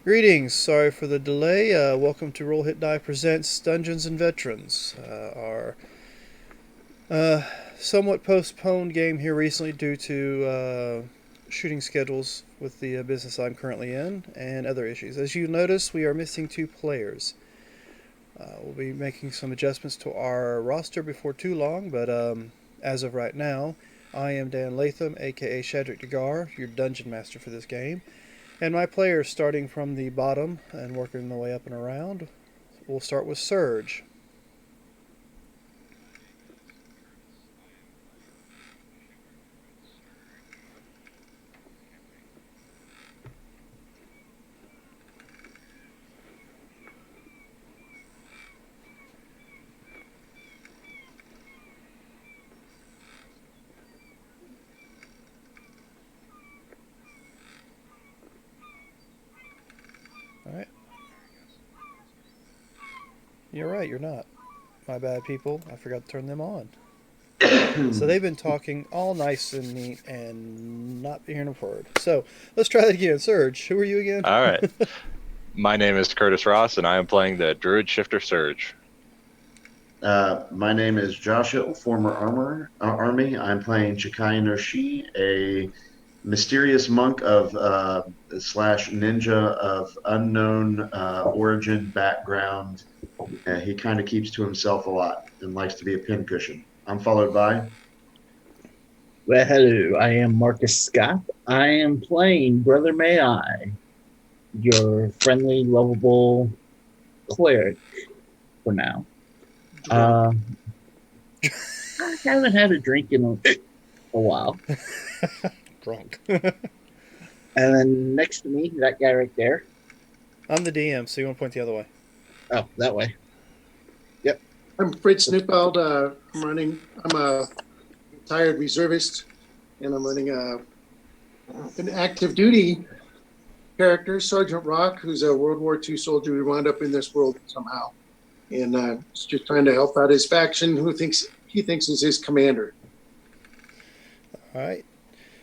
Greetings, sorry for the delay. Welcome to Roll Hit Die Presents Dungeons and Veterans. Our uh, somewhat postponed game here recently due to shooting schedules with the business I'm currently in and other issues. As you notice, we are missing two players. We'll be making some adjustments to our roster before too long, but as of right now, I am Dan Latham, aka Shadrick Dagar, your dungeon master for this game. And my players, starting from the bottom and working their way up and around, we'll start with Surge. All right. You're right, you're not. My bad, people. I forgot to turn them on. So they've been talking all nice and neat and not hearing a word. So let's try that again. Surge, who are you again? All right. My name is Curtis Ross, and I am playing the Druid Shifter Surge. My name is Joshua, former army. I'm playing Chikai no Shi, a mysterious monk of slash ninja of unknown origin background. He kind of keeps to himself a lot and likes to be a pincushion. I'm followed by. Well, hello, I am Marcus Scott. I am playing Brother May I, your friendly, lovable cleric for now. I haven't had a drink in a while. Drunk. And then next to me, that guy right there. I'm the DM, so you want to point the other way. Oh, that way. I'm Fritz Nippold. I'm a retired reservist, and I'm running an active duty character, Sergeant Rock, who's a World War II soldier who wound up in this world somehow. And he's just trying to help out his faction, who he thinks is his commander. All right.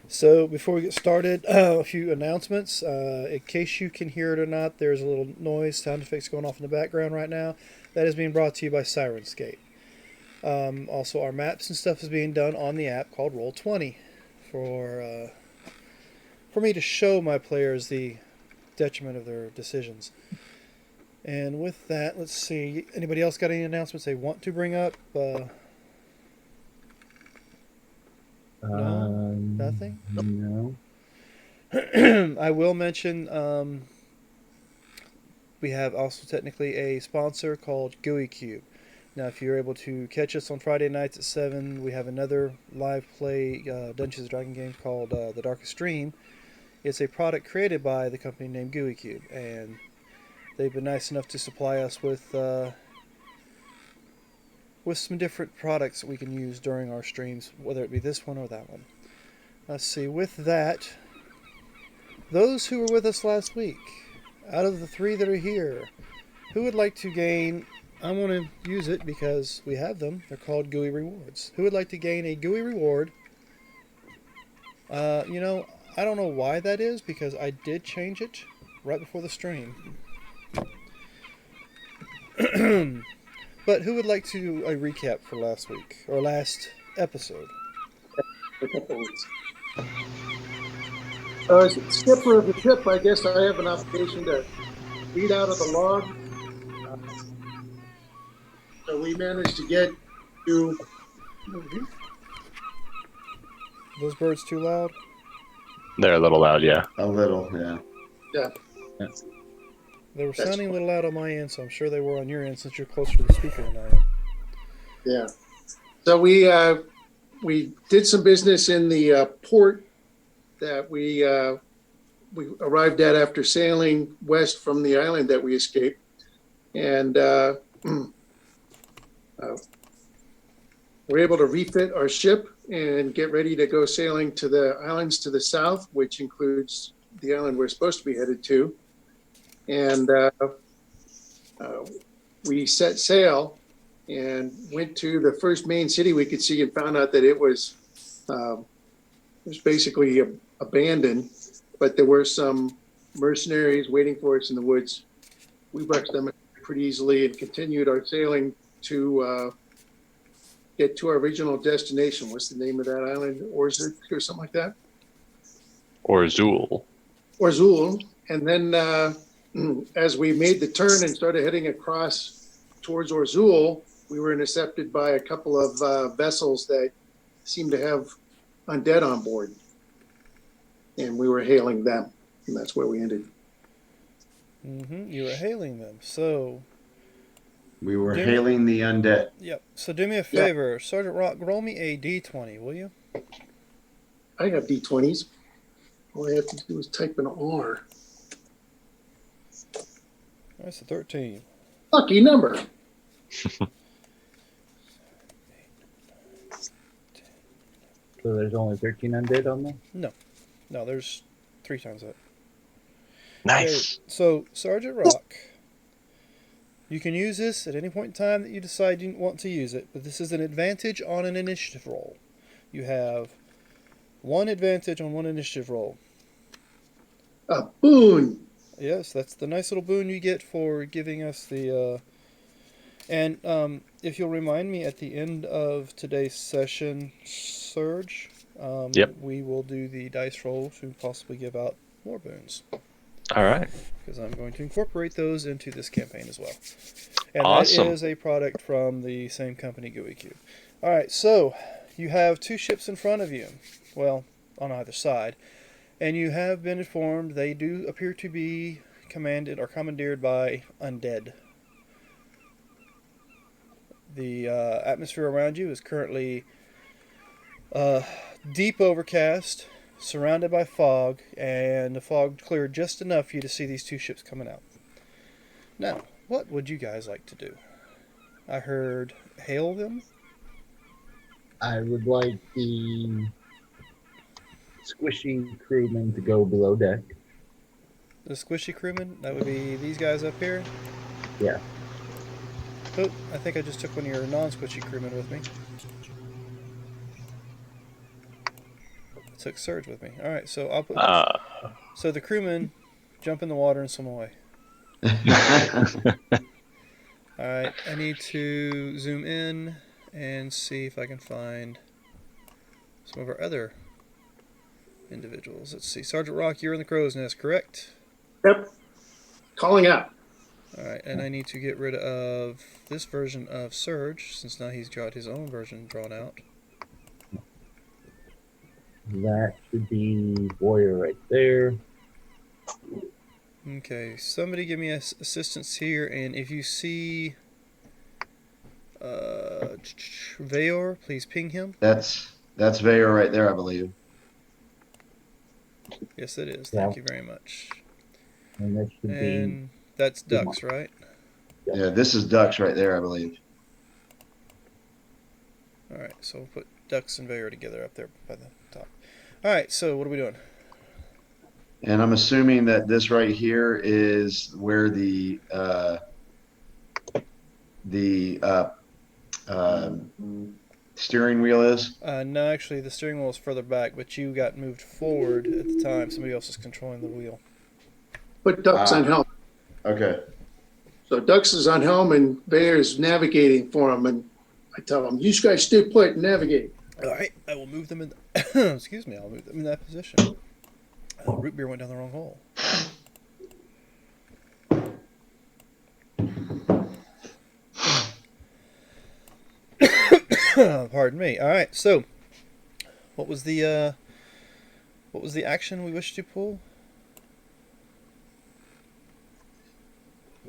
So before we get started, a few announcements. In case you can hear it or not, there's a little noise, sound effects going off in the background right now. That is being brought to you by Sirenscape. Also, our maps and stuff is being done on the app called Roll20 for me to show my players the detriment of their decisions. And with that, let's see. Anybody else got any announcements they want to bring up? No? Nothing? No. I will mention we have also technically a sponsor called GUI Cube. Now, if you're able to catch us on Friday nights at 7, we have another live play Dungeons and Dragons game called The Darkest Dream. It's a product created by the company named GUI Cube, and they've been nice enough to supply us with some different products that we can use during our streams, whether it be this one or that one. Let's see, with that, those who were with us last week, out of the 3 that are here, who would like to gain, I want to use it because we have them, they're called GUI rewards. Who would like to gain a GUI reward? I don't know why that is, because I did change it right before the stream. But who would like to do a recap for last week, or last episode? As skipper of the ship, I guess I have an obligation to read out of the log. So we managed to get to. Those birds too loud? They're a little loud, yeah. A little, yeah. Yeah. They were That's sounding a little loud on my end, so I'm sure they were on your end since you're closer to the speaker than I am. Yeah. So we did some business in the port that we arrived at after sailing west from the island that we escaped, and we're able to refit our ship and get ready to go sailing to the islands to the south, which includes the island we're supposed to be headed to. And we set sail and went to the first main city we could see and found out that it was basically abandoned, but there were some mercenaries waiting for us in the woods. We brushed them pretty easily and continued our sailing to get to our original destination. What's the name of that island? Orzul or something like that? Orzul. Orzul. And then as we made the turn and started heading across towards Orzul, we were intercepted by a couple of vessels that seemed to have undead on board. And we were hailing them. And that's where we ended. You were hailing them. So, We were Damn. hailing the undead. yep. So do me a favor. Sergeant Rock, roll me a d20, will you? I have D20s. All I have to do is type an R. That's a 13. Lucky number. So there's only 13 undead on there? No, there's 3 times that. Nice. Okay, so, Sergeant Rock, you can use this at any point in time that you decide you want to use it, but this is an advantage on an initiative roll. You have 1 advantage on 1 initiative roll. A boon. Yes, that's the nice little boon you get for giving us the... And if you'll remind me at the end of today's session, Surge, Yep. we will do the dice roll to possibly give out more boons. All right. Because I'm going to incorporate those into this campaign as well. And Awesome. that is a product from the same company, GUI Cube. Alright, so you have 2 ships in front of you. Well, on either side. And you have been informed they do appear to be commanded or commandeered by undead. The atmosphere around you is currently deep overcast, surrounded by fog, and the fog cleared just enough for you to see these 2 ships coming out. Now, what would you guys like to do? I heard hail them. I would like the squishy crewmen to go below deck. The squishy crewmen, that would be these guys up here. Yeah. Oh, I think I just took one of your non-squishy crewmen with me. I took Surge with me. Alright, so I'll put... So the crewmen jump in the water and swim away. Alright, I need to zoom in and see if I can find some of our other individuals. Let's see. Sergeant Rock, you're in the crow's nest, correct? Yep. Calling out. Alright, and I need to get rid of this version of Surge, since now he's got his own version drawn out. That should be Warrior right there. Okay, somebody give me assistance here, and if you see Vayor, please ping him. That's Vayor right there, I believe. Yes, it is. Yeah. Thank you very much. And that should And that's ducks, right? Yeah, this is Dux right there, I believe. Alright, so we'll put ducks and Vayor together up there by the top. Alright, so what are we doing? And I'm assuming that this right here is where the steering wheel is. No, actually, the steering wheel is further back, but you got moved forward at the time. Somebody else is controlling the wheel. Put ducks on helm. Okay. So Dux is on helm and Bear is navigating for him. And I tell him, you guys stay put and navigate. Alright, I will move them in... Excuse me, I'll move them in that position. Root beer went down the wrong hole. Pardon me. Alright, so... What was the action we wish to pull?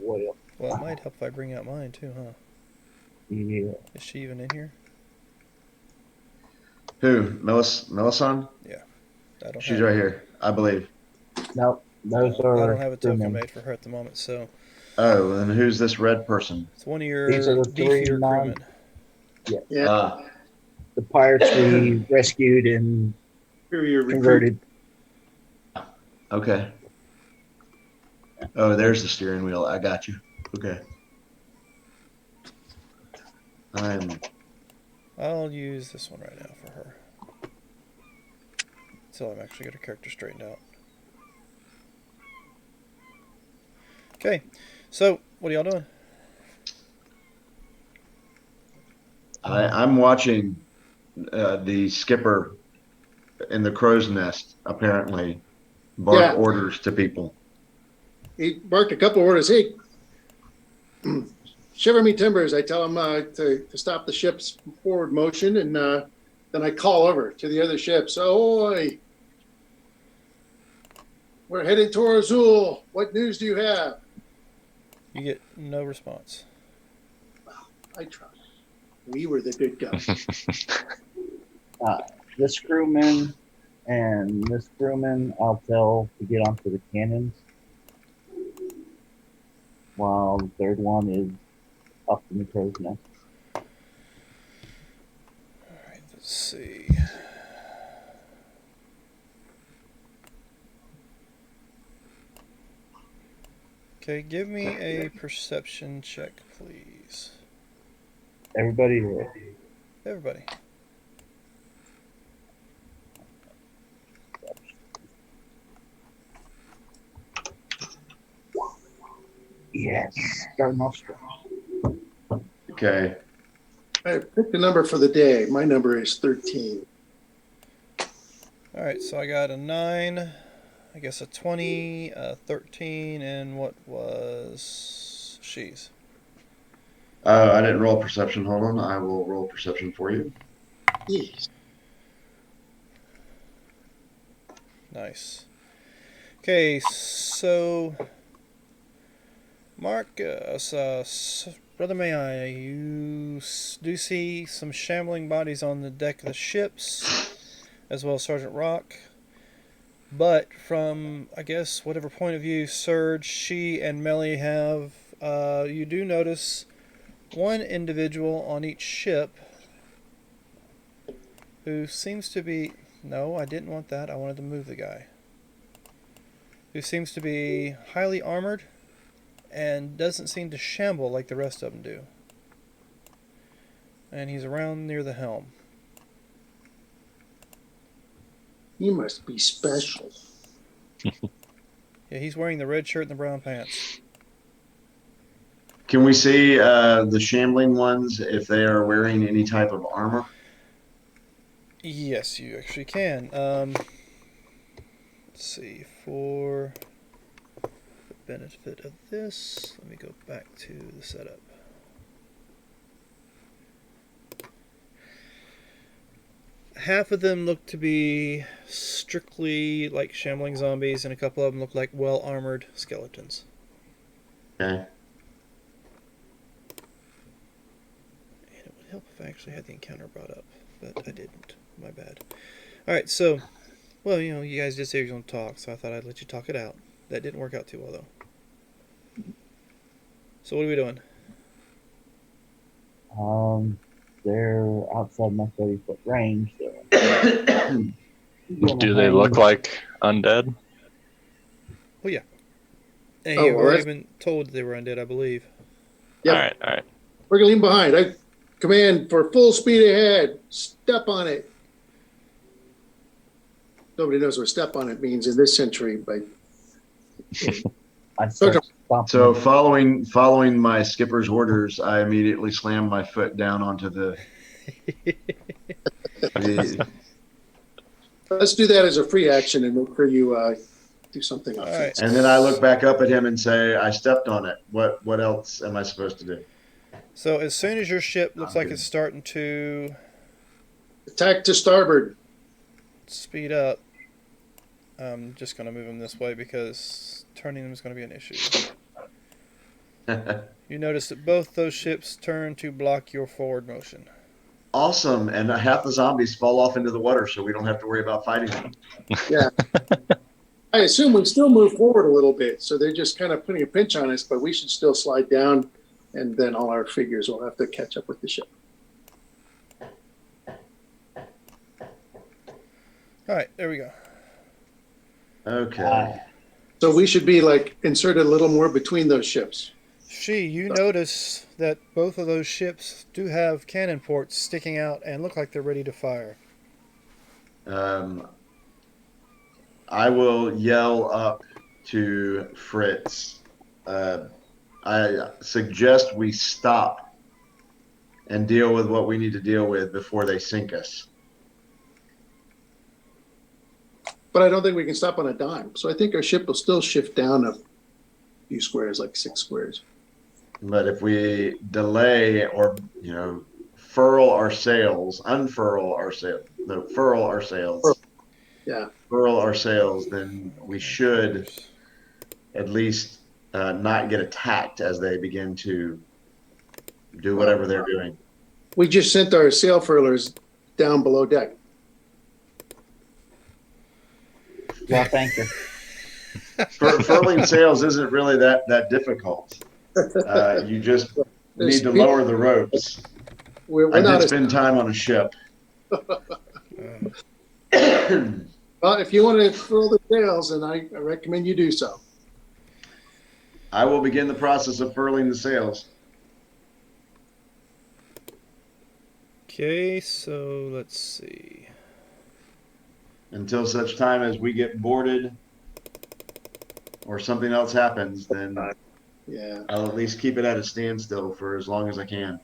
Well, Well, it might help if I bring out mine too, huh? yeah. Is she even in here? Who? Melisande? I don't She's have, right here, I believe. No, those I are. don't have a token crewmen. made for her at the moment, so Oh, and who's this red person? it's one of your These are the 3 beefier non- crewmen. Yeah. The pirates we rescued and Superior recruit. converted. Okay. Oh, there's the steering wheel. I got you. Okay. I'll use this one right now for her. Until I'm actually got her character straightened out. Okay, so what are y'all doing? I'm watching the skipper in the crow's nest apparently bark Yeah, orders to people. he barked a couple orders. Hey, shiver me timbers. I tell him to stop the ship's forward motion, and then I call over to the other ships. Ahoy! We're headed to Orzul. What news do you have? You get no response. I tried. We were the good guys. This crewman and this crewman, I'll tell to get onto the cannons, while the third one is up in the crow's nest. All right, let's see. Okay, give me a perception check, please. Everybody here. Everybody. Yes, starting off strong. Okay. I picked a number for the day. My number is 13. All right, so I got a 9, I guess a 20, a 13, and what was she's? I didn't roll perception. Hold on. I will roll perception for you. Yes. Nice. Okay, so Marcus, Brother May, you do see some shambling bodies on the deck of the ships, as well as Sergeant Rock. But from, I guess, whatever point of view Surge, she, and Melly have, you do notice one individual on each ship who seems to be... No, I didn't want that. I wanted to move the guy. Who seems to be highly armored and doesn't seem to shamble like the rest of them do. And he's around near the helm. He must be special. Yeah, he's wearing the red shirt and the brown pants. Can we see the shambling ones if they are wearing any type of armor? Yes, you actually can. Let's see, for the benefit of this, let me go back to the setup. Half of them look to be strictly like shambling zombies, and a couple of them look like well-armored skeletons. Okay. And it would help if I actually had the encounter brought up, but I didn't. My bad. Alright, so, well, you know, you guys did say you were going to talk, so I thought I'd let you talk it out. That didn't work out too well, though. So what are we doing? They're outside my 30-foot range. So Do they look like undead? Oh, yeah. And Oh, you've well, already that's- been told they were undead, I believe. Yep. All right. We're going to lean behind. I command for full speed ahead. Step on it. Nobody knows what step on it means in this century, but I start stomping. So following my skipper's orders, I immediately slammed my foot down onto the let's do that as a free action and make sure you do something All offensive. and then I look back up at him and say, I stepped on it. What else am I supposed to do? So as soon as your ship looks like it's starting to Attack to starboard. speed up, I'm just going to move them this way because turning them is going to be an issue. You notice that both those ships turn to block your forward motion. Awesome. And half the zombies fall off into the water, so we don't have to worry about fighting them. Yeah. I assume we still move forward a little bit, so they're just kind of putting a pinch on us, but we should still slide down, and then all our figures will have to catch up with the ship. All right, there we go. Okay. So we should be like inserted a little more between those ships. You notice that both of those ships do have cannon ports sticking out and look like they're ready to fire. I will yell up to Fritz. I suggest we stop and deal with what we need to deal with before they sink us. But I don't think we can stop on a dime. So I think our ship will still shift down a few squares, like 6 squares. But if we delay or, furl our sails, unfurl our sails, no, furl our sails, Yeah. furl our sails, then we should at least not get attacked as they begin to do whatever they're doing. We just sent our sail furlers down below deck. Drop anchor. Furling sails isn't really that difficult. You just need to lower the ropes. We're I not did spend time on a ship. Well, if you want to furl the sails, then I recommend you do so. I will begin the process of furling the sails. Okay, so let's see. Until such time as we get boarded or something else happens, then Yeah. I'll at least keep it at a standstill for as long as I can.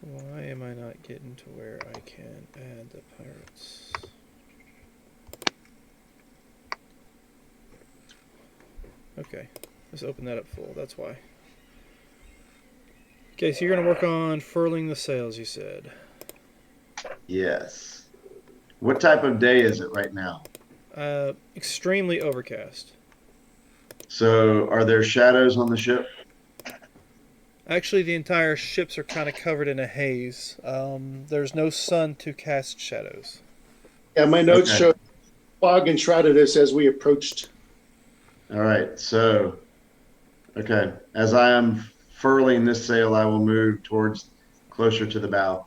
Why am I not getting to where I can add the pirates? Okay, let's open that up full. That's why. Okay, so you're going to work on furling the sails, you said. Yes. What type of day is it right now? Extremely overcast. So are there shadows on the ship? Actually, the entire ships are kind of covered in a haze. There's no sun to cast shadows. Yeah, my notes show fog enshrouded us as we approached. All right. So, okay. As I am furling this sail, I will move towards closer to the bow.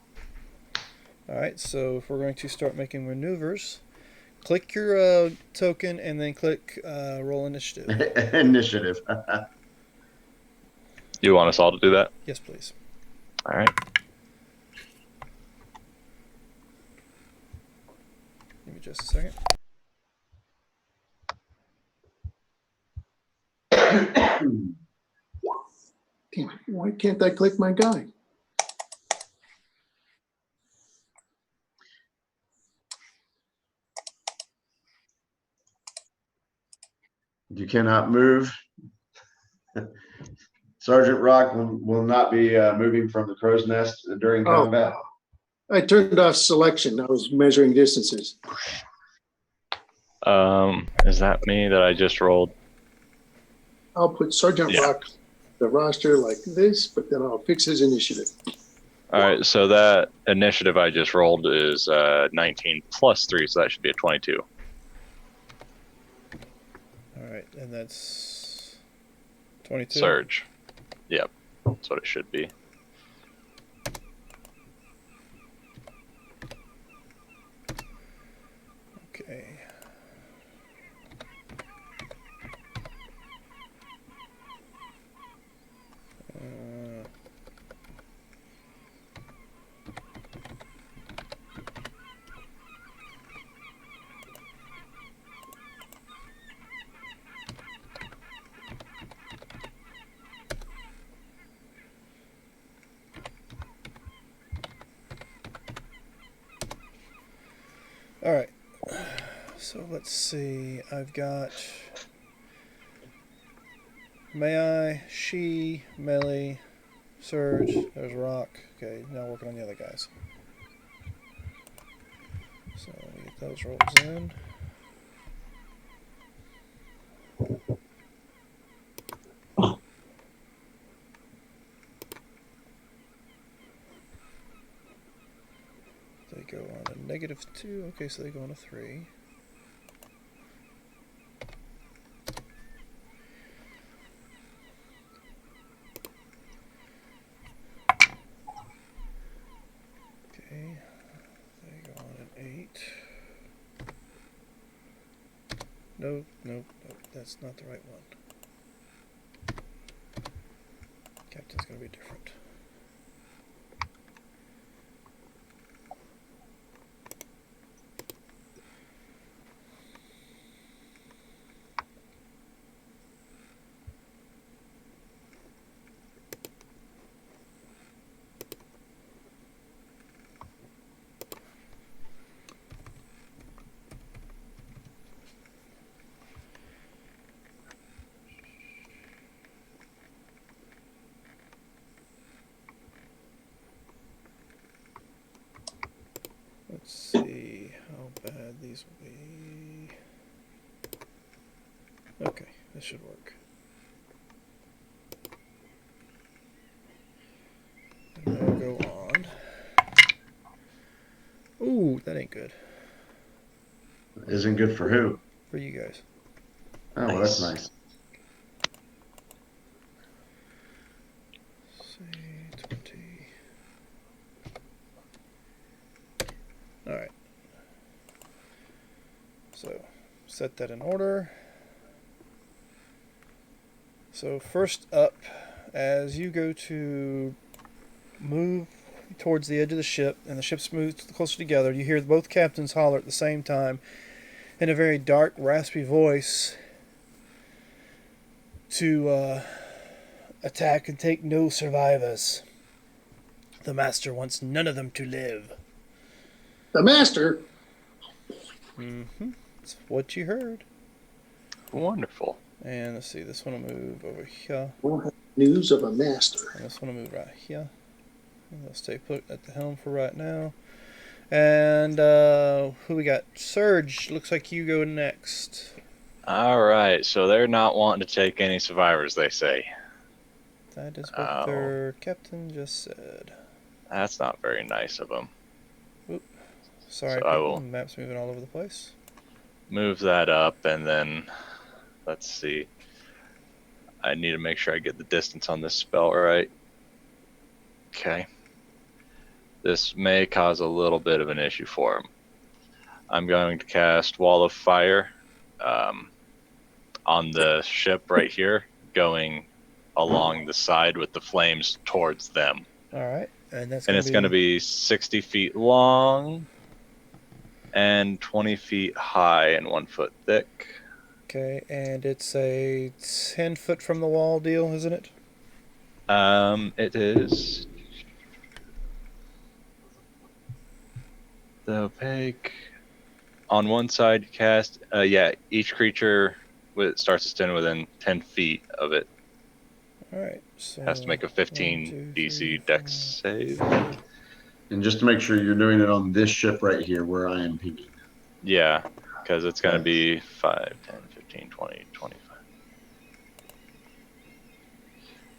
Alright, so if we're going to start making maneuvers, click your token and then click roll initiative. Initiative. You want us all to do that? Yes, please. All right. Give me just a second. Damn it, why can't I click my guy? You cannot move. Sergeant Rock will not be moving from the crow's nest during combat. I turned off selection. I was measuring distances. Is that me that I just rolled? I'll put Sergeant Rock the roster like this, but then I'll fix his initiative. All right, so that initiative I just rolled is 19 plus 3, so that should be a 22. Alright, and that's 22. Surge. Yep, that's what it should be. Okay. Alright, so let's see. I've got May I, She, Melee, Surge, there's Rock. Okay, now working on the other guys. So we get those rolls in. They go on a -2. Okay, so they go on a 3. Okay, they go on an 8. Nope, nope, nope, that's not the right one. Captain's gonna be different. Let's see how bad these will be. Okay, this should work. And we'll go on. Ooh, that ain't good. Isn't good for who? For you guys. Oh, well, that's nice. Say 20. Alright. So, set that in order. So, first up, as you go to move towards the edge of the ship, and the ship's moved closer together, you hear both captains holler at the same time in a very dark, raspy voice to attack and take no survivors. The master wants none of them to live. The master? Mm-hmm. That's what you heard. Wonderful. And let's see, this one will move over here. We'll have news of a master. And this one will move right here. And they'll stay put at the helm for right now. And who we got? Surge, looks like you go next. All right, so they're not wanting to take any survivors, they say. That is what their captain just said. That's not very nice of them. Sorry, So I people. will- The map's moving all over the place. Move that up, and then let's see. I need to make sure I get the distance on this spell right. Okay. This may cause a little bit of an issue for him. I'm going to cast Wall of Fire on the ship right here, going along the side with the flames towards them. Alright, and that's And it's going to be 60 feet long and 20 feet high and 1 foot thick. Okay, and it's a 10 foot from the wall deal, isn't it? It is the opaque. On one side, you cast. Each creature starts to stand within 10 feet of it. Alright, so. Has to make a 15 1, 2, DC 3, Dex 4, save. 5. And just to make sure you're doing it on this ship right here where I am pinging. Yeah, because it's going to be 5, 10, 15, 20, 25.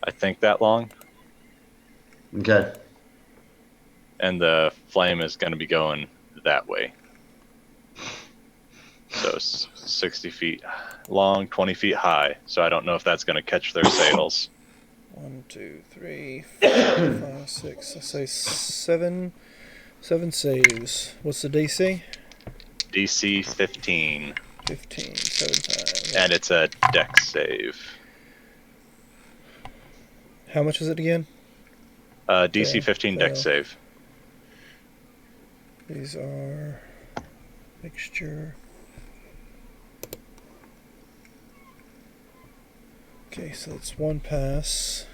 I think that long. Okay. And the flame is going to be going that way. So 60 feet long, 20 feet high. So I don't know if that's going to catch their sails. 1, 2, 3, 4, 5, 6. I say 7. 7 saves. What's the DC? DC 15. 15. 7 times. And it's a Dex save. How much is it again? DC Fail, 15 Dex fail. save. These are mixture. Okay, so it's 1 pass.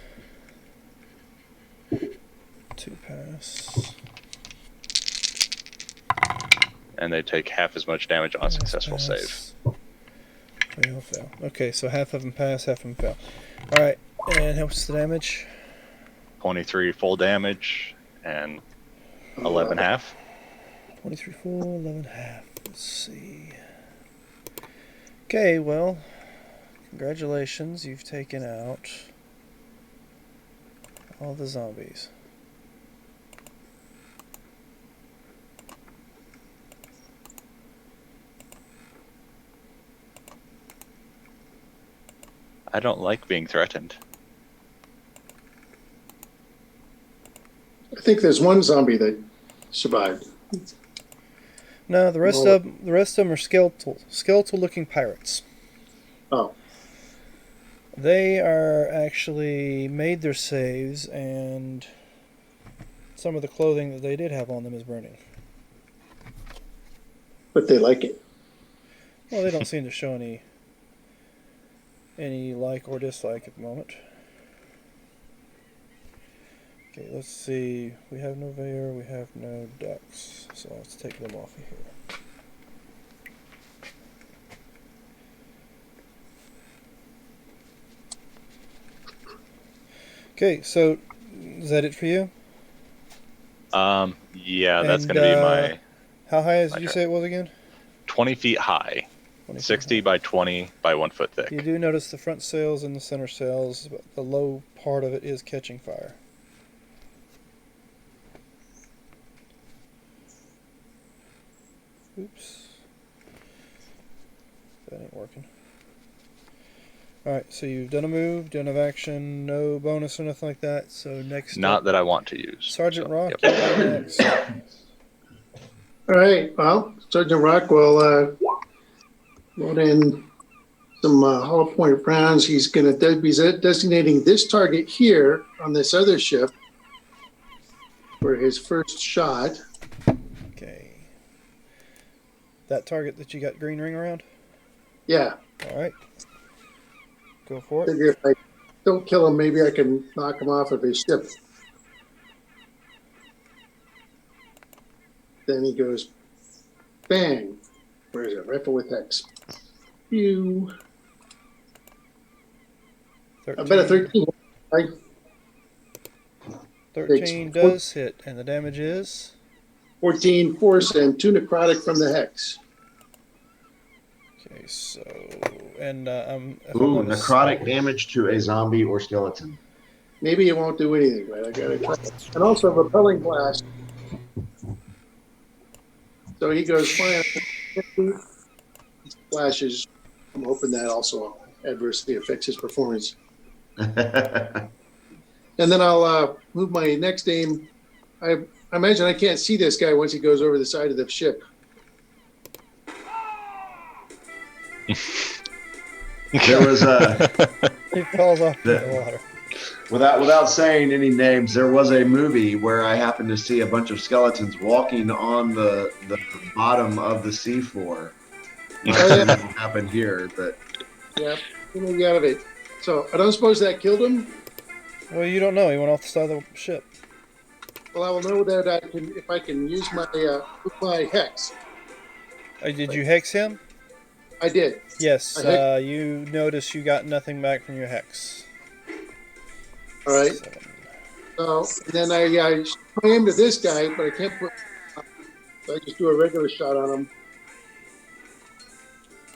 2 pass. And they take half as much damage on a successful pass. save. Fail, fail. Okay, so half of them pass, half of them fail. Alright, and how much is the damage? 23 full damage and 11 half. 23 full, 11 half. Let's see. Okay, well, congratulations. You've taken out all the zombies. I don't like being threatened. I think there's one zombie that survived. No, the rest Well- of them are skeletal-looking pirates. Oh, They are actually made their saves, and some of the clothing that they did have on them is burning. but they like it. Well, they don't seem to show any like or dislike at the moment. Okay, let's see. We have no Veer, we have no ducks, so let's take them off of here. Okay, so is that it for you? Yeah, that's And, going to be my... How high did you say it was again? 20 feet high. 20 feet 60 high. by 20 by 1 foot thick. You do notice the front sails and the center sails, but the low part of it is catching fire. Oops. That ain't working. Alright, so you've done a move, done an action, no bonus or nothing like that. So next Not up, that I want to use. Sergeant so, Rock, yep. you're next. All right. Well, Sergeant Rock will load in some hollow point rounds. He's going to be designating this target here on this other ship for his first shot. Okay. That target that you got green ring around? Yeah. Alright. Go for it. Figure if I don't kill him, maybe I can knock him off of his ship. Then he goes, bang. Where is it? Rifle with Hex. Pew. I bet a 13. Right? 13 does hit, and the damage is? 14 force and 2 necrotic from the Hex. Okay, so... And Ooh, necrotic damage to a zombie or skeleton. Maybe it won't do anything, but I gotta try it. And also repelling blast. So he goes flying. Flashes. I'm hoping that also adversely affects his performance. And then I'll move my next aim. I imagine I can't see this guy once he goes over the side of the ship. There was He falls off in the water. without saying any names, there was a movie where I happened to see a bunch of skeletons walking on the bottom of the seafloor. Nothing happened here, but Yeah, get me out of it. So I don't suppose that killed him. Well, you don't know. He went off the side of the ship. Well, I will know that I can if I can use my hex. Did you hex him? I did. Yes. I you notice you got nothing back from your hex. All right. 7. So and then I aim to this guy, but I can't put. So I just do a regular shot on him.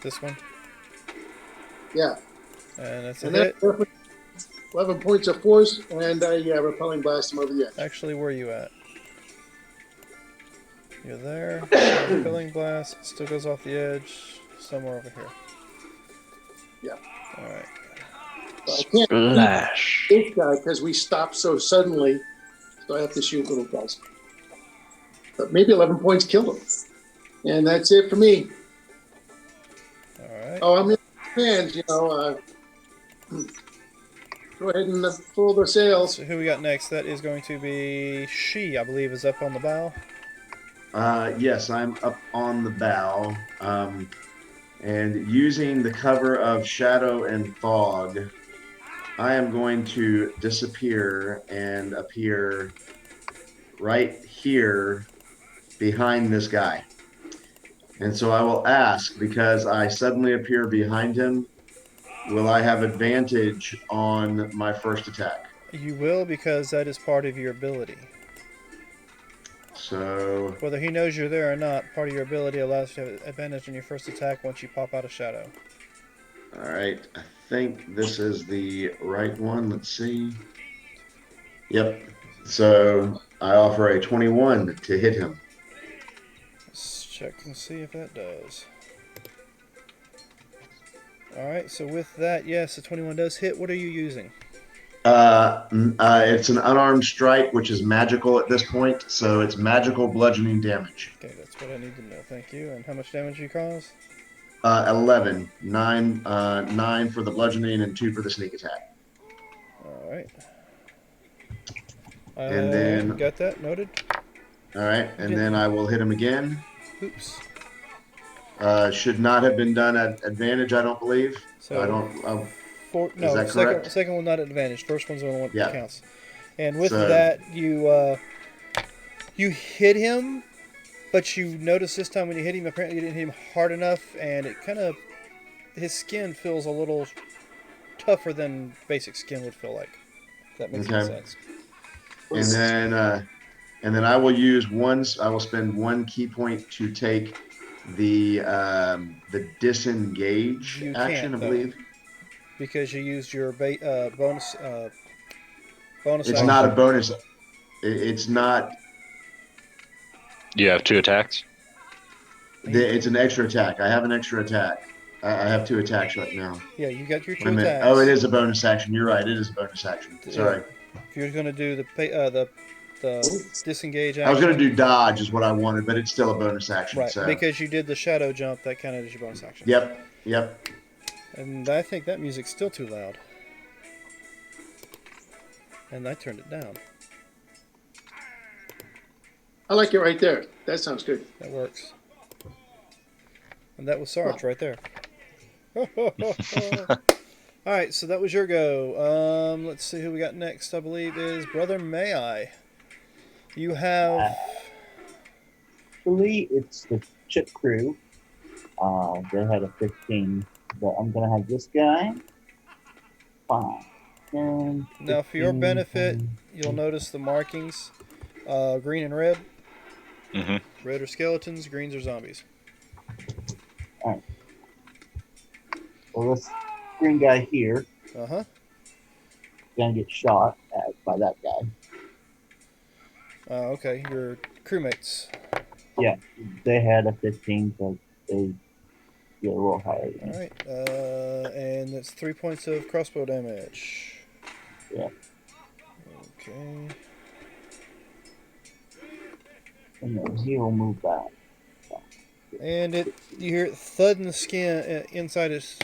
This one? Yeah. And that's a And hit. then 11 points of force, and I repelling blast him over the edge. Actually, where are you at? You're there. Filling blast. Still goes off the edge. Somewhere over here. Yeah. Alright. So I can't Splash. shoot this guy because we stopped so suddenly, so I have to shoot little guys. But maybe 11 points killed him. And that's it for me. Alright. Oh, I'm in hands, go ahead and full the sails. So who we got next? That is going to be She, I believe, is up on the bow. yes, I'm up on the bow, and using the cover of shadow and fog, I am going to disappear and appear right here behind this guy. And so I will ask, because I suddenly appear behind him, will I have advantage on my first attack? You will, because that is part of your ability. So, Whether he knows you're there or not, part of your ability allows you to have advantage on your first attack once you pop out of shadow. all right, I think this is the right one. Let's see. Yep. So I offer a 21 to hit him. Let's check and see if that does. Alright, so with that, yes, the 21 does hit. What are you using? It's an unarmed strike, which is magical at this point, so it's magical bludgeoning damage. Okay, that's what I need to know. Thank you. And how much damage you cause? 11. 9 for the bludgeoning and 2 for the sneak attack. Alright. And then- Got that noted. All right, and then I will hit him again. Oops. Should not have been done at advantage, I don't believe. So I don't. no, that second, correct? second one not at advantage. First one's the only one Yeah. that counts. And with So- that, you hit him, but you notice this time when you hit him, apparently you didn't hit him hard enough, and it kind of his skin feels a little tougher than basic skin would feel like. If that makes any Okay. sense. And then And then I will use once. I will spend 1 key point to take the disengage You action, can't, I though, believe. because you used your bonus bonus It's action. not a bonus. It's not. You have 2 attacks. It's an extra attack. I have an extra attack. I have 2 attacks right now. Yeah, you got your Wait a 2 minute. attacks. Oh, it is a bonus action. You're right. It is a bonus action. Yeah. Sorry. If you're going to do the disengage action. I was going to do dodge is what I wanted, but it's still a bonus action. Right, So. because you did the shadow jump, that counted as your bonus action. Yep. And I think that music's still too loud. And I turned it down. I like it right there. That sounds good. That works. And that was Sarge right there. Alright, so that was your go. Let's see who we got next, I believe is Brother May I. You have... Actually, it's the chip crew. They had a 15, but I'm going to have this guy. 5, 10, Now, for your 15, benefit, 20. you'll notice the markings. Green and red. Mm-hmm. Red are skeletons, greens are zombies. Alright. Well, this green guy here Uh-huh. is going to get shot at by that guy. Okay, your crewmates. Yeah, they had a 15, so they get a little higher than me. Alright, and that's 3 points of crossbow damage. Yeah. Okay. And then he will move back. And you hear it thud in the skin inside his,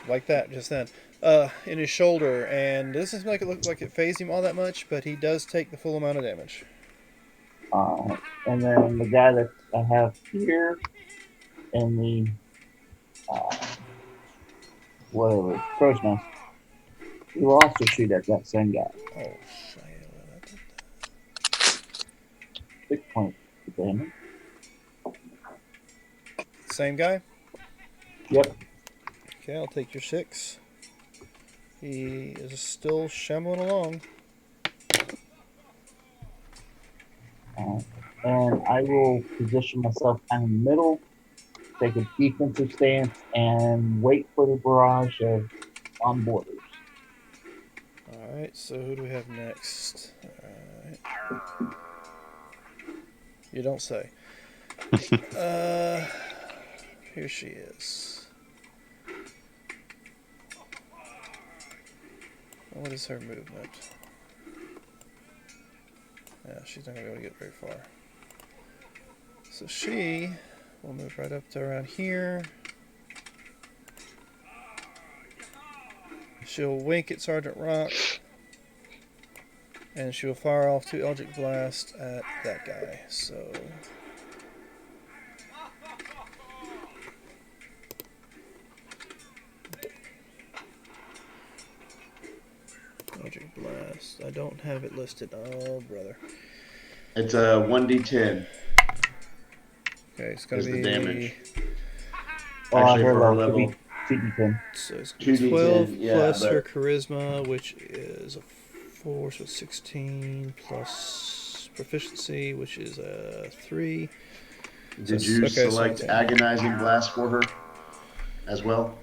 like that just then, in his shoulder. And it doesn't make it look like it phased him all that much, but he does take the full amount of damage. And then the guy that I have here in the whatever crow's nest, he will also shoot at that same guy. Oh, shit. 6 points of damage. Same guy? Yep. Okay, I'll take your 6. He is still shambling along. And I will position myself kind of in the middle, take a defensive stance, and wait for the barrage of on borders. Alright, so who do we have next? Alright. You don't say. Here she is. What is her movement? Yeah, she's not going to be able to get very far. So she will move right up to around here. She'll wink at Sergeant Rock. And she will fire off 2 Eldritch Blasts at that guy. So... Eldritch Blast. I don't have it listed. Oh, brother. It's a 1d10. Okay, it's going Is to the be... damage. Well, Actually, I heard for our that level. to be 2d10. So it's going to be 2d10, 12 yeah, plus but- her charisma, which is a 4, so 16 plus proficiency, which is a 3. Did So- you okay, so select it's- agonizing blast for her as well?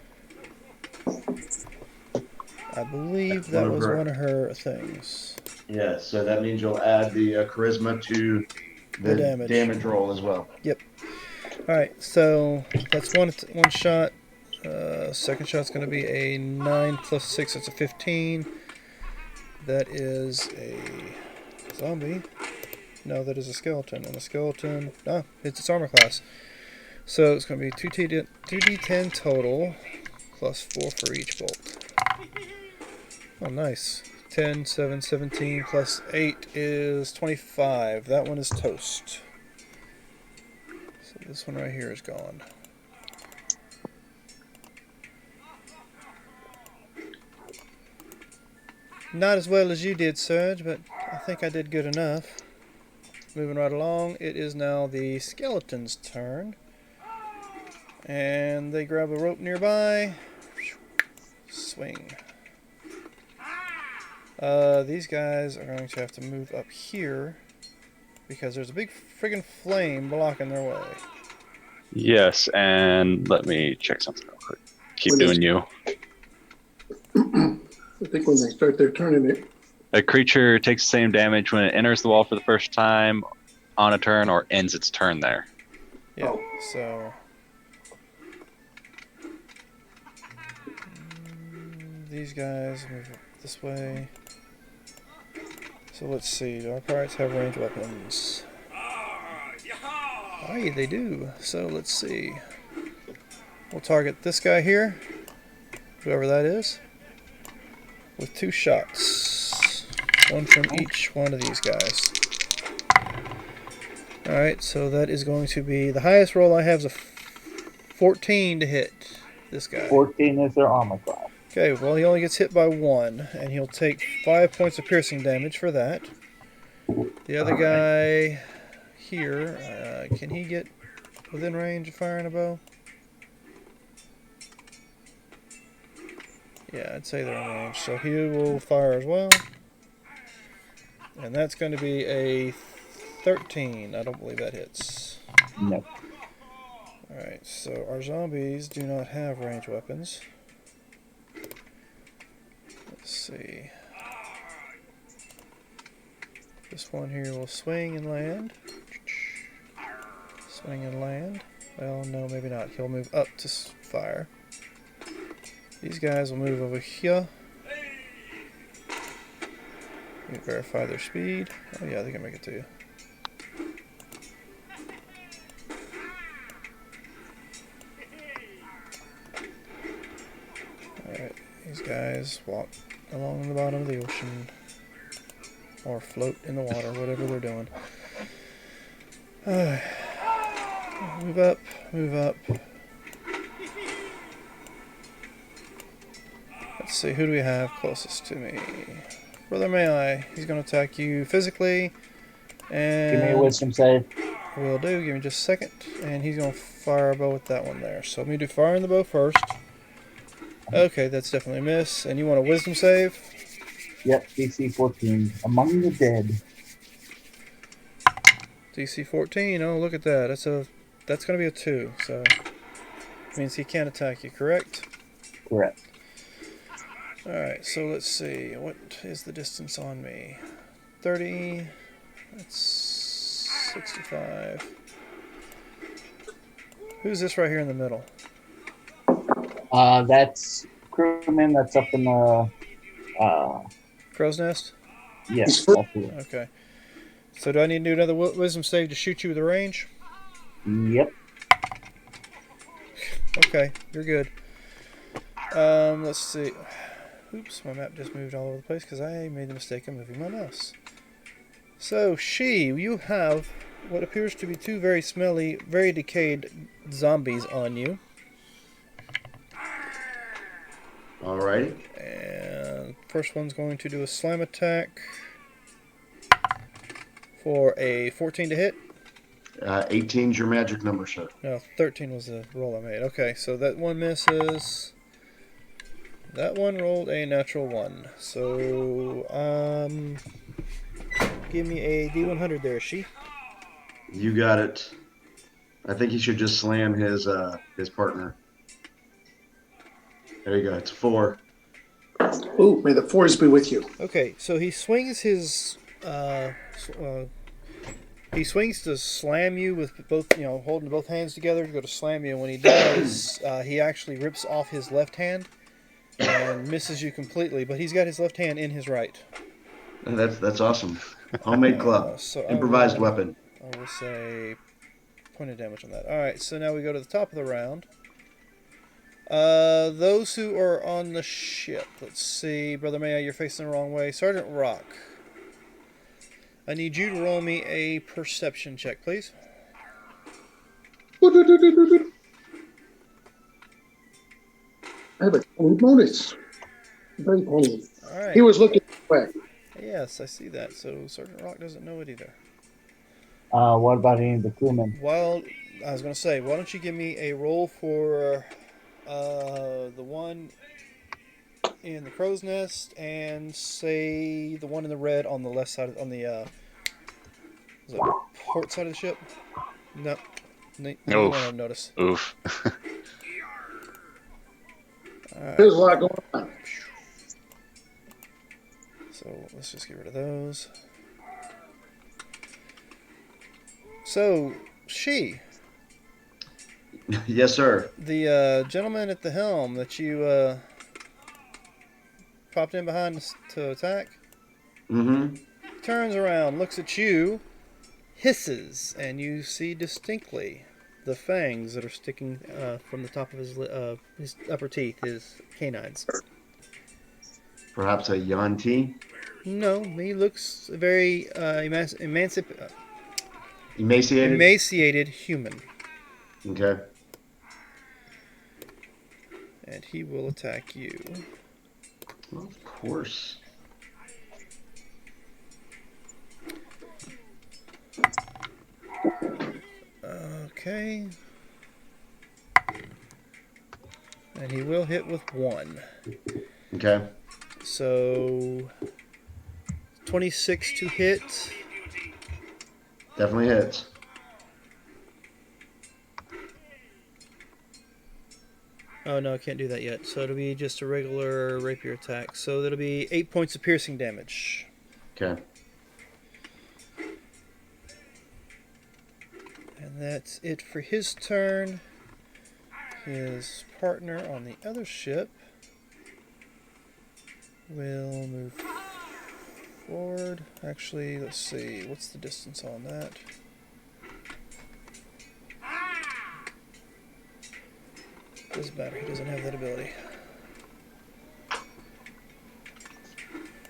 I believe That's that one of was her- one of her things. Yes. So that means you'll add the charisma to The the damage. roll as well. Alright, so that's one shot. Second shot's going to be a 9 plus 6, that's a 15. That is a zombie. No, that is a skeleton. And a skeleton... Ah, it's its armor class. So it's going to be 2d10 total, plus 4 for each bolt. Oh, nice. 10, 7, 17, plus 8 is 25. That one is toast. So this one right here is gone. Not as well as you did, Serge, but I think I did good enough. Moving right along, it is now the skeleton's turn. And they grab a rope nearby. Swing. These guys are going to have to move up here because there's a big friggin' flame blocking their way. Yes, and let me check something real quick. Keep When they- doing you. I think when they start their turn, A creature takes the same damage when it enters the wall for the first time on a turn or ends its turn there. Yeah, Oh. so... these guys move this way. So let's see, do our pirates have ranged weapons? Aye, they do. So let's see. We'll target this guy here, whoever that is, with 2 shots. One from each one of these guys. Alright, so that is going to be, the highest roll I have is a 14 to hit this guy. 14 is their armor class. Okay, well he only gets hit by 1, and he'll take 5 points of piercing damage for that. The other guy here, can he get within range of firing a bow? Yeah, I'd say they're in range, so he will fire as well. And that's going to be a 13. I don't believe that hits. No. Alright, so our zombies do not have ranged weapons. Let's see. This one here will swing and land. Swing and land. Well, no, maybe not. He'll move up to fire. These guys will move over here. Let me verify their speed. Oh yeah, they can make it to you. Alright, these guys walk along the bottom of the ocean. Or float in the water, whatever they're doing. Move up, move up. Let's see, who do we have closest to me? Brother May I. He's going to attack you physically. And Give me a wisdom save. will do. Give me just a second. And he's going to fire a bow with that one there. So let me do firing the bow first. Okay, that's definitely a miss. And you want a wisdom save? Yep, DC 14. Among the dead. DC 14. Oh, look at that. That's going to be a 2. So means he can't attack you, correct? Correct. Alright, so let's see. What is the distance on me? 30. That's 65. Who's this right here in the middle? That's crewman that's up in the Crow's Nest? yes, that's it. Okay. So do I need to do another wisdom save to shoot you with a range? Yep. Okay, you're good. Let's see. Oops, my map just moved all over the place because I made the mistake of moving my mouse. So, you have what appears to be 2 very smelly, very decayed zombies on you. Alrighty. And first one's going to do a slam attack for a 14 to hit. 18's your magic number, sir. No, 13 was the roll I made. Okay, so that one misses. That one rolled a natural 1. So, give me a D100 there, she. You got it. I think he should just slam his partner. There you go. It's 4. ooh, may the force be with you. Okay, so he swings his, he swings to slam you with both, holding both hands together to go to slam you. And when he does, he actually rips off his left hand and misses you completely. But he's got his left hand in his right. That's awesome. Homemade club. So Improvised weapon. I will say point of damage on that. Alright, so now we go to the top of the round. Those who are on the ship. Let's see. Brother Maya, you're facing the wrong way. Sergeant Rock. I need you to roll me a perception check, please. I have a tiny bonus. Very tiny. Alright. He was looking away. Yes, I see that. So Sergeant Rock doesn't know it either. What about any of the crewmen? Well, I was going to say, why don't you give me a roll for the one in the crow's nest, and say the one in the red on the left side, on the is it port side of the ship. No, neither one I've noticed. Oof. All right. There's a lot going on. So let's just get rid of those. So Yes, sir. the gentleman at the helm that you popped in behind to attack, Mm-hmm. turns around, looks at you, hisses, and you see distinctly the fangs that are sticking from the top of his upper teeth, his canines. Perhaps a Yanti. No, he looks very Emaciated. emaciated human, Okay. and he will attack you. Well, of course. Okay. And he will hit with 1. Okay. So 26 to hit. Definitely hits. Oh no, I can't do that yet. So it'll be just a regular rapier attack. So that'll be 8 points of piercing damage. Okay. And that's it for his turn. His partner on the other ship will move forward. Actually, let's see. What's the distance on that? Doesn't matter. He doesn't have that ability.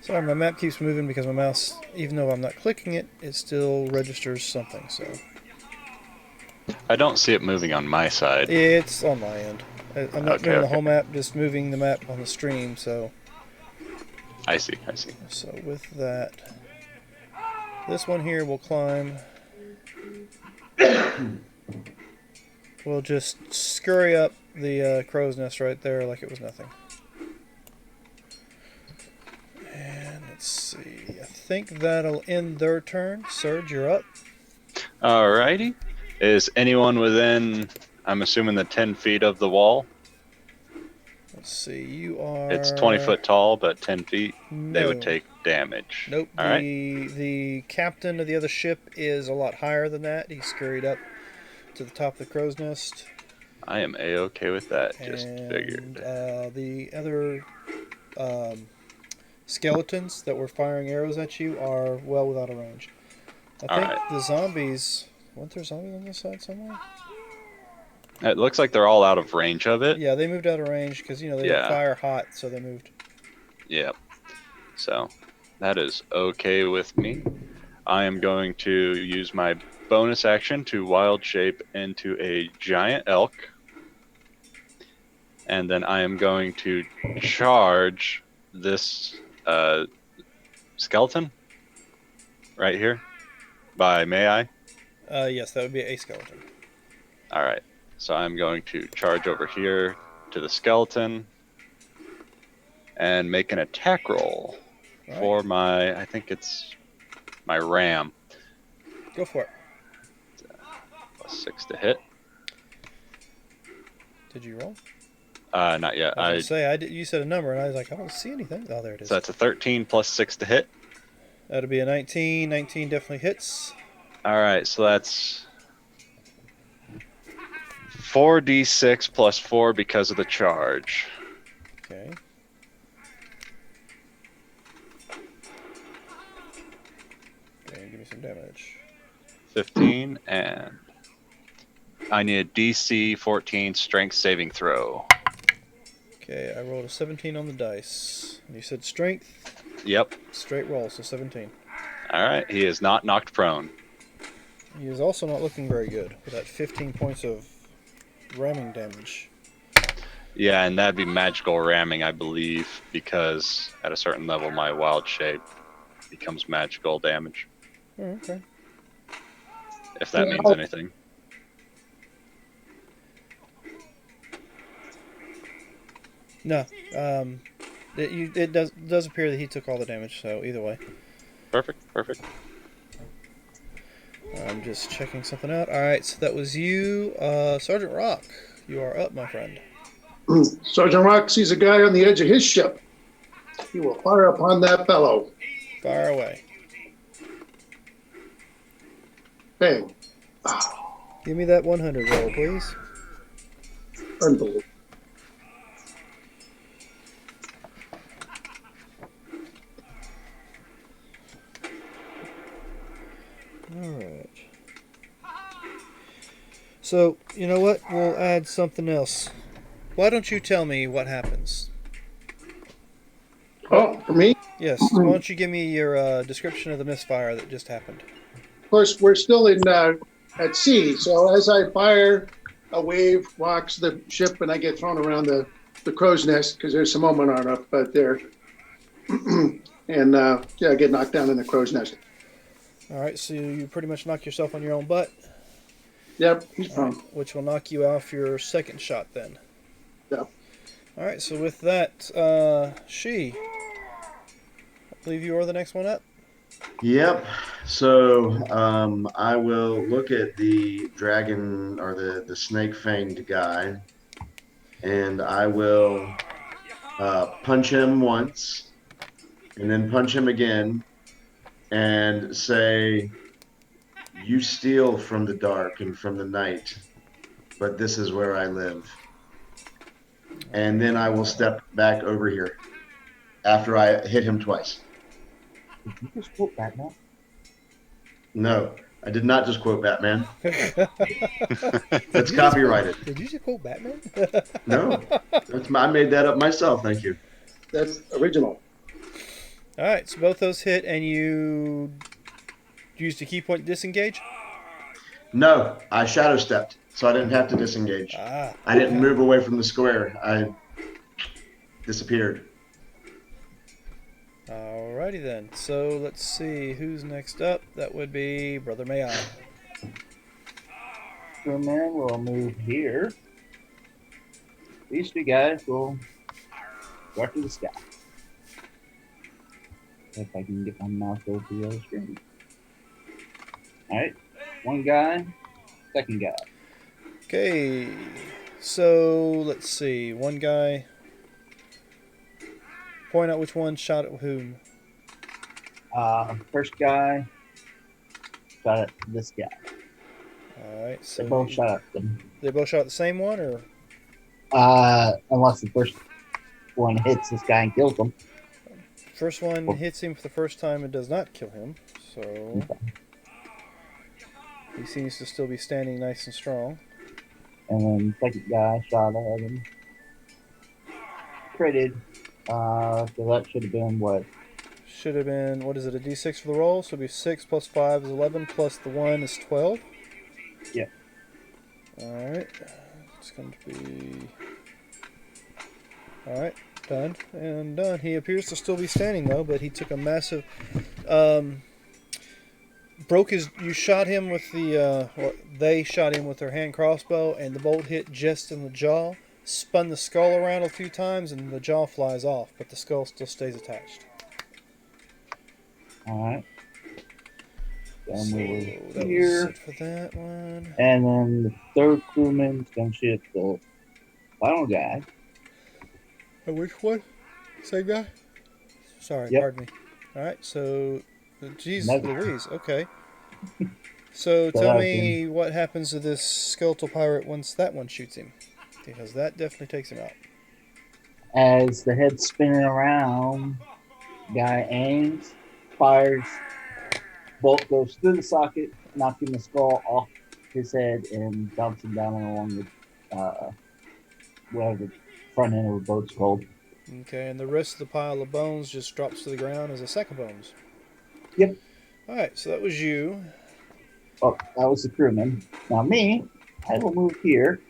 Sorry, my map keeps moving because my mouse, even though I'm not clicking it, it still registers something. So I don't see it moving on my side. it's on my end. I'm not moving the Okay. whole map, just moving the map on the stream. So I see. with that, this one here will climb. We'll just scurry up the crow's nest right there like it was nothing. And let's see. I think that'll end their turn. Surge, you're up. Alrighty. Is anyone within, I'm assuming, the 10 feet of the wall? Let's see. You are. It's 20 foot tall, but 10 feet. No. They would take damage. Nope. All right. The captain of the other ship is a lot higher than that. He scurried up to the top of the crow's nest. I am A-okay with that. Just And figured. the other skeletons that were firing arrows at you are well without a range. I think Alright. the zombies. Weren't there zombies on this side somewhere? It looks like they're all out of range of it. Yeah, they moved out of range because they Yeah. fire hot, so they moved. Yep. So that is okay with me. I am going to use my bonus action to wild shape into a giant elk. And then I am going to charge this skeleton right here. May I? Yes, that would be a skeleton. All right. So I'm going to charge over here to the skeleton and make an attack roll All for right. my, I think it's my ram. Go for it. +6 to hit. Did you roll? Not yet. I was gonna say, you said a number, and I was like, I don't see anything. Oh, there it is. So that's a 13 +6 to hit. That'll be a 19. 19 definitely hits. All right, so that's 4d6 +4 because of the charge. Okay. Okay, give me some damage. 15, and I need a DC 14 strength saving throw. Okay, I rolled a 17 on the dice. And you said strength? Yep. Straight roll, so 17. All right, he is not knocked prone. He is also not looking very good with that 15 points of ramming damage. Yeah, and that'd be magical ramming, I believe, because at a certain level, my wild shape becomes magical damage, Oh, okay. if that means anything. No, It does appear that he took all the damage. So either way, Perfect. I'm just checking something out. All right, so that was you, Sergeant Rock. You are up, my friend. Sergeant Rock sees a guy on the edge of his ship. He will fire upon that fellow. Fire away. Bang. Give me that 100 roll, please. Unbelievable. All right. So, you know what? We'll add something else. Why don't you tell me what happens? Oh, for me? Yes. Why don't you give me your description of the misfire that just happened? Of course, we're still at sea. So as I fire, a wave rocks the ship, and I get thrown around the crow's nest because there's some moment up there. And I get knocked down in the crow's nest. All right, so you pretty much knock yourself on your own butt. Yep, he's All prone. right, which will knock you off your second shot then. Yep. All right, so with that, I believe you are the next one up. Yep. So I will look at the dragon or the snake fanged guy, and I will punch him once, and then punch him again, and say, "You steal from the dark and from the night, but this is where I live." And then I will step back over here after I hit him twice. Did you just quote Batman? No, I did not just quote Batman. Did That's you copyrighted. Did you just quote Batman? No, I made that up myself. Thank you. That's original. All right, so both those hit, and you used a key point to disengage? No, I shadow stepped, so I didn't have to disengage. Ah. I didn't move away from the square. I disappeared. Alrighty then. So let's see who's next up. That would be Brother May I. Crewman will move here. These two guys will go to the sky. If I can get my mouse over the other screen. Alright. One guy, second guy. Okay. So let's see. One guy. Point out which one shot at whom. First guy shot at this guy. Alright, so They both shot at them. they both shot at the same one, or Unless the first one hits this guy and kills him. first one hits him for the first time and does not kill him. So he seems to still be standing nice and strong. And then second guy shot at him. Critted. So that should have been what? Should have been, what is it, a d6 for the roll? So it'd be 6 plus 5 is 11, plus the 1 is 12. Yep. Alright. It's going to be... Alright, done and done. He appears to still be standing though, but he took a massive... You shot him with the... they shot him with their hand crossbow, and the bolt hit just in the jaw, spun the skull around a few times, and the jaw flies off, but the skull still stays attached. Alright. Then So we that were was here. it for that one. And then the third crewman's gonna shoot the final guy. Which one? Same guy? Sorry, Yep. pardon me. Alright, so... Jeez Never. Louise, okay. So tell me what happens to this skeletal pirate once that one shoots him. Because that definitely takes him out. As the head's spinning around, guy aims, fires, bolt goes through the socket, knocking the skull off his head and bouncing down along the whatever the front end of the boat's called. Okay, and the rest of the pile of bones just drops to the ground as a sack of bones. Yep. Alright, so that was you. Oh, that was the crewman. Now me, I will move here.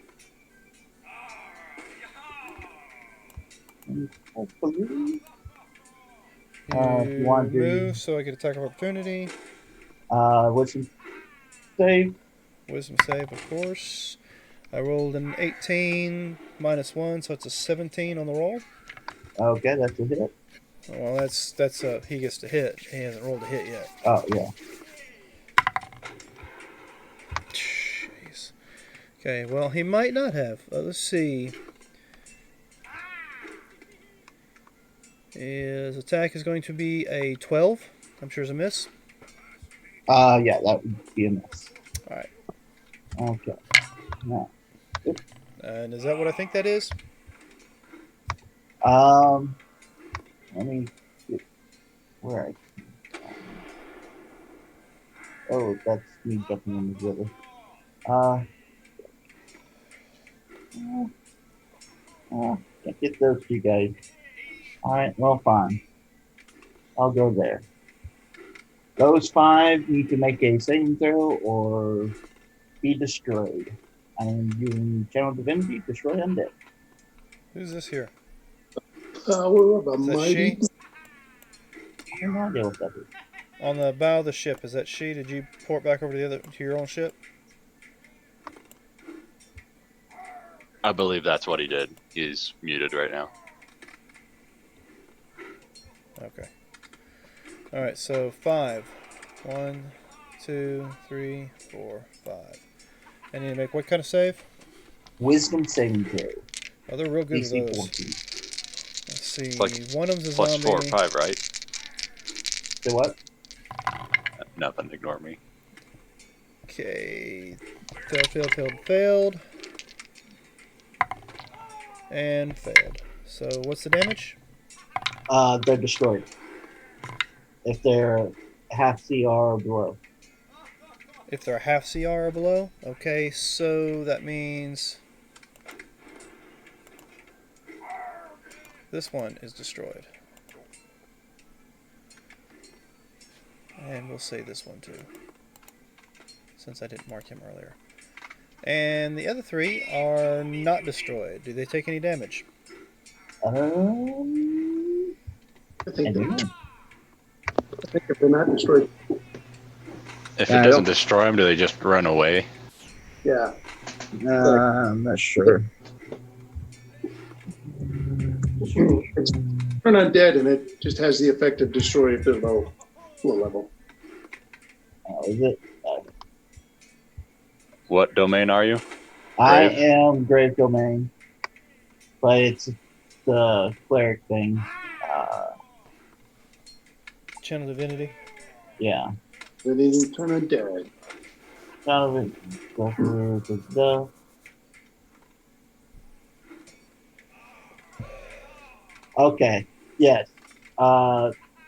And hopefully, if you want to move, so I get attack of opportunity. wisdom save. Wisdom save, of course. I rolled an 18 minus 1, so it's a 17 on the roll. Okay, that's a hit. Well, that's he gets to hit. He hasn't rolled a hit yet. Oh, yeah. Jeez. Okay, well, he might not have. Let's see. His attack is going to be a 12. I'm sure it's a miss. Yeah, that would be a miss. All right. Okay. Now, And is that what I think that is? let me get where I. Oh, that's me jumping in the river. Can't get those two guys. All right, well, fine. I'll go there. Those 5 need to make a saving throw or be destroyed. I am using Channel Divinity, destroy undead. Who's this here? Power of a Is that mighty. she? I have no idea what that is. On the bow of the ship, is that she? Did you port back over to your own ship? I believe that's what he did. He's muted right now. Okay. All right, so 5. 1, 2, 3, 4, 5. I need to make what kind of save? Wisdom saving throw. Oh, they're real good with DC those. 14. Let's see. It's like One of them's a Plus zombie. 4 or 5, right? So what? Nothing. Ignore me. Okay. Failed. And failed. So what's the damage? They're destroyed. If they're half CR or below. If they're half CR or below? Okay, so that means this one is destroyed. And we'll say this one too, since I didn't mark him earlier. And the other 3 are not destroyed. Do they take any damage? I I think don't know. if they're not destroyed, If I it doesn't don't- destroy him, do they just run away? yeah. I'm not sure. It's turn undead, and it just has the effect of destroy if they're low level. Is it? What domain are you? I Grave? am Grave Domain, but it's the cleric thing. Channel Divinity? Yeah. Then they turn undead. Kind of Okay. Yes.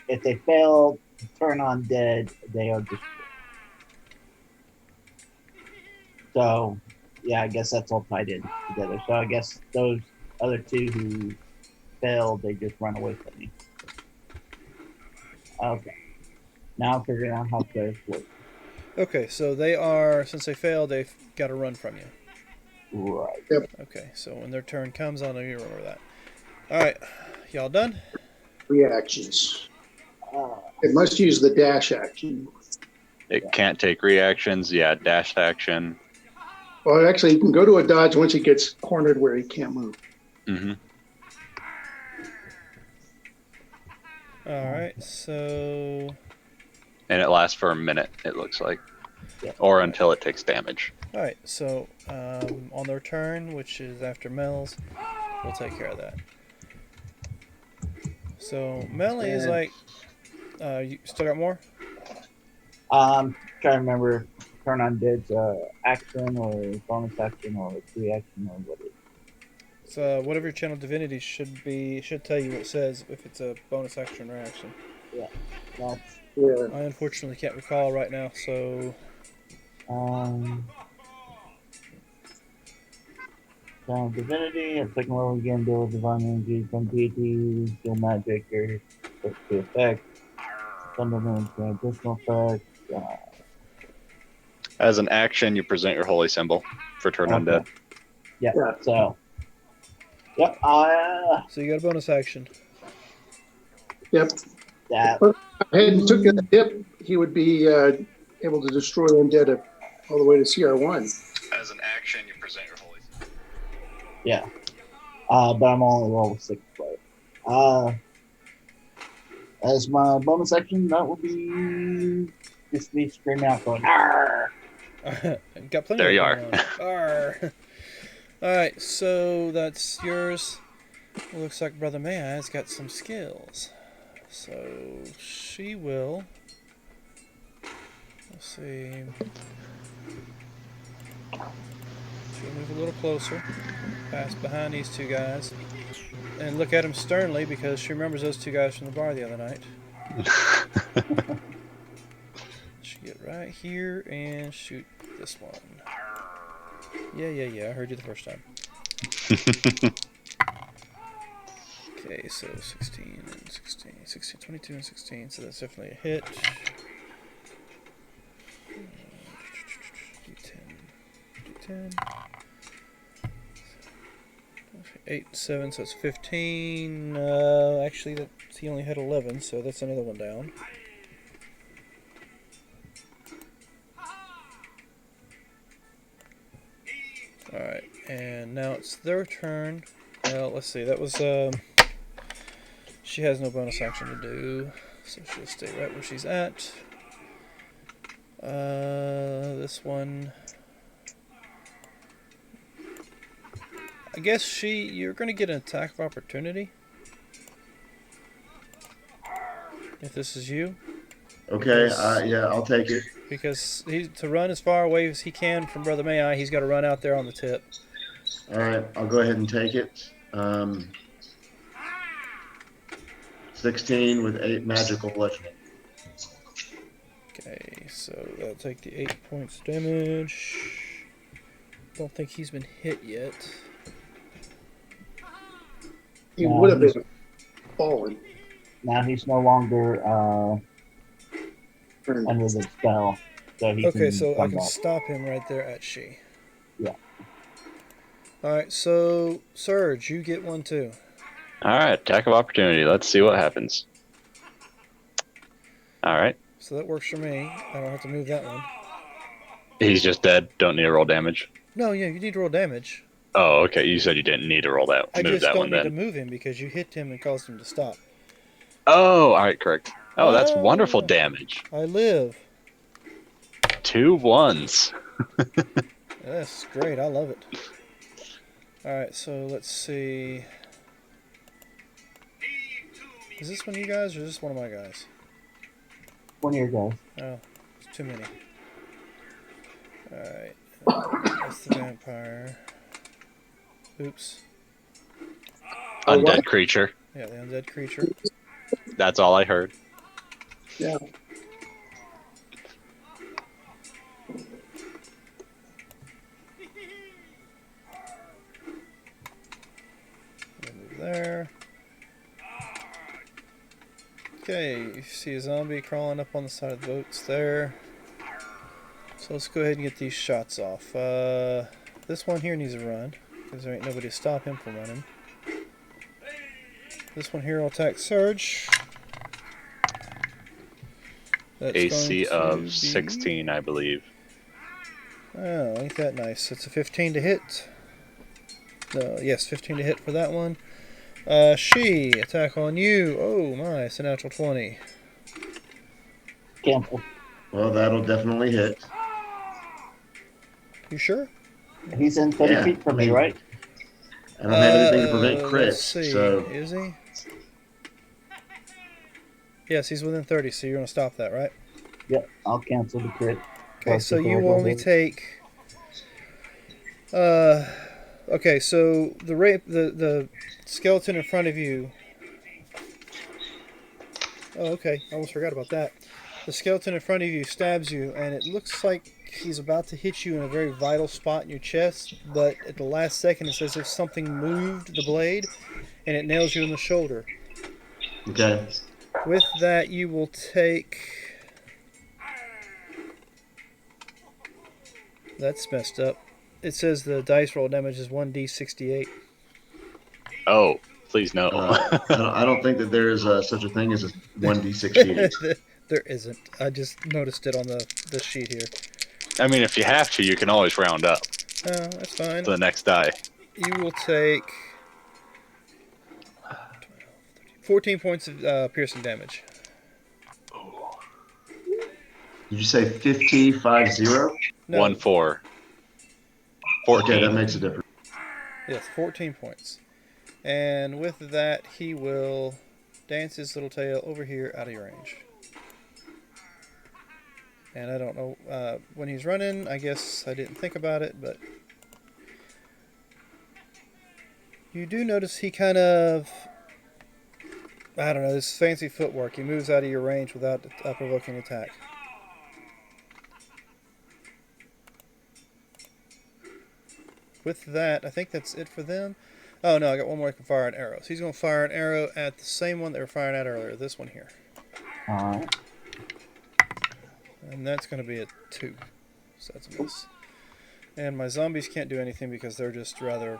If they fail to turn on dead, they are destroyed. So, yeah, I guess that's all tied in together. So I guess those other 2 who failed, they just run away from me. Okay. Now I'm figuring out how players work. Okay, so they are, since they failed, they've got to run from you. Right. Okay, so when their turn comes, I'll know you remember that. Alright, y'all done? Reactions. Uh, It must use the dash action. It can't take reactions. Yeah, dash action. Well, actually, you can go to a dodge once he gets cornered where he can't move. Mm-hmm. Alright, so... And it lasts for a minute, it looks like. Yeah. Or until it takes damage. Alright, so on their turn, which is after Mel's, we'll take care of that. So Melly is like, you still got more? trying to remember turn on dead's action or bonus action or reaction or what it is. So whatever your channel divinity should tell you what it says if it's a bonus action or action. That's Yeah. I unfortunately can't recall right now, so Channel Divinity, at second level again, deal with divine energy from deities, deal magic or the effect. Some of them additional effects. As an action, you present your holy symbol for turn undead. Yeah. Yeah. So. Yep. so you got a bonus action. Yep. That. If Hayden took a dip, he would be able to destroy undead all the way to CR1. As an action, you present your holy symbol. Yeah. But I'm only level 6 player. As my bonus action, that would be just me screaming out, going, "Arr!" Got plenty There of you going are. on. Arr. Alright, so that's yours. Looks like Brother May's got some skills. So she will. Let's see. She'll move a little closer, pass behind these two guys, and look at them sternly because she remembers those two guys from the bar the other night. She get right here and shoot this one. Yeah. I heard you the first time. Okay, so 16 and 16, 16, 22 and 16, so that's definitely a hit. D10. 8, 7, so it's 15. Actually, he only had 11, so that's another one down. Alright, and now it's their turn. Well, let's see, that was, she has no bonus action to do, so she'll stay right where she's at. This one, I guess you're going to get an attack of opportunity. If this is you. Okay, Because- yeah, I'll take it. Because to run as far away as he can from Brother May, he's got to run out there on the tip. All right, I'll go ahead and take it. 16 with 8 magical bludgeoning. Okay, so that'll take the 8 points damage. Don't think he's been hit yet. He would have been fallen. Now he's no longer under the spell. So he Okay, can so I come can back. stop him right there at she. Yeah. Alright, so Surge, you get one too. All right, attack of opportunity. Let's see what happens. All right, So that works for me. I don't have to move that one. he's just dead. Don't need to roll damage. No, yeah, you need to roll damage. Oh, okay. You said you didn't need to roll that. I Move just that don't one need to then. move him because you hit him and caused him to stop. Oh, all right, correct. Oh, that's Oh. wonderful damage. I live. 2 1s. That's great. I love it. Alright, so let's see. Is this one of you guys or is this one of my guys? One of your guys. Oh, it's too many. Alright. That's the vampire. Oops. Oh, Undead what? creature. Yeah, the undead creature. That's all I heard. Yeah. Move there. Okay, you see a zombie crawling up on the side of the boats there. So let's go ahead and get these shots off. This one here needs to run, because there ain't nobody to stop him from running. This one here will attack Surge. That's AC going to of be- 16, I believe. Oh, ain't that nice. It's a 15 to hit. No, yes, 15 to hit for that one. She, attack on you. Oh my, it's a natural 20. Cancel. Well, that'll definitely hit. You sure? He's in 30 Yeah, feet from I me, mean- right? I don't have anything to prevent Let's crits, see. so Is he? Yes, he's within 30, so you're going to stop that, right? Yep, I'll cancel the crit. Okay, Plus so the you variable only damage. take... okay, so the skeleton in front of you... Oh, okay, I almost forgot about that. The skeleton in front of you stabs you, and it looks like he's about to hit you in a very vital spot in your chest, but at the last second it's as if something moved the blade, and it nails you in the shoulder. okay. With that, you will take... That's messed up. It says the dice roll damage is 1d68. Oh, please no. I don't think that there is such a thing as a 1d68. There isn't. I just noticed it on the sheet here. I mean, if you have to, you can always round up Oh, that's fine. to the next die. You will take 12, 14 points of piercing damage. Did you say 50, 50? No. 1-4. 14. Okay, that makes a difference. Yes, 14 points. And with that, he will dance his little tail over here out of your range. And I don't know, when he's running, I guess I didn't think about it, but you do notice he kind of, I don't know, this fancy footwork. He moves out of your range without a provoking attack. With that, I think that's it for them. Oh no, I got one more. I can fire an arrow. So he's going to fire an arrow at the same one they were firing at earlier. This one here. Alright. And that's going to be a 2. So that's a miss. And my zombies can't do anything because they're just rather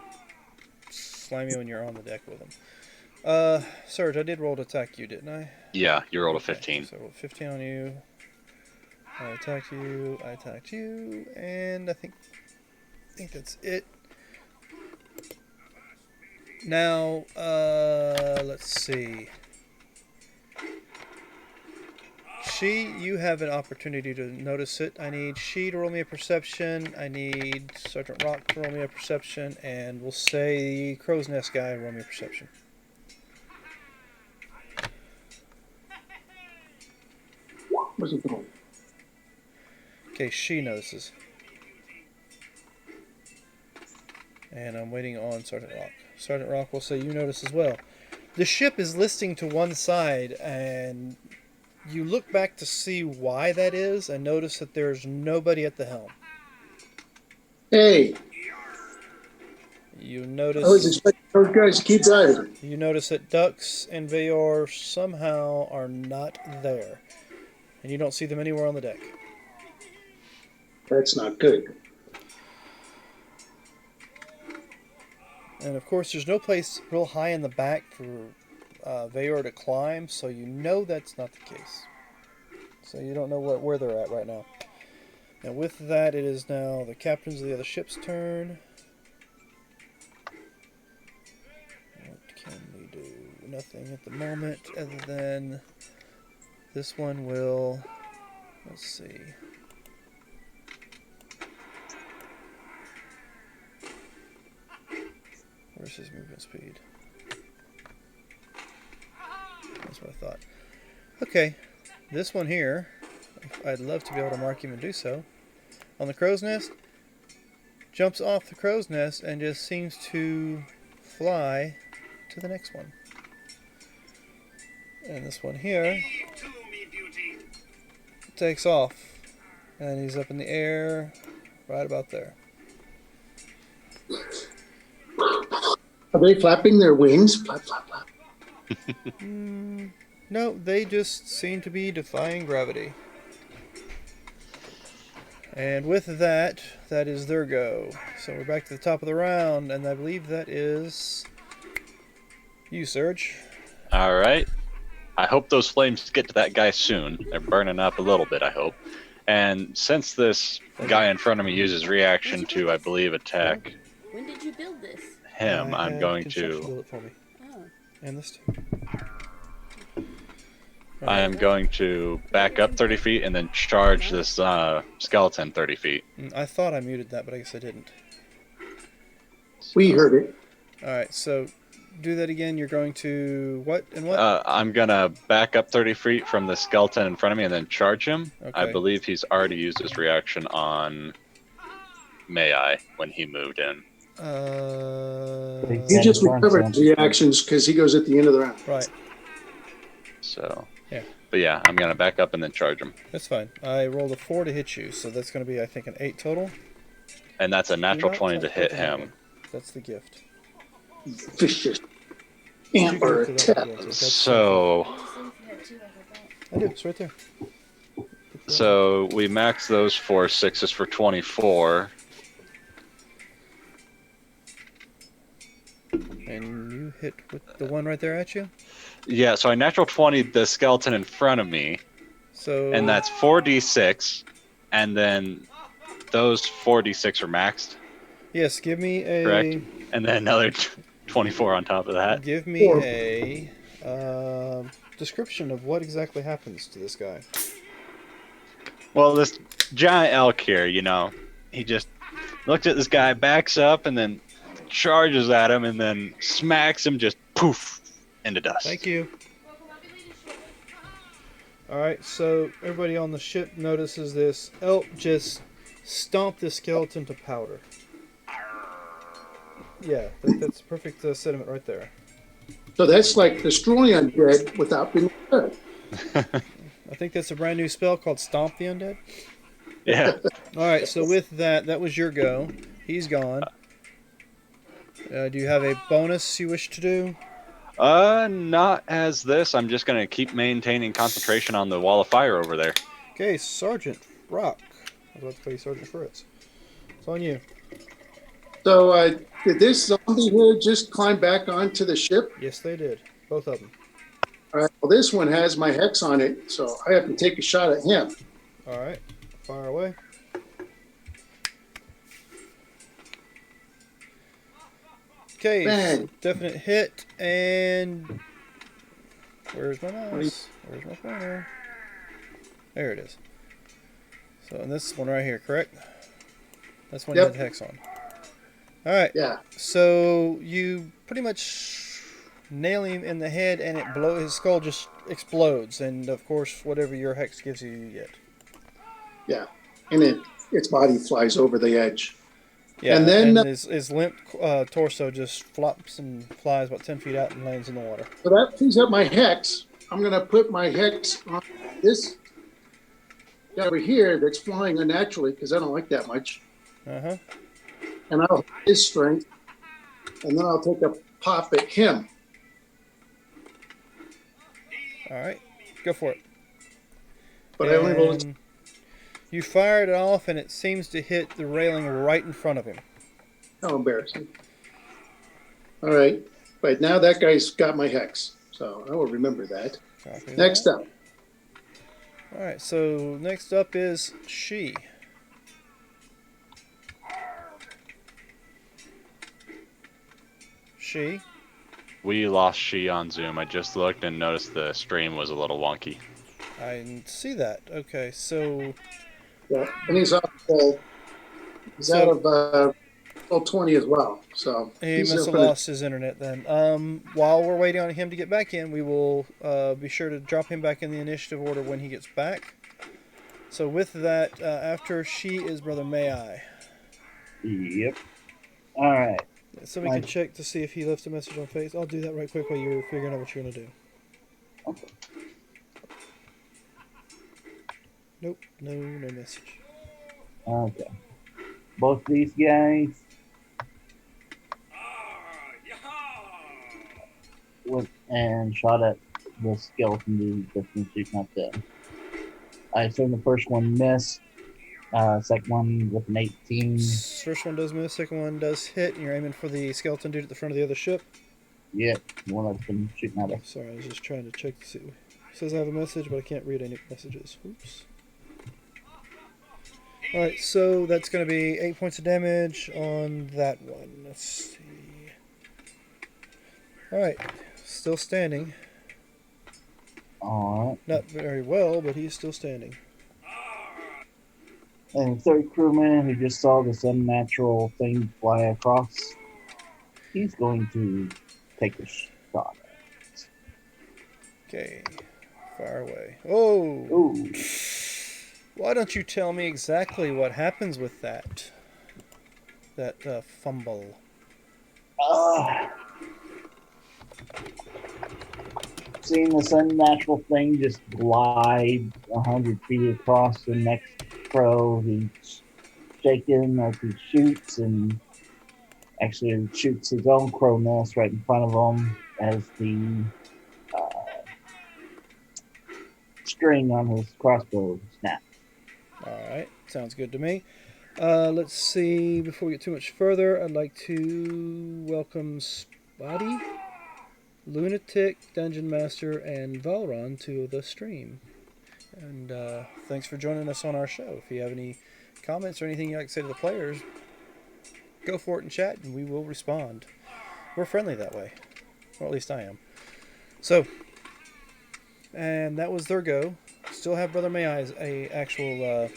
slimy when you're on the deck with them. Serge, I did roll to attack you, didn't I? Yeah, you rolled a 15. So I rolled 15 on you. I attacked you, and I think that's it. Now, let's see. You have an opportunity to notice it. I need She to roll me a perception. I need Sergeant Rock to roll me a perception. And we'll say Crow's Nest guy roll me a perception. Where's it going? Okay, She notices. And I'm waiting on Sergeant Rock. Sergeant Rock will say you notice as well. The ship is listing to one side, and you look back to see why that is, and notice that there's nobody at the helm. Hey, You I was notice expecting those guys to keep driving. that Dux and Vayor somehow are not there. And you don't see them anywhere on the deck. That's not good. And of course, there's no place real high in the back for Vayor to climb, so you know that's not the case. So you don't know where they're at right now. And with that, it is now the captains of the other ship's turn. What can we do? Nothing at the moment, other than this one will. Let's see. Where's his movement speed? That's what I thought. Okay, this one here, I'd love to be able to mark him and do so. On the crow's nest, jumps off the crow's nest and just seems to fly to the next one. And this one here takes off, and he's up in the air right about there. Are they flapping their wings? Flap, flap, flap. No, they just seem to be defying gravity. And with that, that is their go. So we're back to the top of the round, and I believe that is you, Serge. All right. I hope those flames get to that guy soon. They're burning up a little bit, I hope. And since this guy in front of me uses reaction to, I believe, attack When did you build this? him, I'm going Construction to... build it for me. Oh. And this too. I am going to back up 30 feet and then charge this skeleton 30 feet. I thought I muted that, but I guess I didn't. We heard it. Alright, so do that again. You're going to what and what? I'm going to back up 30 feet from the skeleton in front of me and then charge him. I Okay. believe he's already used his reaction on May I when he moved in. He just recovered his reactions because he goes at the end of the round. Right. So, Yeah. But yeah, I'm going to back up and then charge him. That's fine. I rolled a 4 to hit you, so that's going to be, I think, an 8 total. And that's a natural Do not 20 to touch hit the him. dragon. That's the gift. Vicious. You Amber go to that attack. again, that's So, I do. It's right there. so we max those 4 6s for 24. And you hit with the one right there at you. Yeah, so I natural 20 the skeleton in front of me, So and that's 4d6, and then those 4d6 are maxed, yes. Give me a correct? And then another 24 on top of that. Give me Four. a Description of what exactly happens to this guy. Well, this giant elk here, he just looks at this guy, backs up, and then charges at him, and then smacks him, just poof, into dust. Thank you. Alright, so everybody on the ship notices this elk just stomp this skeleton to powder. Yeah, that's perfect sentiment right there. So that's like destroying undead without being dead. I think that's a brand new spell called Stomp the Undead. Yeah. Alright, so with that was your go. He's gone. Do you have a bonus you wish to do? Not as this. I'm just gonna keep maintaining concentration on the wall of fire over there. Okay, Sergeant Rock. I was about to call you Sergeant Fritz. It's on you. So did this zombie here just climb back onto the ship? Yes, they did. Both of them. All right. Well, this one has my hex on it, so I have to take a shot at him. Alright, fire away. Okay, Bang. definite hit, and where's my mouse? Where's my pointer? There it is. So, and this one right here, correct? That's one you had the hex on. Alright, Yeah. so you pretty much nail him in the head, and his skull just explodes, and of course, whatever your hex gives you, you get. Yeah. And its body flies over the edge. Yeah, and then his limp torso just flops and flies about 10 feet out and lands in the water. So that frees up my hex. I'm going to put my hex on this guy over here that's flying unnaturally because I don't like that much. Uh-huh. And I'll hit his strength, and then I'll take a pop at him. All right, go for it. But I only rolled. And you fired it off, and it seems to hit the railing right in front of him. How embarrassing. All right. But now that guy's got my hex, so I will remember that. Copy Next that. up. All right, so next up is she. She. We lost she on Zoom. I just looked and noticed the stream was a little wonky. I didn't see that. Okay, so Yeah. And he's out of full 20 as well. So he he's must here have for lost his internet then. While we're waiting on him to get back in, we will be sure to drop him back in the initiative order when he gets back. So with that, after she is Brother May I. Yep. All right. Somebody can check to see if he left a message on Facebook. I'll do that right quick while you're figuring out what you're going to do. Okay. Nope, no message. Okay. Both these guys went and shot at the skeleton dude that's been shooting at them. I assume the first one missed. Second one with an 18. First one does miss, second one does hit, and you're aiming for the skeleton dude at the front of the other ship. Yep, the one that's been shooting at us. Sorry, I was just trying to check to see. It says I have a message, but I can't read any messages. Oops. Alright, so that's going to be 8 points of damage on that one. Let's see. Alright, still standing. Alright. Not very well, but he's still standing. And the third crewman who just saw this unnatural thing fly across, he's going to take a shot. Okay, fire away. Oh! Ooh. Why don't you tell me exactly what happens with that? That fumble. Seeing this unnatural thing just glide 100 feet across the next crow, he's shaking as he shoots, and actually shoots his own crow nest right in front of him as the string on his crossbow snaps. Alright, sounds good to me. Let's see, before we get too much further, I'd like to welcome Spotty, Lunatic, Dungeon Master, and Valron to the stream. And thanks for joining us on our show. If you have any comments or anything you'd like to say to the players, go for it in chat and we will respond. We're friendly that way. Or at least I am. So, and that was their go. Still have Brother May I's a actual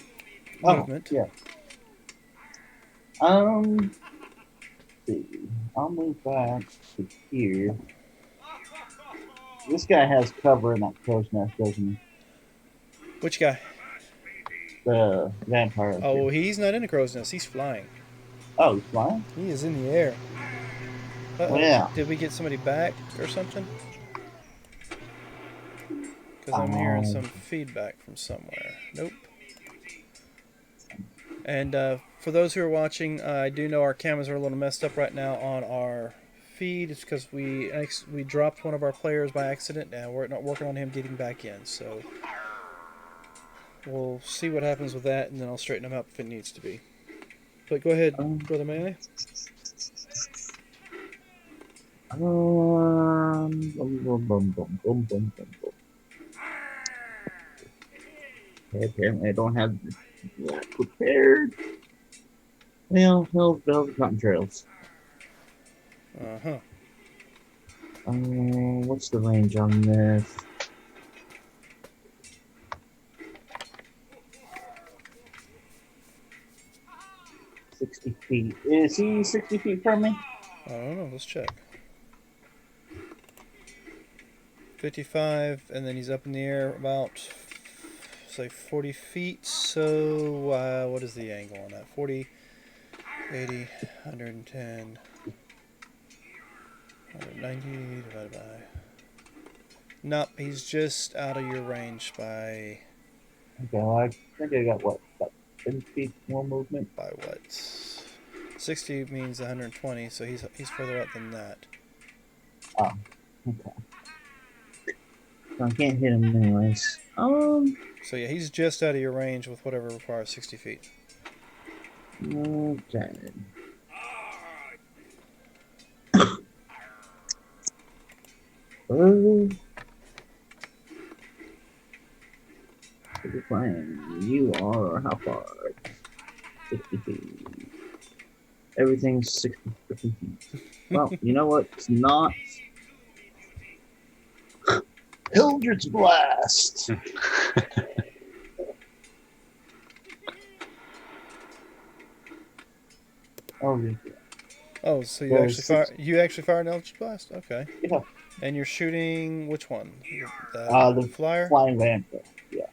movement. Yeah. Let's see. I'll move back to here. This guy has cover in that crow's nest, doesn't he? Which guy? The vampire. Oh, he's not in a crow's nest. He's flying. Oh, he's flying? He is in the air. Uh-oh. Yeah. Did we get somebody back or something? Because I'm hearing some feedback from somewhere. Nope. And for those who are watching, I do know our cameras are a little messed up right now on our feed. It's because we dropped one of our players by accident, and we're not working on him getting back in. So we'll see what happens with that, and then I'll straighten him up if it needs to be. But go ahead, Brother May I? Apparently, I don't have that prepared. Well, velvet cotton trails. Uh-huh. What's the range on this? $60 Is he 60 feet from me? I don't know. Let's check. 55, and then he's up in the air about, say, 40 feet. So, what is the angle on that? 40, 80, 110, 190 divided by... Nope, he's just out of your range by... Okay, well, I think I got, what, about 10 feet more movement? By what? 60 means 120, so he's further out than that. Oh, okay. So I can't hit him anyways. So yeah, he's just out of your range with whatever requires 60 feet. Okay. You are how far? 60 feet. Everything's 60 feet. Well, you know what? It's not. Eldritch Blast! Oh, yeah. Oh, so you There's actually fire an Eldritch Blast? Okay. Yeah. And you're shooting which one? The flyer? Flying Vampire. Yeah.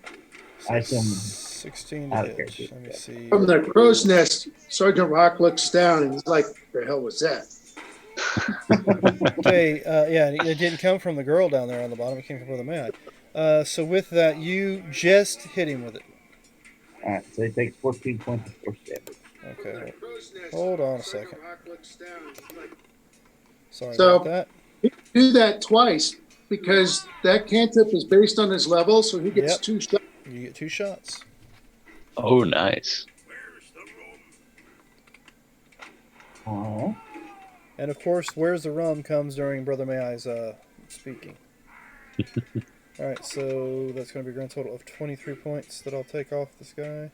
So I assume 16 to out of hit. character, Let me yeah. see. From the crow's nest, Sergeant Rock looks down and he's like, "The hell was that?" Okay, yeah, it didn't come from the girl down there on the bottom. It came from Brother May I. So with that, you just hit him with it. Alright, so he takes 14 points of force damage. Okay. Hold on a second. Sorry So- about that. Do that twice because that cantrip is based on his level, so he gets Yep. 2 shots. You get 2 shots. Oh, nice. Oh. And of course, where's the rum comes during Brother May I's speaking. Alright, so that's going to be a grand total of 23 points that I'll take off this guy.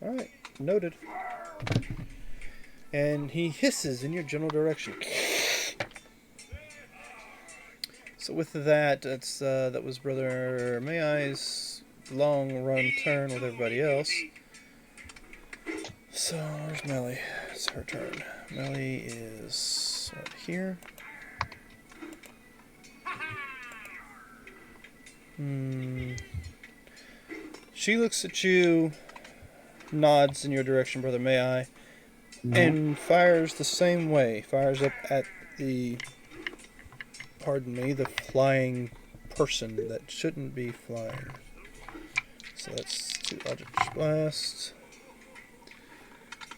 Alright, noted. And he hisses in your general direction. So with that, that was Brother May I's long run turn with everybody else. So where's Melly? It's her turn. Melly is right here. She looks at you, nods in your direction, Brother May I, and fires the same way. Fires up at the, pardon me, the flying person that shouldn't be flying. So that's 2 Eldritch Blasts.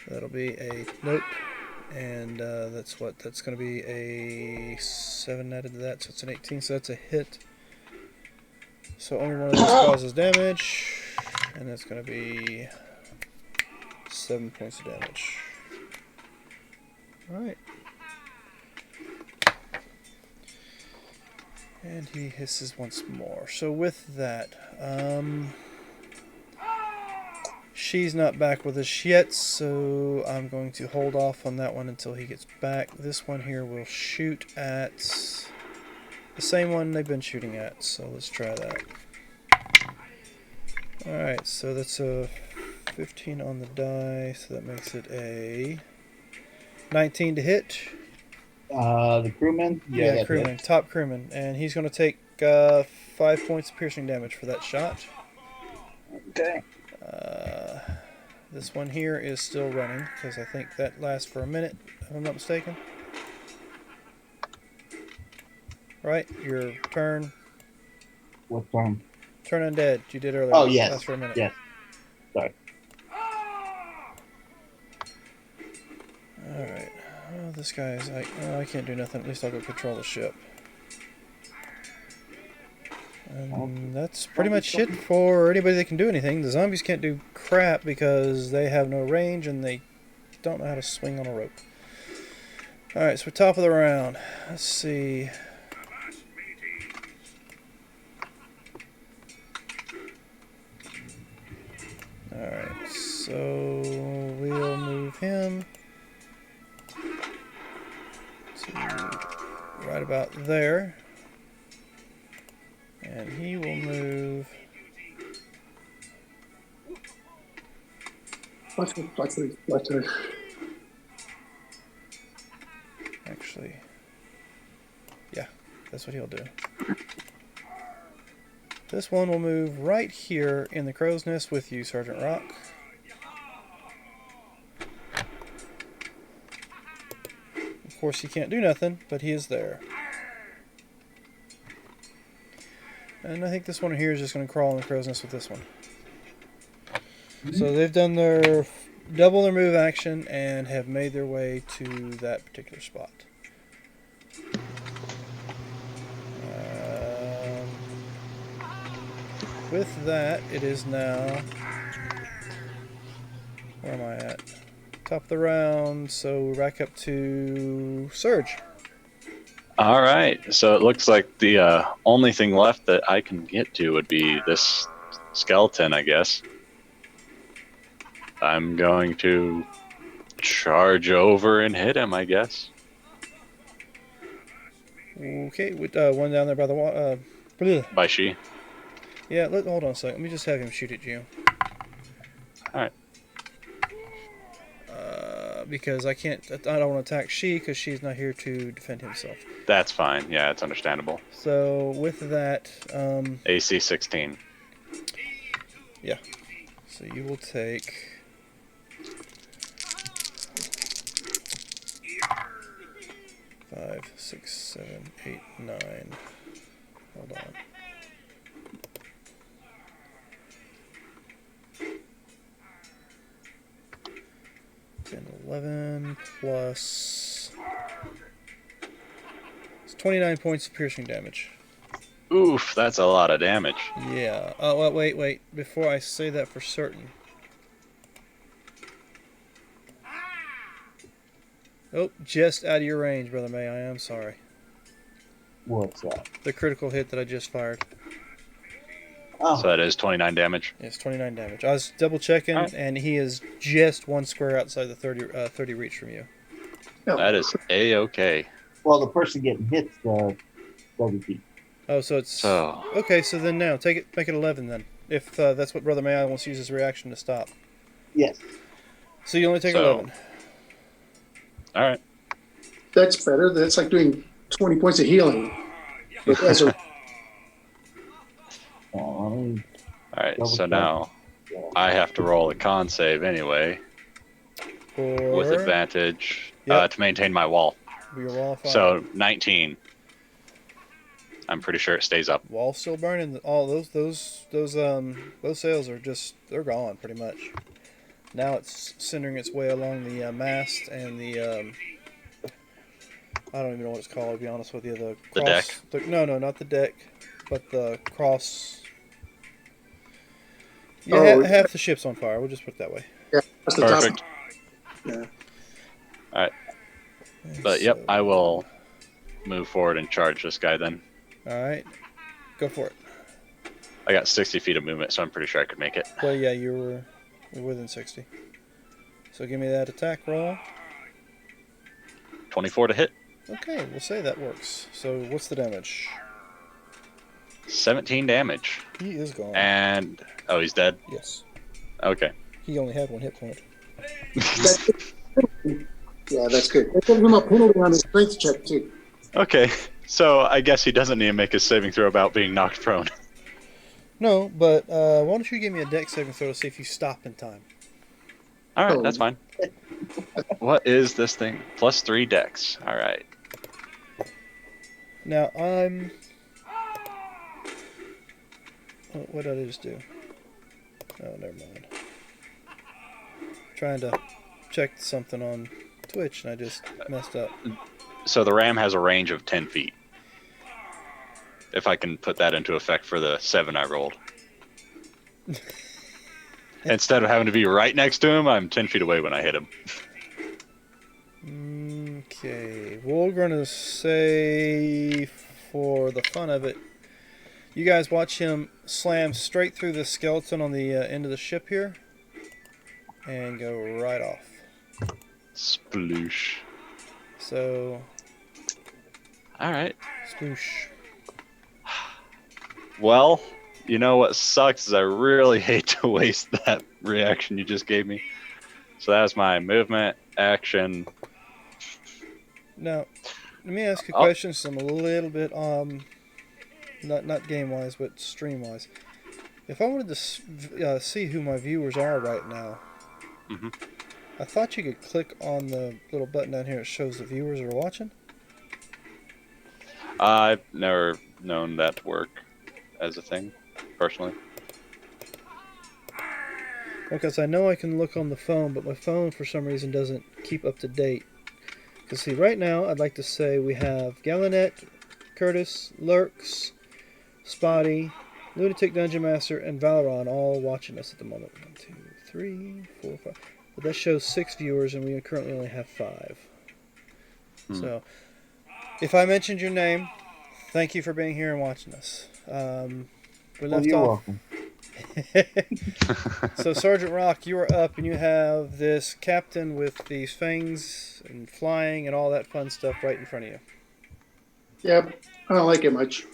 That'll be a nope. And that's going to be a 7 added to that, so it's an 18, so that's a hit. So only one of those causes damage, and that's going to be 7 points of damage. Alright. And he hisses once more. So with that, She's not back with us yet, so I'm going to hold off on that one until he gets back. This one here will shoot at the same one they've been shooting at, so let's try that. Alright, so that's a 15 on the die, so that makes it a 19 to hit. The crewman? Yeah, that crewman, hits. top crewman. And he's going to take 5 points of piercing damage for that shot. Okay. This one here is still running, because I think that lasts for a minute, if I'm not mistaken. Right, your turn. What turn? Turn undead, you did earlier. Oh, yes. Lasts for a minute. Yes. Sorry. Alright. Oh, this guy is like, oh, I can't do nothing. At least I'll go control the ship. And that's pretty much it for anybody that can do anything. The zombies can't do crap because they have no range and they don't know how to swing on a rope. Alright, so top of the round. Let's see. Alright, so we'll move him to right about there. And he will move. Actually, yeah, that's what he'll do. This one will move right here in the crow's nest with you, Sergeant Rock. Of course, he can't do nothing, but he is there. And I think this one here is just going to crawl in the crow's nest with this one. So they've done their double their move action and have made their way to that particular spot. With that, it is now... Where am I at? Top of the round, so we're back up to Surge. All right, so it looks like the only thing left that I can get to would be this skeleton, I guess. I'm going to charge over and hit him, I guess. Okay, with one down there by the wall. By she. Yeah, hold on a second. Let me just have him shoot at you. All right. Because I don't want to attack she because she's not here to defend himself. That's fine. Yeah, it's understandable. So with that, AC 16. Yeah. So you will take 5, 6, 7, 8, 9. Hold on. And 11 plus... It's 29 points of piercing damage. Oof, that's a lot of damage. Yeah. Oh, well, wait. Before I say that for certain. Oh, just out of your range, Brother May. I am sorry. What's that? The critical hit that I just fired. Oh, So that is 29 damage. It's 29 damage. I was double checking, and he is just one square outside the 30 reach from you. That is A-okay. well, the person getting hit's 30 feet. Oh, so it's... So, Okay, so then now, make it 11 then. If that's what Brother May wants to use his reaction to stop. Yes. So you only take So- 11. all right. That's better. That's like doing 20 points of healing. But as a, All right, so now I have to roll a con save anyway with advantage Yep. to maintain my wall. Your wall of fire. So 19. I'm pretty sure it stays up. Wall still burning. All those sails are they're gone pretty much. Now it's centering its way along the mast and the I don't even know what it's called, to be honest with you. The cross, deck? No, not the deck, but the cross. Yeah, half the ship's on fire. We'll just put it that way. yeah, that's the Perfect. top. Yeah. All right. But yep, I will move forward and charge this guy then. All right, go for it. I got 60 feet of movement, so I'm pretty sure I could make it. Well, yeah, you were. You're within 60. So give me that attack roll. 24 to hit. Okay, we'll say that works. So what's the damage? 17 damage. He is gone. And oh, he's dead. Yes. Okay. He only had 1 hit point. Yeah, that's good. That gives him a penalty on his strength check, too. Okay. So I guess he doesn't need to make his saving throw about being knocked prone. No, but why don't you give me a dex saving throw to see if you stop in time? All right, Oh. that's fine. What is this thing? +3 dex. All right. Now I'm. What did I just do? Oh, never mind. Trying to check something on Twitch and I just messed up. So the ram has a range of 10 feet. If I can put that into effect for the 7 I rolled. Instead of having to be right next to him, I'm 10 feet away when I hit him. Okay, we're going to say, for the fun of it, you guys watch him slam straight through the skeleton on the end of the ship here and go right off. Sploosh. So, All right. sploosh. Well, you know what sucks is I really hate to waste that reaction you just gave me. So that was my movement, action. Now, let me ask you a Oh. question. So I'm a little bit not game wise, but stream wise. If I wanted to see who my viewers are right now, Mhm. I thought you could click on the little button down here that shows the viewers are watching. I've never known that to work as a thing, personally. Because I know I can look on the phone, but my phone for some reason doesn't keep up to date. Because see, right now I'd like to say we have Gallinet, Curtis, Lurks, Spotty, Lunatic Dungeon Master, and Valeron all watching us at the moment. 1, 2, 3, 4, 5. But that shows 6 viewers, and we currently only have 5. So, if I mentioned your name, thank you for being here and watching us. We left you're off. welcome. So, Sergeant Rock, you are up, and you have this captain with these fangs and flying and all that fun stuff right in front of you. Yep, I don't like it much.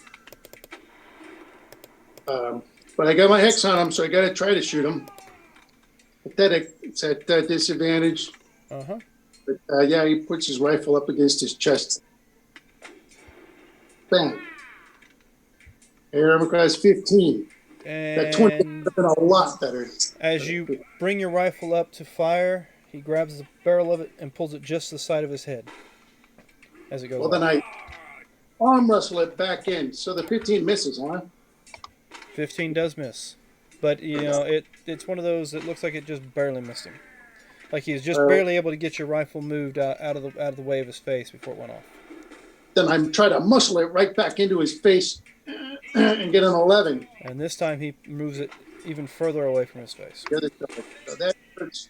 But I got my hex on him, so I got to try to shoot him. It's at disadvantage. Uh-huh. But yeah, he puts his rifle up against his chest. Bang. Air across 15. That 20 would And have been a lot better. as you bring your rifle up to fire, he grabs the barrel of it and pulls it just to the side of his head as it goes Well, then off. I arm wrestle it back in. So the 15 misses, huh? 15 does miss. But, you know, it's one of those that looks like it just barely missed him. Like he was just barely able to get your rifle moved out of the way of his face before it went off. Then I'm trying to muscle it right back into his face and get an 11. And this time he moves it even further away from his face. The other side. So that hurts.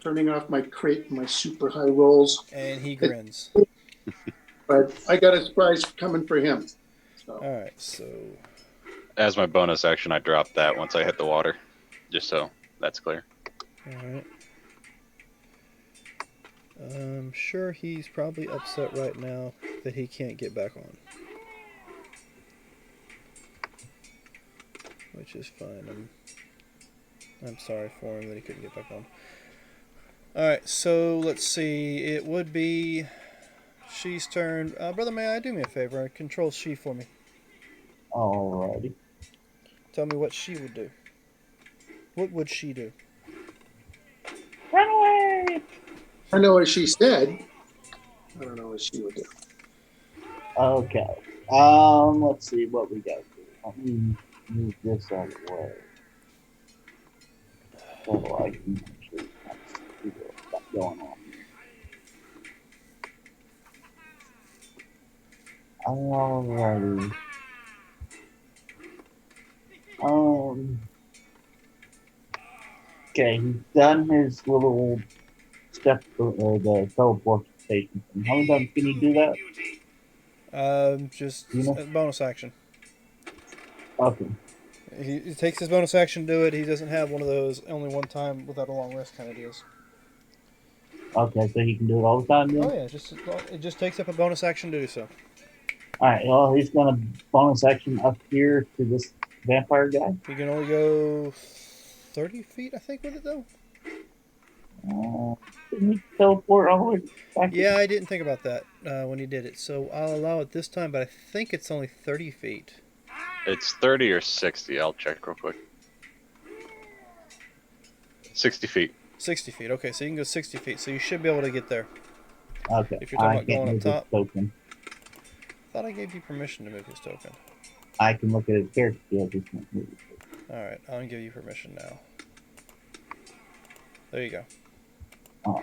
Turning off my crate and my super high rolls. And he grins. But I got a surprise coming for him. So. All right, so As my bonus action, I drop that once I hit the water, just so that's clear. all right. I'm sure he's probably upset right now that he can't get back on. Which is fine. I'm sorry for him that he couldn't get back on. Alright, so let's see. It would be She's turn. Brother, may I do me a favor? Control She for me. Alrighty. Tell me what she would do. What would she do? Run away! I know what she said. I don't know what she would do. Okay. Let's see what we got here. Let me move this out of the way. So I can actually see what's going on. Alrighty. Okay, he's done his little step for the teleportation. How many times can he do that? Just You know? a bonus action. Okay. He takes his bonus action to do it. He doesn't have one of those only one time without a long rest kind of deals. Okay, so he can do it all the time then? Oh yeah, it just takes up a bonus action to do so. Alright, well, he's going to bonus action up here to this vampire guy. He can only go 30 feet, I think, with it though. Didn't he teleport all the way back? Yeah, I didn't think about that when he did it, so I'll allow it this time, but I think it's only 30 feet. It's 30 or 60. I'll check real quick. 60 feet. 60 feet. Okay, so you can go 60 feet, so you should be able to get there. Okay. If you're talking about can't going up move his top. token. I thought I gave you permission to move his token. I can look at his character skills. He can't move his token. Alright, I'm going to give you permission now. There you go. Oh.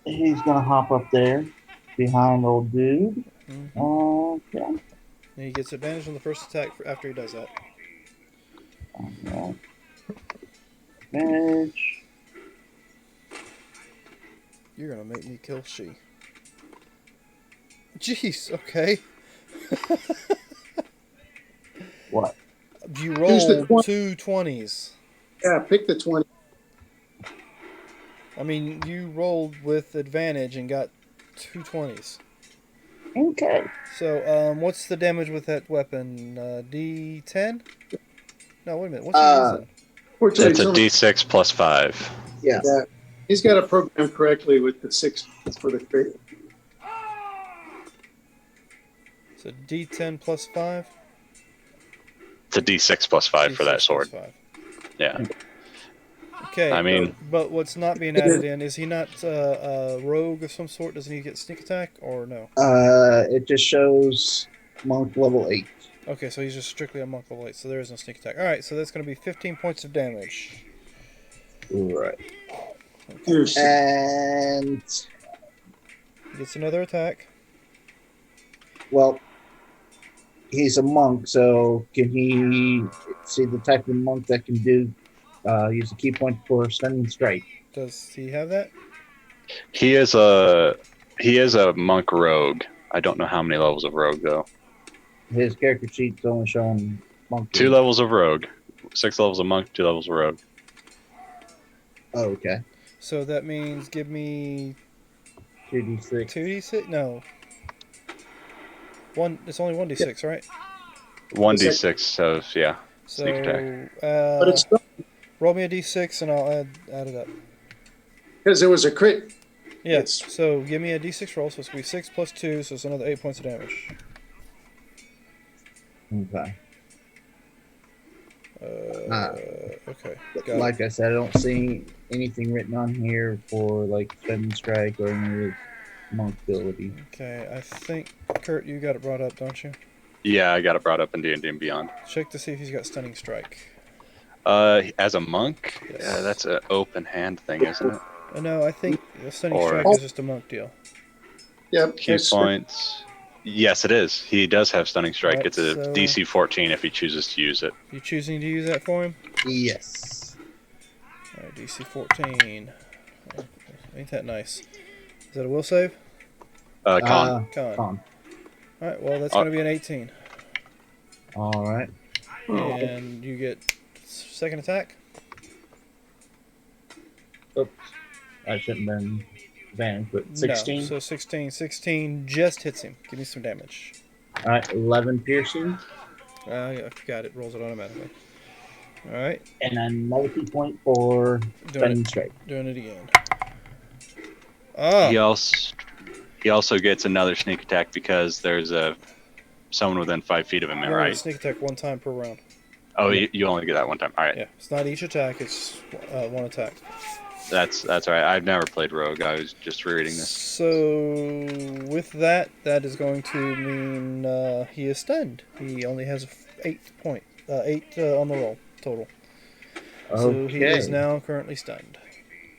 He's going to hop up there behind old dude. Mm-hmm. Okay. And he gets advantage on the first attack after he does that. Alright. Advantage. You're going to make me kill she. Jeez, okay. What? You Choose the rolled 2 20s. Yeah, pick the 20. I mean, you rolled with advantage and got 2 20s. Okay. So, what's the damage with that weapon? D10? No, wait a minute. What's he using? Fortunately, It's a only- D6 plus 5. Yeah. Yeah, he's got it programmed correctly with the 6 for the crit. So D10 plus 5? It's a D6 plus 5 for D6 that plus sword. 5. Yeah. Okay. I mean- but what's not being added in, is he not a rogue of some sort? Doesn't he get sneak attack or no? It just shows monk level 8. Okay, so he's just strictly a monk level 8, so there is no sneak attack. Alright, so that's going to be 15 points of damage. Right. Here's- And, He gets another attack. well, he's a monk, so can he see the type of monk that can do use a key point for stunning strike? Does he have that? He is a monk rogue. I don't know how many levels of rogue though. His character sheet's only showing monk. 2 levels of rogue. 6 levels of monk, 2 levels of rogue. Oh, okay. So that means give me 2d6. 2d6? No. It's only 1d6, right? 1d6 of, yeah. So, Sneak attack. But it's roll me a d6 and I'll add it up. because it was a crit. Yes. Yes. So give me a d6 roll. So it's going to be 6 plus 2, so it's another 8 points of damage. Okay. Okay. Got it. Like I said, I don't see anything written on here for like stunning strike or any of his monk ability. Okay, I think, Kurt, you got it brought up, don't you? Yeah, I got it brought up in D&D and Beyond. Check to see if he's got stunning strike. As a monk? Yes. Yeah, that's an open hand thing, isn't it? No, I think a stunning Or- strike is just a monk deal. Yep. Key that's- points. Yes, it is. He does have stunning strike. Right, It's a so- DC 14 if he chooses to use it. You choosing to use that for him? Yes. Alright, DC 14. Ain't that nice? Is that a will save? Con. Con. Con. Alright, well, that's going to be an 18. All right. And you get second attack? Oops. I shouldn't have been banned, but 16. No, so 16. 16 just hits him. Give me some damage. All right. 11 piercing. I got it. Rolls it automatically. Alright, And another key point for doing stunning it, strike. doing it again. Oh, He also gets another sneak attack because there's someone within 5 feet of him, you only right? sneak attack one time per round. Oh, you only get that one time. All right. Yeah, it's not each attack, it's one attack. That's all right. I've never played Rogue. I was just rereading this. So, with that is going to mean he is stunned. He only has 8 on the roll total. So he is Okay. now currently stunned.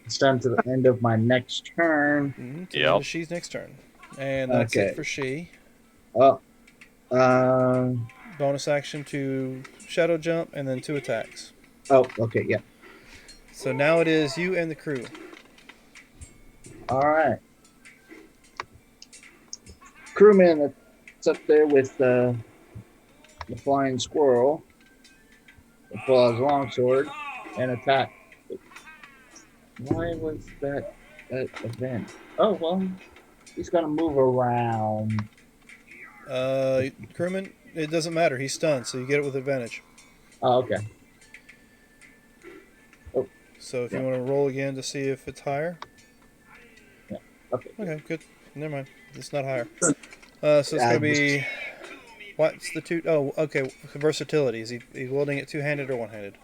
It's done to the end of my next turn. Mm-hmm. Yep. She's next turn. And that's Okay. it for she. Oh. Bonus action to shadow jump and then 2 attacks. Oh. Okay. Yeah. So now it is you and the crew. All right. Crewman that's up there with the flying squirrel will pull out his longsword and attack. Why was that event? Oh, well, he's going to move around. Crewman, it doesn't matter. He's stunned, so you get it with advantage. Oh, okay. So if Yeah. you want to roll again to see if it's higher. Yeah. Okay. Okay, good. Never mind. It's not higher. So it's going to be... What's the two... Oh, okay. Versatility. Is he wielding it two-handed or one-handed?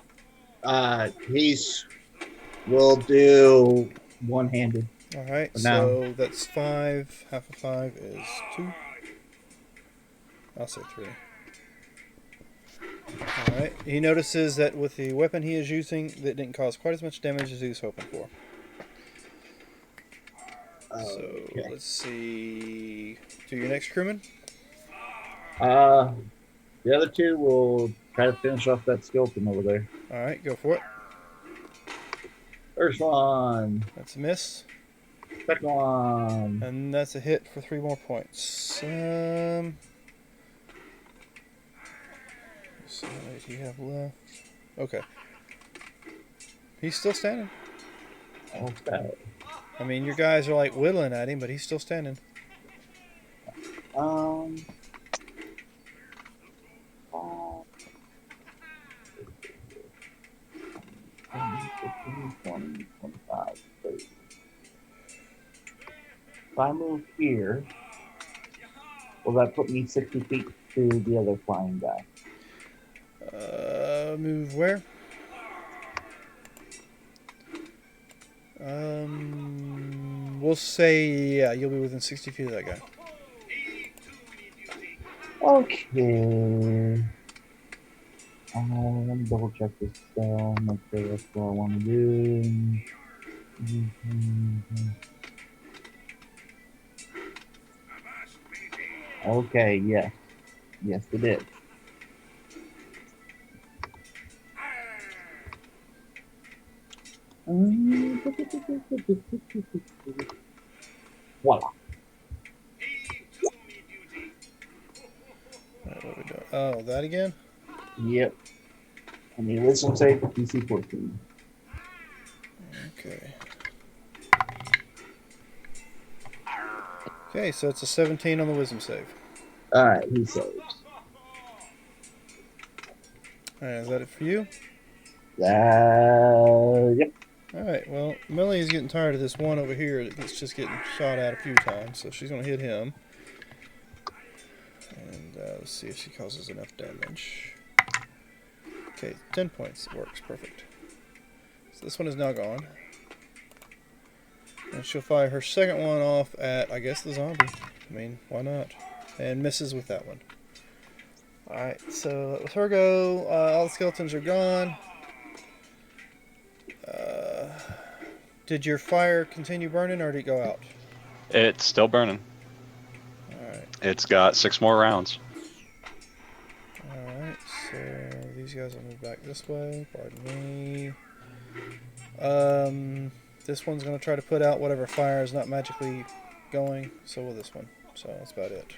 We'll do one-handed. All right, For now. so that's 5. Half of 5 is 2. I'll say 3. All right. He notices that with the weapon he is using, that didn't cause quite as much damage as he was hoping for. So let's see. Do your next crewman. The other two will try to finish off that skeleton over there. All right, go for it. First one, That's a miss, second one. and that's a hit for 3 more points. Let's see, how many do you have left? Okay. He's still standing. Okay. I mean, your guys are like whittling at him, but he's still standing. 15, 20, 25, 30. If I move here, will that put me 60 feet to the other flying guy? Move where? We'll say, yeah, you'll be within 60 feet of that guy. Okay. Let me double check this spell. Make sure that's what I want to do. Okay, yes. Yes, it is. Voila. What are we doing? Oh, that again? Yep. And the wisdom save DC 14. Okay. Okay, so it's a 17 on the wisdom save. Alright, he saves. Alright, is that it for you? Yep. Alright, well, Melanie's getting tired of this one over here that's just getting shot at a few times, so she's going to hit him. And let's see if she causes enough damage. Okay, 10 points. Works. Perfect. So this one is now gone. And she'll fire her second one off at, I guess, the zombie. I mean, why not? And misses with that one. Alright, so let her go. All the skeletons are gone. Did your fire continue burning or did it go out? It's still burning. Alright. It's got 6 more rounds. Alright, so these guys will move back this way. Pardon me. This one's going to try to put out whatever fire is not magically going. So will this one. So that's about it.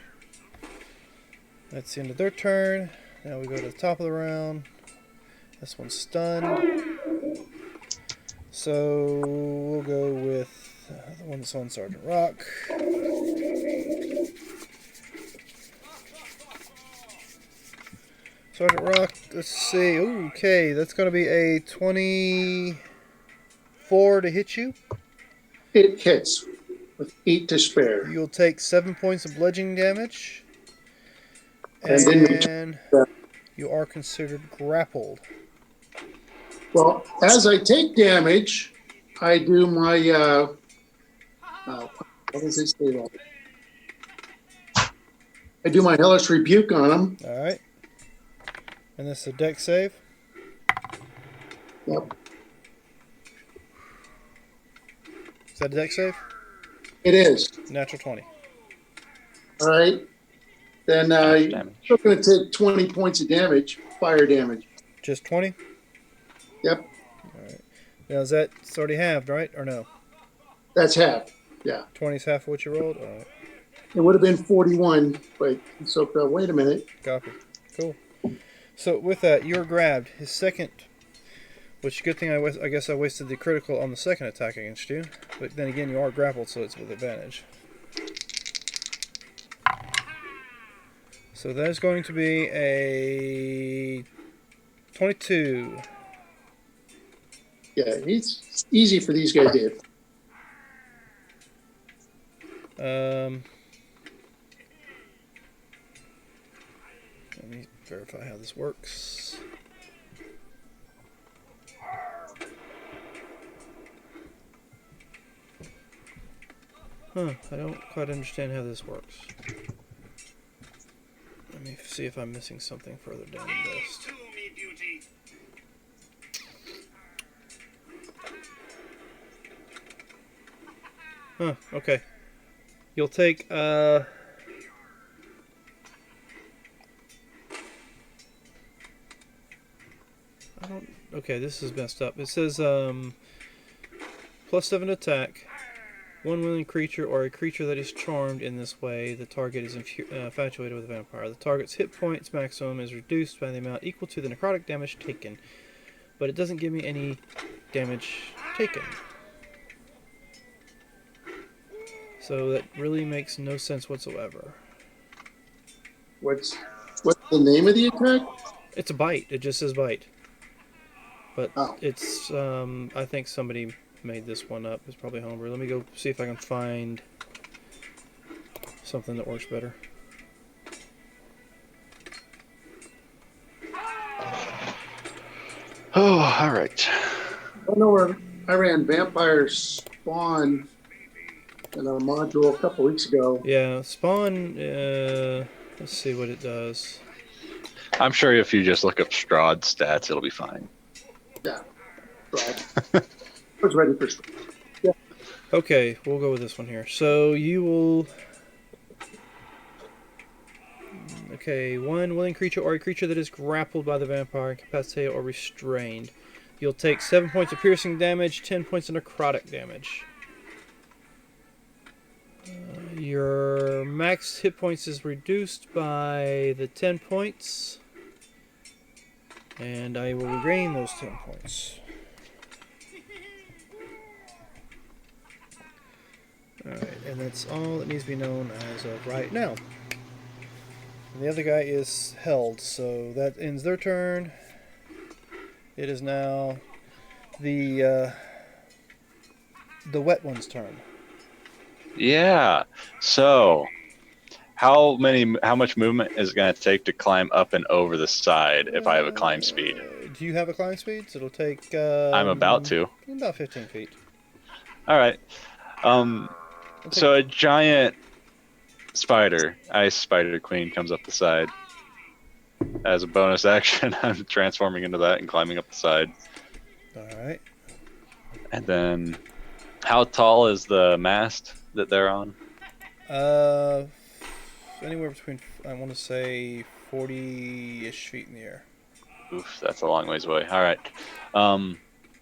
That's the end of their turn. Now we go to the top of the round. This one's stunned. So we'll go with the one that's on Sergeant Rock. Sergeant Rock, let's see. Okay, that's going to be a 24 to hit you. It hits with 8 to spare. You'll take 7 points of bludgeoning damage. And then you are considered grappled. Well, as I take damage, I do my what does it say that? I do my hellish rebuke on him. All right. And this is a dex save. Yep, Is that a dex save? it is. Natural 20. All right. Then Damage. you're going to take 20 points of damage, fire damage. Just 20? Yep, All right. Now, is that it's already halved, right? Or no? that's half. Yeah, 20 is half of what you rolled? All right. it would have been 41, but so wait a minute. Copy. Cool. So with that, you're grabbed. His second, which good thing I guess I wasted the critical on the second attack against you. But then again, you are grappled, so it's with advantage. So that is going to be a 22. Yeah, it's easy for these guys, Dave. Let me verify how this works. I don't quite understand how this works. Let me see if I'm missing something further down the list. Okay. You'll take, okay, this is messed up. It says, +7 attack. One willing creature or a creature that is charmed in this way, the target is infatuated with a vampire. The target's hit points maximum is reduced by the amount equal to the necrotic damage taken, but it doesn't give me any damage taken. So that really makes no sense whatsoever. What's the name of the attack? It's a bite. It just says bite. But Oh. it's, I think somebody made this one up. It's probably homebrew. Let me go see if I can find something that works better. Oh, all right. I know where I ran Vampire Spawn in a module a couple weeks ago. Yeah, spawn, let's see what it does. I'm sure if you just look up Strahd stats, it'll be fine. Yeah, right. I was ready for Strahd. Yeah. Okay, we'll go with this one here. So you will... Okay, one willing creature or a creature that is grappled by the vampire, incapacitated or restrained. You'll take 7 points of piercing damage, 10 points of necrotic damage. Your max hit points is reduced by the 10 points. And I will regain those 10 points. Alright, and that's all that needs to be known as of right now. And the other guy is held, so that ends their turn. It is now the wet one's turn. Yeah. So, how much movement is it going to take to climb up and over the side if I have a climb speed? Do you have a climb speed? So it'll take. I'm about to. About 15 feet. All right. So a giant spider, ice spider queen, comes up the side. As a bonus action, I'm transforming into that and climbing up the side. All right. And then, how tall is the mast that they're on? Anywhere between, I want to say, 40-ish feet in the air. Oof, that's a long ways away. All right.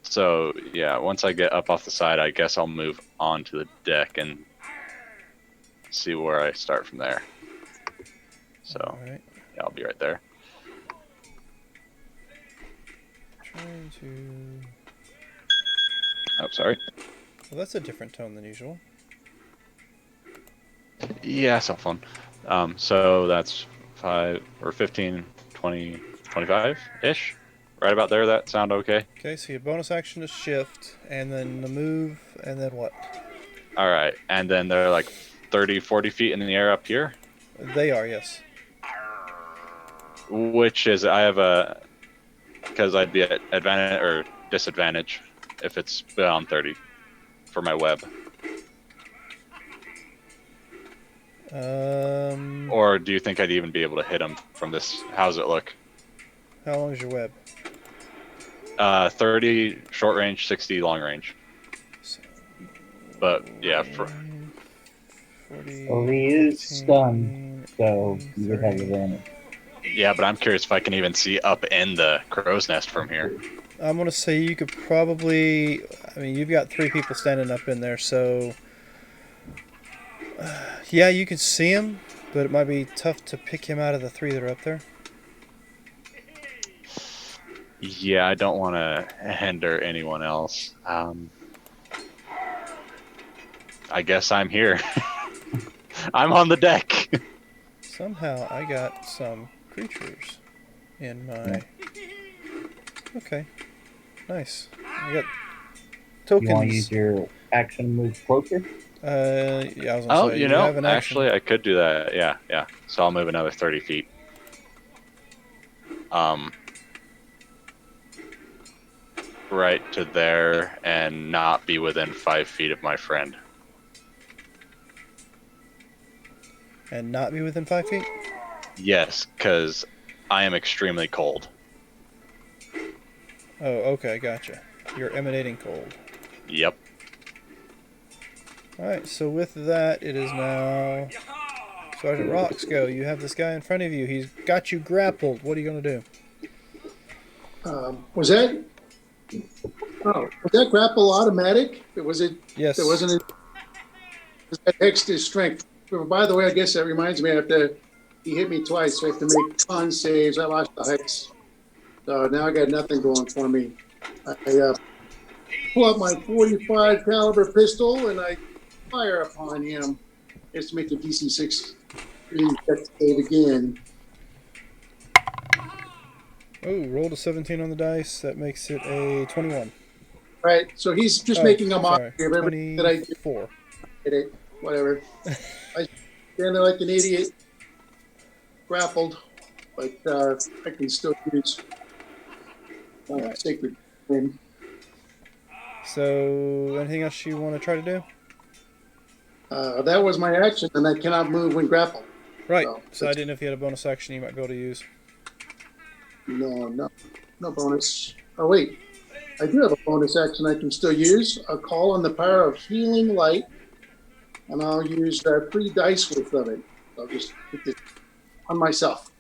So yeah, once I get up off the side, I guess I'll move onto the deck and see where I start from there. So All right. yeah, I'll be right there. Trying to. Oh, sorry. Well, that's a different tone than usual. Yeah, cell phone. So that's 5 or 15, 20, 25-ish. Right about there. That sound okay? Okay, so your bonus action is shift, and then the move, and then what? All right. And then they're like 30, 40 feet in the air up here. They are, yes. Which is, I have a, because I'd be at advantage or disadvantage if it's beyond 30 for my web. Or do you think I'd even be able to hit him from this? How's it look? How long is your web? 30 short range, 60 long range. But yeah, 40, Well, he is 15, stunned, so you would have 30. advantage. yeah, but I'm curious if I can even see up in the crow's nest from here. I'm going to say you could probably... I mean, you've got 3 people standing up in there, so... yeah, you can see him, but it might be tough to pick him out of the 3 that are up there. Yeah, I don't want to hinder anyone else. I guess I'm here. I'm on the deck. Somehow I got some creatures in my. Okay, nice. I got You want to use tokens. your action to move closer? Yeah, I was gonna Oh, say you have an action. actually, I could do that. Yeah, yeah. So I'll move another 30 feet. Right to there and not be within 5 feet of my friend. And not be within 5 feet? Yes, because I am extremely cold. Oh, okay, gotcha. You're emanating cold. Yep. Alright, so with that, it is now Sergeant Roxgo. You have this guy in front of you. He's got you grappled. What are you going to do? Was that? Oh, was that grapple automatic? Was it? Yes. There wasn't. That hexed his strength. By the way, I guess that reminds me. He hit me twice, so I have to make con saves. I lost the hex, so now I got nothing going for me. I pull up my 45 caliber pistol and I fire upon him. Just to make the DC 6 save again. Oh, rolled a 17 on the dice. That makes it a 21. Right, so he's just making a mockery of everything that I did. 24. It, whatever. I stand there like an idiot, grappled, but I can still use sacred flame. So, anything else you want to try to do? That was my action, and I cannot move when grappled. Right. So I didn't know if you had a bonus action you might be able to use. No bonus. Oh wait, I do have a bonus action I can still use. I'll call on the power of healing light, and I'll use 3 dice worth of it. I'll just put this on myself.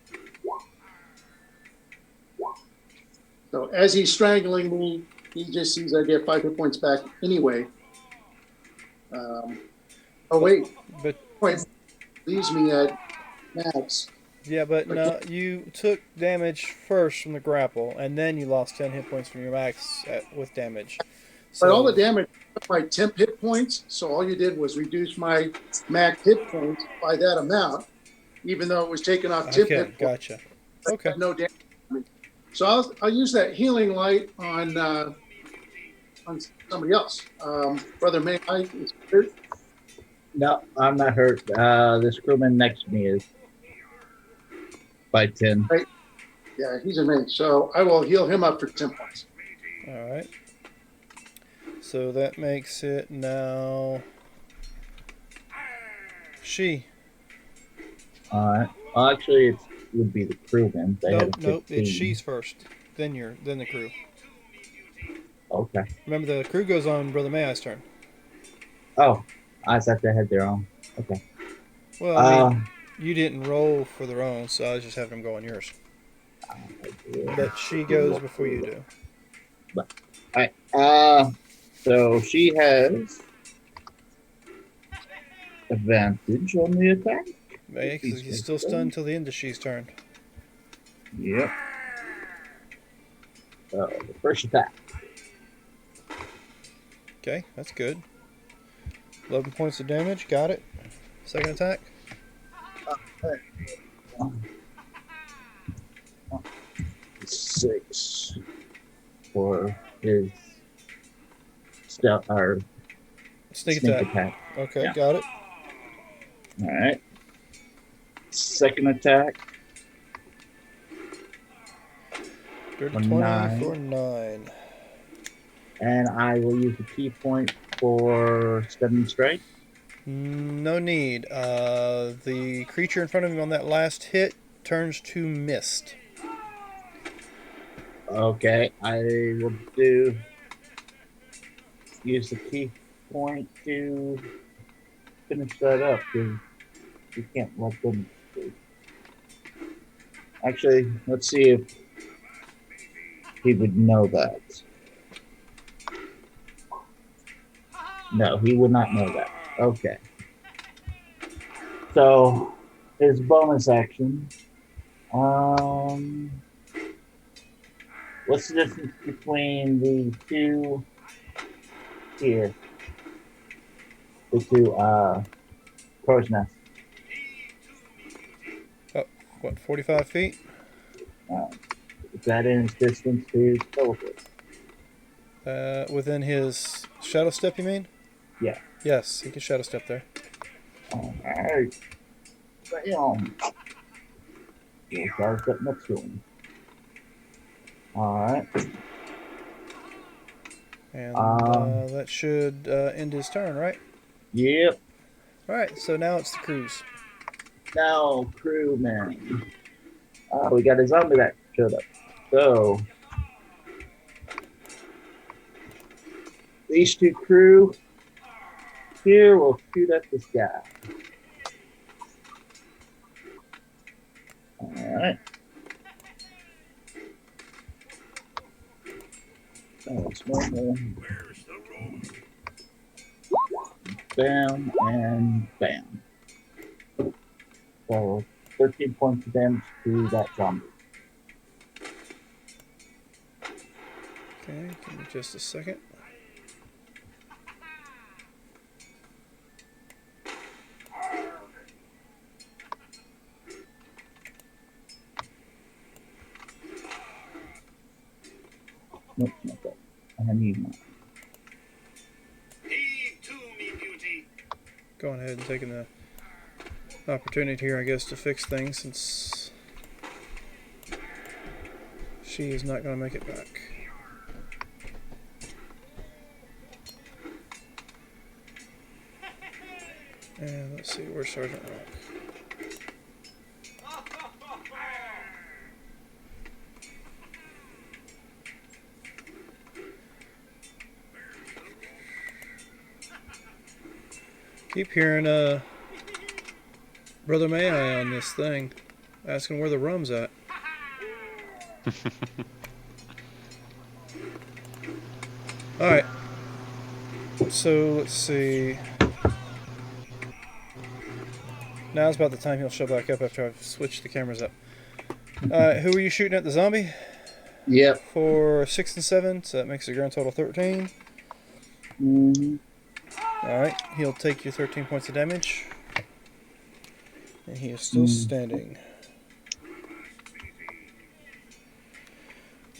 So as he's strangling me, he just sees I get 5 hit points back anyway. Oh wait, point leaves me at max. Yeah, but no, you took damage first from the grapple, and then you lost 10 hit points from your max with damage. But all the damage my temp hit points, so all you did was reduce my max hit points by that amount, even though it was taken off temp hit points. Gotcha. Okay. No damage. So I'll use that healing light on somebody else. Brother May is hurt. No, I'm not hurt. This crewman next to me is by 10. Right. Yeah, he's a mage. So I will heal him up for 10 points. All right. So that makes it now she. All right. Well, actually, it would be the crewman. Nope. It's she's first. Then the crew. Okay. Remember, the crew goes on Brother May's turn. Oh, I thought they had their own. Okay. Well, I mean, you didn't roll for their own, so I was just having them go on yours. But she goes before you do. But, all right. So she has advantage on the attack. Yeah, because he's still stunned till the end of she's turn. Yep. So the first attack. Okay, that's good. 11 points of damage, got it. Second attack. 6 for his stealth or sneak attack. Okay, yeah. Got it. All right. Second attack. Dirty 20 for 9. And I will use a key point for Stunning Strike. No need. The creature in front of him on that last hit turns to mist. Okay, I will use the key point to finish that up because you can't let them. Actually, let's see if he would know that. No, he would not know that. Okay. So, his bonus action. What's the difference between the two here? The two crow's nests. What, 45 feet? Is that in his distance to his teleport? Within his shadow step, you mean? Yeah. Yes, he can shadow step there. Alright. Bam. We'll start step next to him. Alright. And Um, that should end his turn, right? Yep. Alright, so now it's the cruise. Now, crewman. We got a zombie that showed up. So, these two crew here will shoot at this guy. Alright. So, it's normal. Bam and bam. So, 13 points of damage to that zombie. Okay, give me just a second. Nope, not that. I need one. Going ahead and taking the opportunity here, I guess, to fix things since she is not going to make it back. And let's see, where's Sergeant Rock? Keep hearing Brother May I on this thing, asking where the rum's at. Alright. So let's see. Now's about the time he'll show back up after I've switched the cameras up. Who are you shooting at? The zombie? Yep. For 6 and 7, so that makes a grand total 13. Mm-hmm. Alright, he'll take your 13 points of damage. And he is still standing.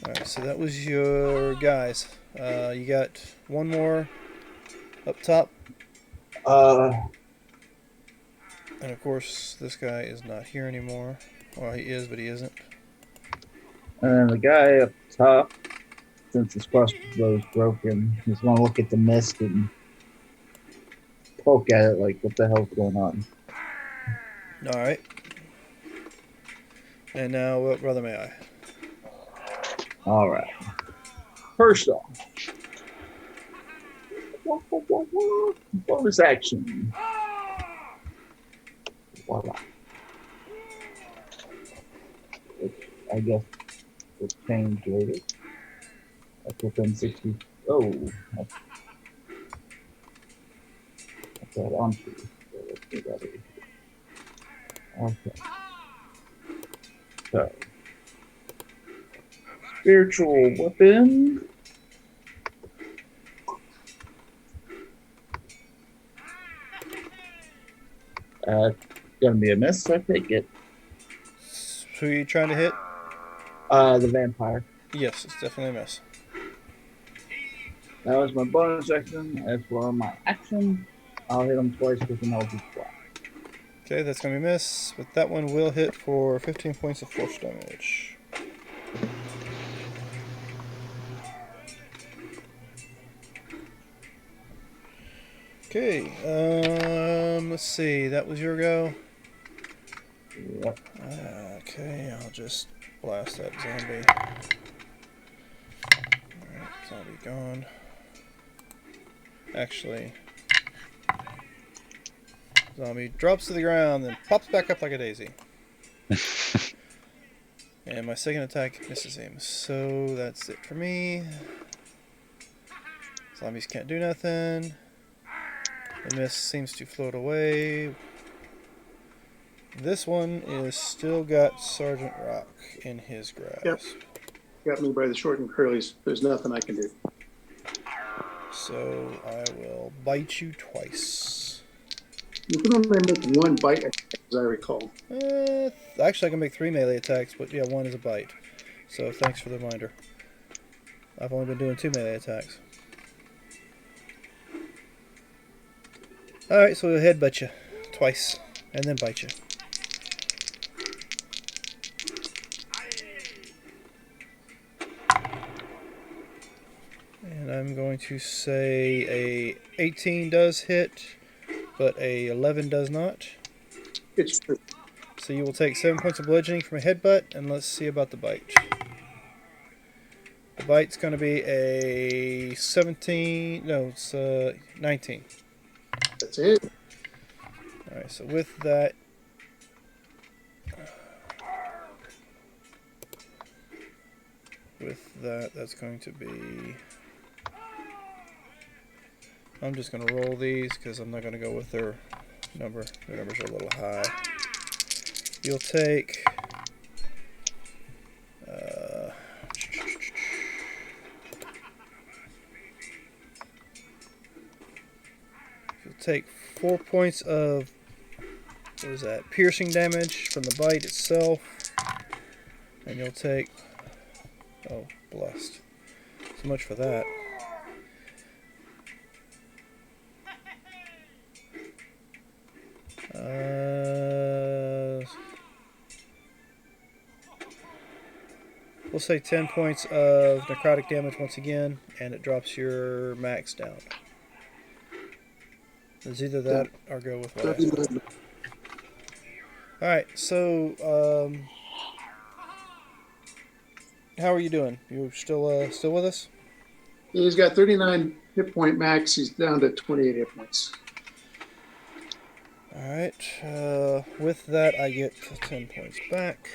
Alright, so that was your guys. You got one more up top. And of course, this guy is not here anymore. Well, he is, but he isn't. And the guy up top, since his crossbow is broken, he's going to look at the mist and poke at it like, what the hell's going on? Alright. And now, what brother may I? Alright. First off, bonus action. Voila. I guess it's changed later. That's within 60. Oh, that's that onto. So let's do that over here. Okay. So, spiritual weapon. Gonna be a miss, I take it. Who are you trying to hit? The vampire. Yes, it's definitely a miss. That was my bonus action. As for my action, I'll hit him twice with an Eldritch Blast. Okay, that's going to be a miss, but that one will hit for 15 points of force damage. Okay, let's see, that was your go? Yep. Okay, I'll just blast that zombie. Alright, zombie gone. Actually, zombie drops to the ground, then pops back up like a daisy. And my second attack misses him. So that's it for me. Zombies can't do nothing. The mist seems to float away. This one is still got Sergeant Rock in his grasp. Yep. got me by the short and curlies. There's nothing I can do. So I will bite you twice. You can only make one bite, as I recall. Actually, I can make 3 melee attacks, but yeah, 1 is a bite. So thanks for the reminder. I've only been doing 2 melee attacks. Alright, so we'll headbutt you twice, and then bite you. And I'm going to say a 18 does hit, but a 11 does not. It's true. So you will take 7 points of bludgeoning from a headbutt, and let's see about the bite. The bite's going to be a 17, no, it's 19. That's it. Alright, so with that, that's going to be... I'm just going to roll these because I'm not going to go with their number. Their numbers are a little high. You'll take... you'll take 4 points of... what is that? Piercing damage from the bite itself. And you'll take... oh, blessed. So much for that. We'll say 10 points of necrotic damage once again, and it drops your max down. It's either that or go with what I said. Alright, so, how are you doing? You still with us? He's got 39 hit point max. He's down to 28 hit points. Alright, with that I get 10 points back.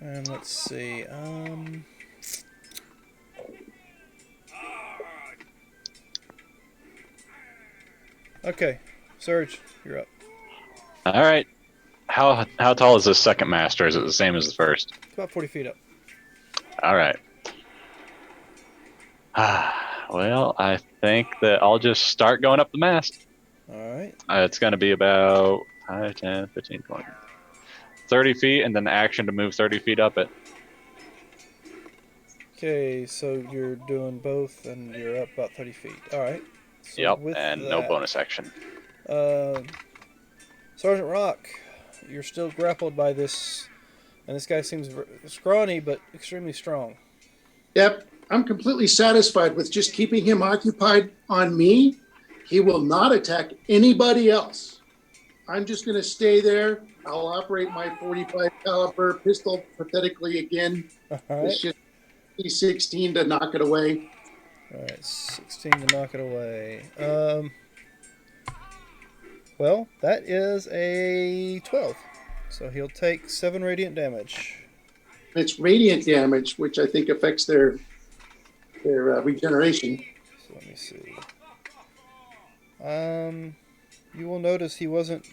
And let's see, okay, Surge, you're up. All right. How tall is this second master? Is it the same as the first? It's about 40 feet up. All right. Well, I think that I'll just start going up the mast. Alright. It's going to be about 5, 10, 15, 20, 30 feet, and then action to move 30 feet up it. Okay, so you're doing both, and you're up about 30 feet. Alright. So Yep, with and that, no bonus action. Sergeant Rock, you're still grappled by this, and this guy seems scrawny, but extremely strong. Yep. I'm completely satisfied with just keeping him occupied on me. He will not attack anybody else. I'm just going to stay there. I'll operate my 45 caliber pistol pathetically again. Alright. It's just E16 to knock it away. Alright, 16 to knock it away. Well, that is a 12. So he'll take 7 radiant damage. It's radiant damage, which I think affects their regeneration. So let me see. You will notice he wasn't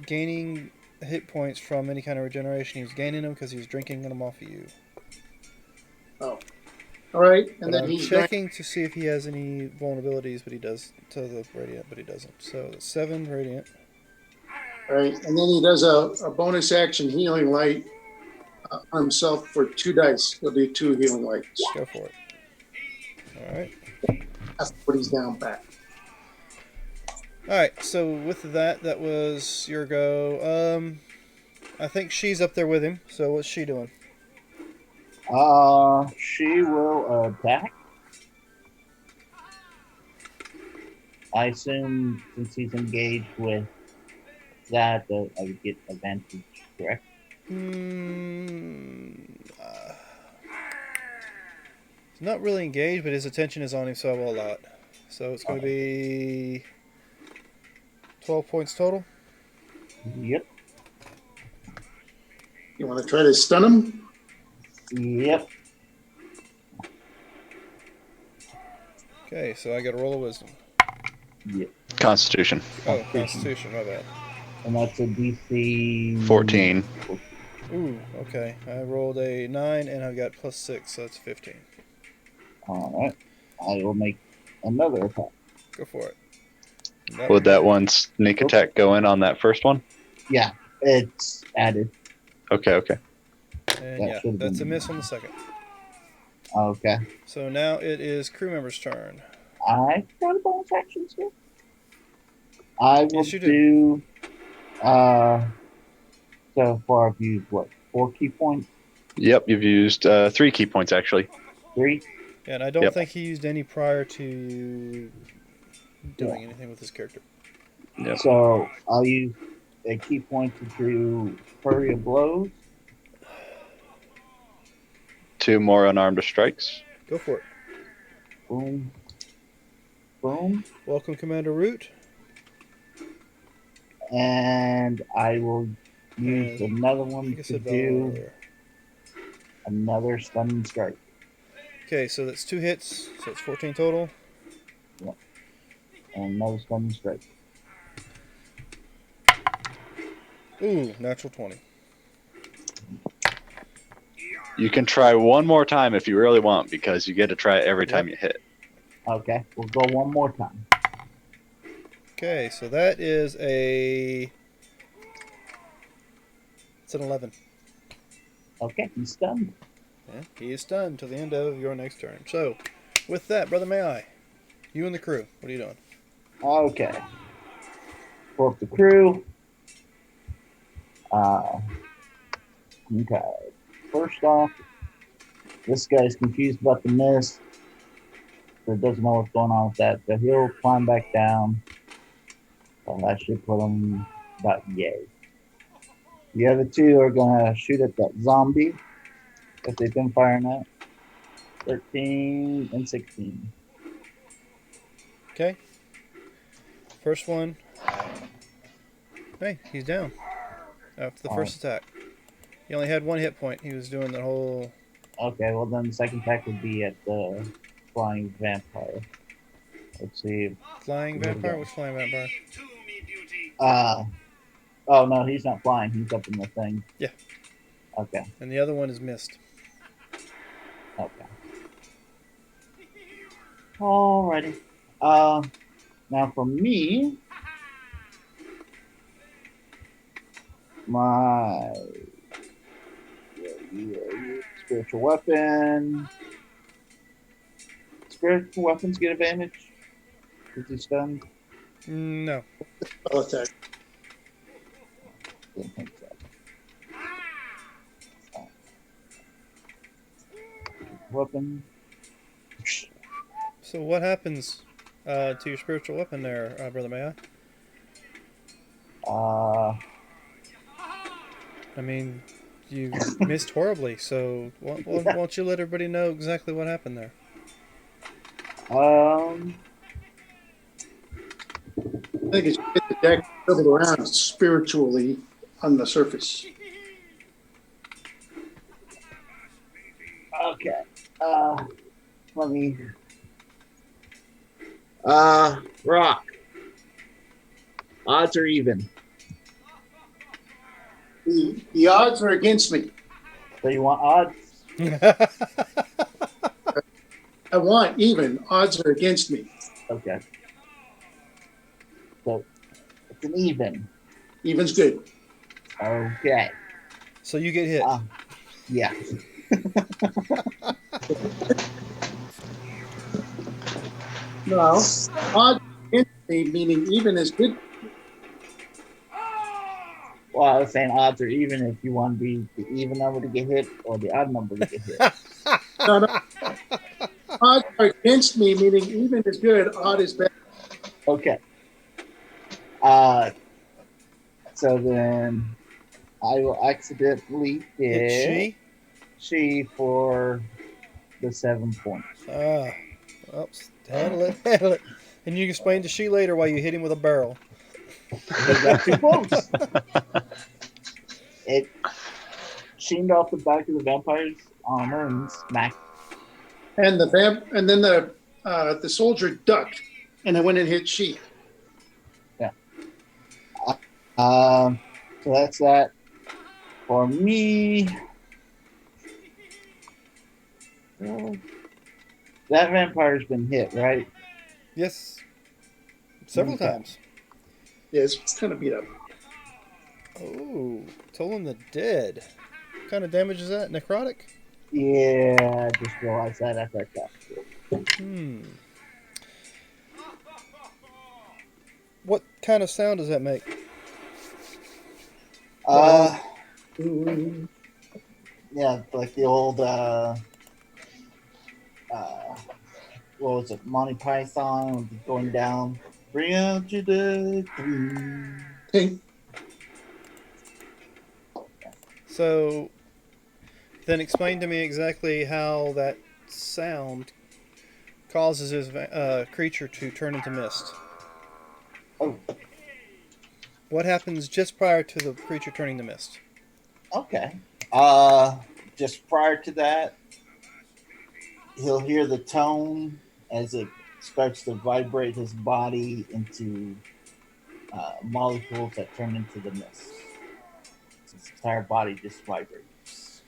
gaining hit points from any kind of regeneration. He was gaining them because he was drinking them off of you. Oh. All right. And But then I'm he's checking to see if he has any vulnerabilities, but he does to the radiant, but he doesn't. So 7 radiant. All right. And then he does a bonus action healing light on himself for 2 dice. He'll do 2 healing lights. Go for it. All right. That's what he's down back. All right. So with that, that was your go. I think she's up there with him. So what's she doing? She will attack. I assume since he's engaged with that, I would get advantage, correct? He's not really engaged, but his attention is on him, so I will allow it. So it's going to be 12 points total. Yep. You want to try to stun him? Yep. Okay, so I got a roll of wisdom. Yep. Constitution. Oh, Constitution, my bad. And that's a DC 14. Ooh, okay. I rolled a 9 and I've got +6, so that's 15. Alright. I will make another attack. Go for it. Would that one sneak attack go in on that first one? Yeah, it's added. Okay. And that yeah, should've that's a been- miss on the second. Okay. So now it is crew member's turn. I got a bonus action still. I will Yes, you do. So far I've used what? 4 key points? Yep, you've used 3 key points actually. 3? Yeah, and I don't Yep. think he used any prior to doing anything with his character. Yep. So I'll use a key point to do flurry of blows. 2 more unarmed strikes. Go for it. Boom. Boom. Welcome, Commander Root. And I will use And another I one think I to said do Valor. another stunning strike. Okay, so that's 2 hits, so it's 14 total. And another stunning strike. Ooh, natural 20. You can try one more time if you really want, because you get to try it every time you hit. Okay, we'll go one more time. Okay, so that is it's an 11. Okay, he's stunned. Yeah, he is stunned till the end of your next turn. So, with that, Brother May I, you and the crew, what are you doing? Okay. Pull up the crew. Okay. First off, this guy's confused about the mist. So doesn't know what's going on with that. So he'll climb back down. So that should put him about yay. The other two are gonna shoot at that zombie that they've been firing at. 13 and 16. Okay. First one. Hey, he's down after the first attack. He only had 1 hit point. He was doing the whole. Okay, well then the second attack would be at the flying vampire. Let's see. Flying Here we vampire? go. Which flying vampire? Oh no, he's not flying. He's up in the thing. Yeah. Okay. And the other one is missed. Okay. Alrighty. Now for me, my spiritual weapon. Spiritual weapons get advantage. Is he stunned? No. I'll attack. Didn't think so. Weapon. So what happens to your spiritual weapon there, Brother May I? I mean, you missed horribly, so won't you let everybody know exactly what happened there? I think it's get the deck moving around spiritually on the surface. Okay. Let me. Rock. Odds are even. The odds are against me. So you want odds? I want even. Odds are against me. Okay. So it's an even. Even's good. Okay. So you get hit. Yeah. No, odds are against me, meaning even is good. Well, I was saying odds are even if you want to be the even number to get hit or the odd number to get hit. No. Odds are against me, meaning even is good. Odd is bad. Okay. So then I will accidentally Hit hit she? for the 7 points. Oops. Handle it. And you can explain to she later why you hit him with a barrel. He got too close. It sheened off the back of the vampire's armor and smacked. And then the soldier ducked, and I went and hit she. So that's that. For me, well, that vampire's been hit, right? Yes, several Okay. times. Yeah, it's kind of beat up. Oh, Toll in the Dead. What kind of damage is that? Necrotic? Yeah, I just realized that after I cast. Hmm. What kind of sound does that make? Uh, Mm, yeah, like the old uh, what was it, Monty Python going down. Bring out your dead. Tank. So, then explain to me exactly how that sound causes his creature to turn into mist. Oh, What happens just prior to the creature turning to mist? okay. Just prior to that, he'll hear the tone as it starts to vibrate his body into molecules that turn into the mist. His entire body just vibrates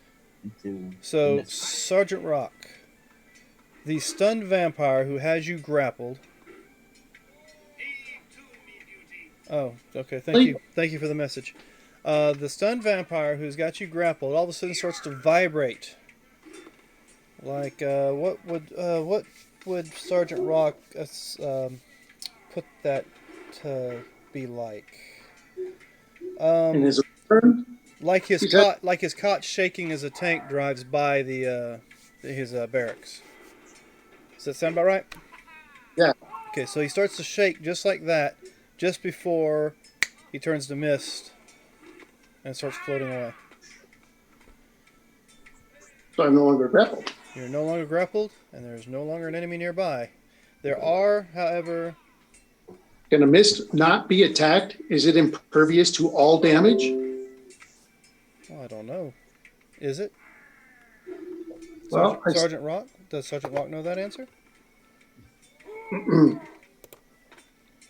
into the So, mist. Sergeant Rock, the stunned vampire who has you grappled. Oh, okay. Thank you. Thank you for the message. The stunned vampire who's got you grappled all of a sudden starts to vibrate. Like, what would Sergeant Rock put that to be like? And Um, his turn. He's had, like his cot shaking as a tank drives by his barracks. Does that sound about right? yeah. Okay, so he starts to shake just like that, just before he turns to mist and starts floating away. So I'm no longer grappled. You're no longer grappled, and there is no longer an enemy nearby. There are, however, Can a mist not be attacked? Is it impervious to all damage? well, I don't know. Is it Well, Sergeant Rock? Does Sergeant Rock know that answer?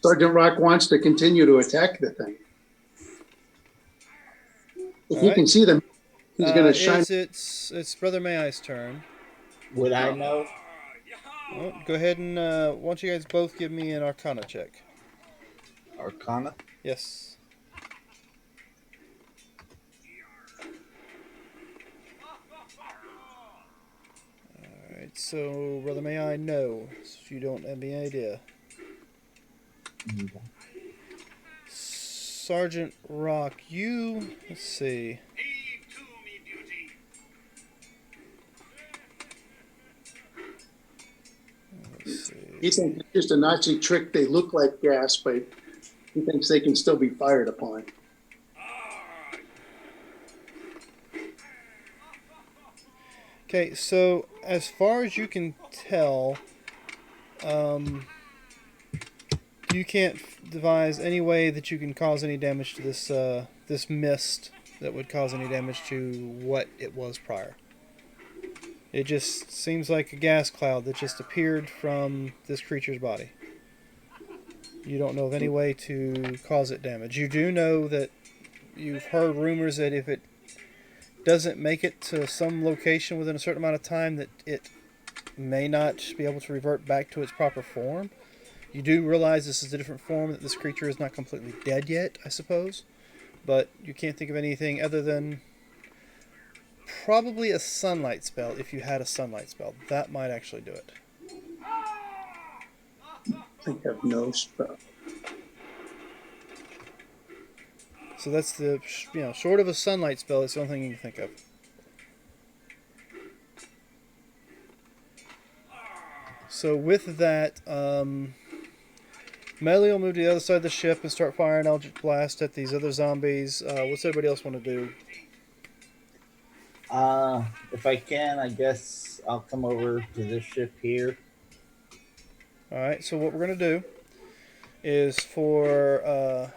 Sergeant Rock wants to continue to attack the thing. If All he right. can see them, he's going to shine. It's Brother Mayai's turn. Would I know? Well, go ahead and why don't you guys both give me an Arcana check? Arcana? Yes. All right. So, Brother Mayai, no. So you don't have any idea. Okay. Sergeant Rock, you. Let's see. Let's see. He thinks it's just a Nazi trick. They look like gas, but he thinks they can still be fired upon. Okay, so as far as you can tell, um, you can't devise any way that you can cause any damage to this mist that would cause any damage to what it was prior. It just seems like a gas cloud that just appeared from this creature's body. You don't know of any way to cause it damage. You do know that you've heard rumors that if it doesn't make it to some location within a certain amount of time, that it may not be able to revert back to its proper form. You do realize this is a different form, that this creature is not completely dead yet, I suppose. But you can't think of anything other than probably a sunlight spell, if you had a sunlight spell. That might actually do it. I have no spell. So that's short of a sunlight spell, it's the only thing you can think of. So with that, Melee will move to the other side of the ship and start firing Eldritch Blast at these other zombies. What's everybody else want to do? If I can, I guess I'll come over to this ship here. Alright, so what we're going to do is, for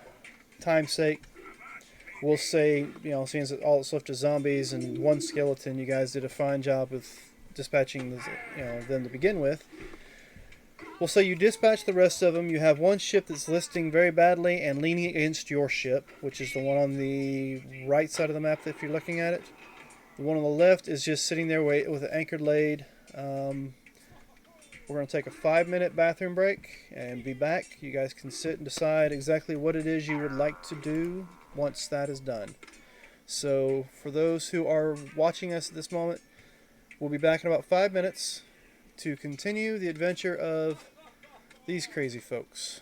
time's sake, we'll say, seeing as all that's left is zombies and one skeleton, you guys did a fine job with dispatching them to begin with. We'll say you dispatch the rest of them. You have one ship that's listing very badly and leaning against your ship, which is the one on the right side of the map if you're looking at it. The one on the left is just sitting there with an anchored laid. We're going to take a 5-minute bathroom break and be back. You guys can sit and decide exactly what it is you would like to do once that is done. So for those who are watching us at this moment, we'll be back in about 5 minutes to continue the adventure of these crazy folks.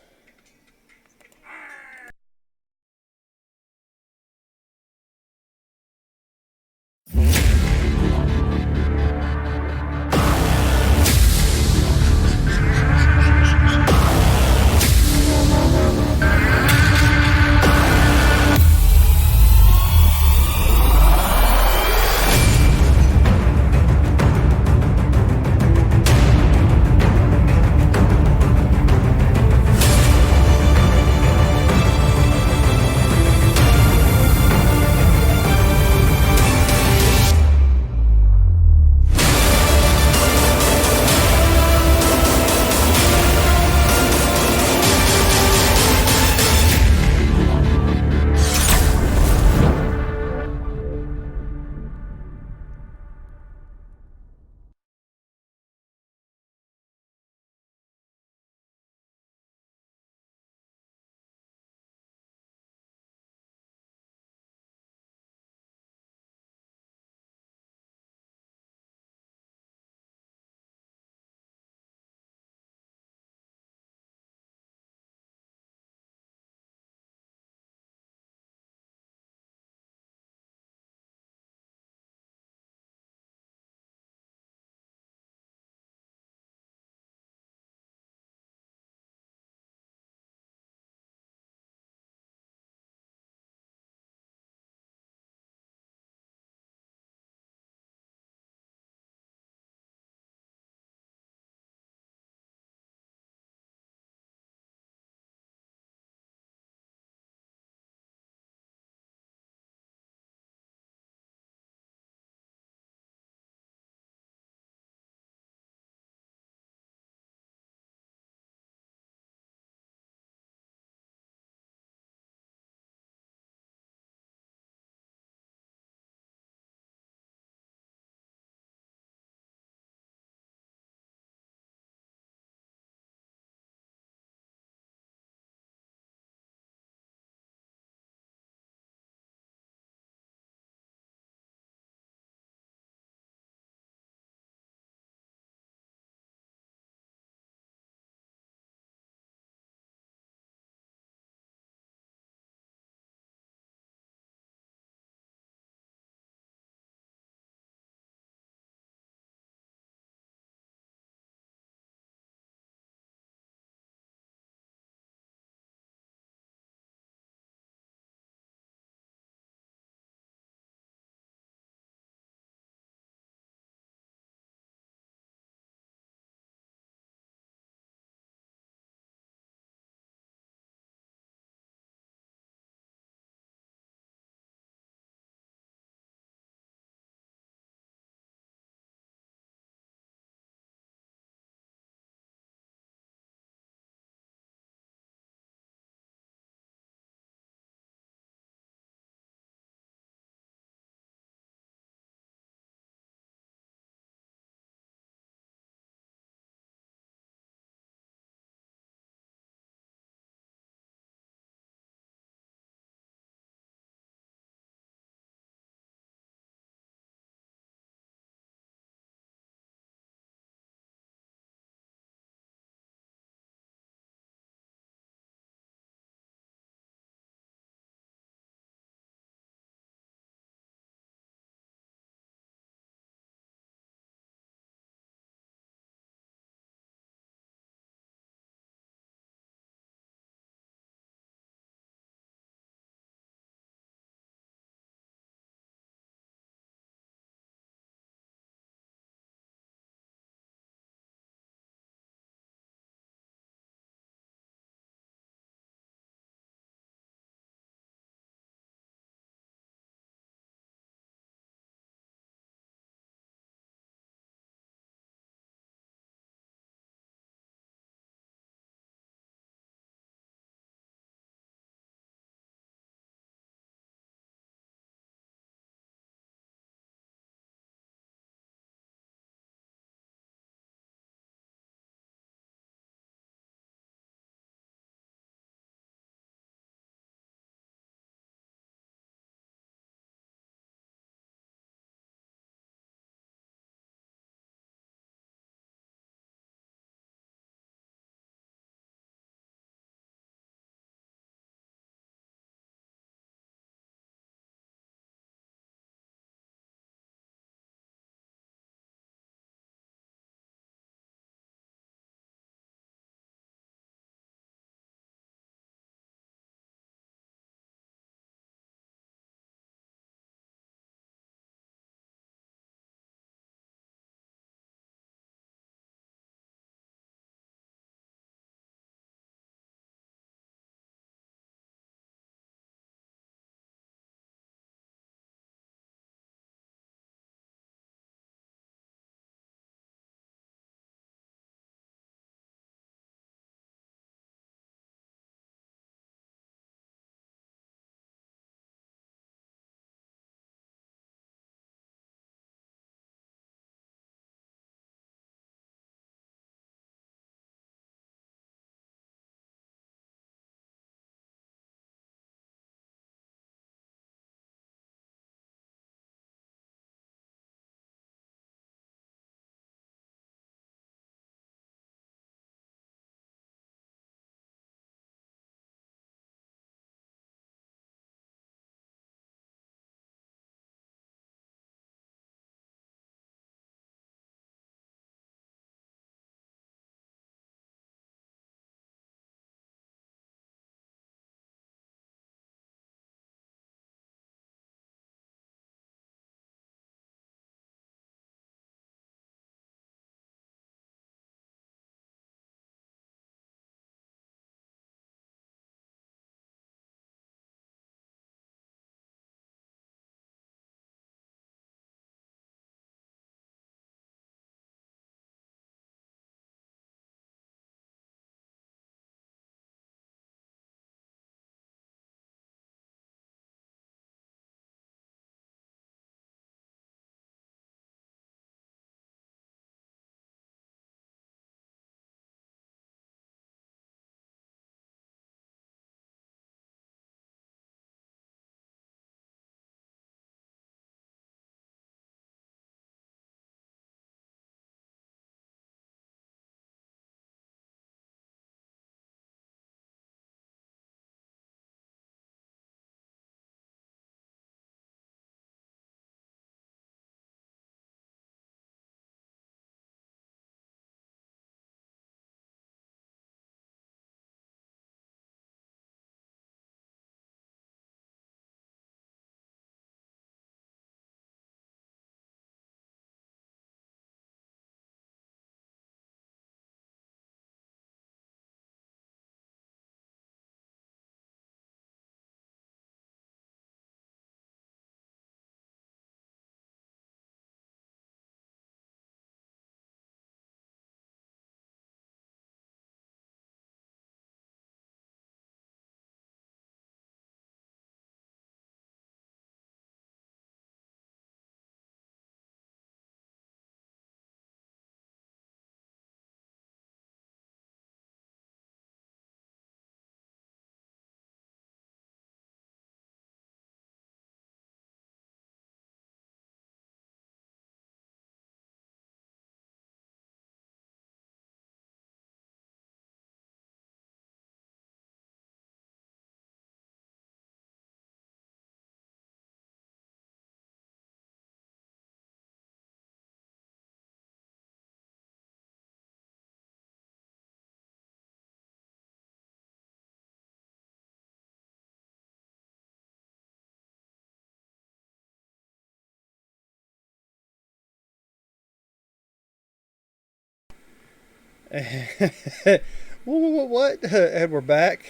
What? And we're back.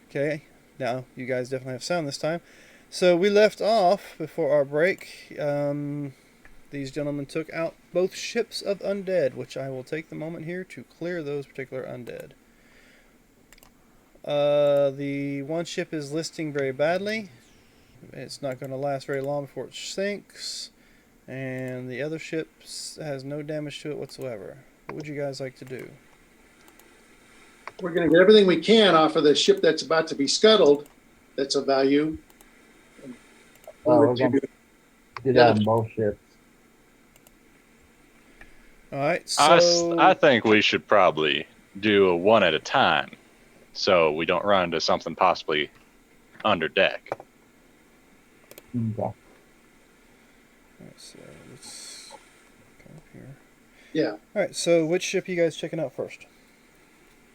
Okay, now you guys definitely have sound this time. So we left off before our break. These gentlemen took out both ships of undead, which I will take the moment here to clear those particular undead. The one ship is listing very badly. It's not going to last very long before it sinks. And the other ship has no damage to it whatsoever. What would you guys like to do? We're going to get everything we can off of the ship that's about to be scuttled. That's of value. We're going to do that on both ships. All right, so I think we should probably do a one at a time, so we don't run into something possibly under deck. Okay. All right, so let's come up here. Yeah. All right, so which ship are you guys checking out first?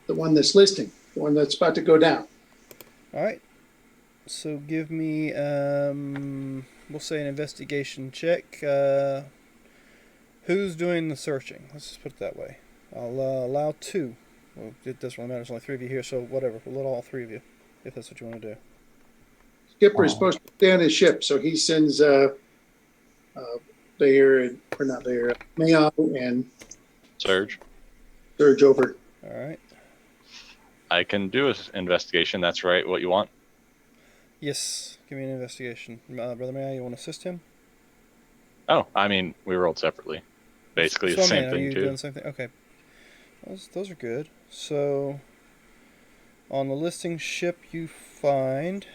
The one that's listing, the one that's about to go down. All right. So give me, we'll say an investigation check. Who's doing the searching? Let's just put it that way. I'll allow 2. Well, it doesn't really matter. There's only 3 of you here, so whatever. We'll let all 3 of you, if that's what you want to do. Skipper is supposed to stay on his ship, so he sends Bayer, or not Bayer, Mayo and Surge. Surge over. All right. I can do an investigation. That's right. What you want? Yes. Give me an investigation. Brother May, you want to assist him? Oh, I mean, we rolled separately. Basically the same Are thing you too. doing the same thing? Okay. Those are good. So, on the listing ship, you find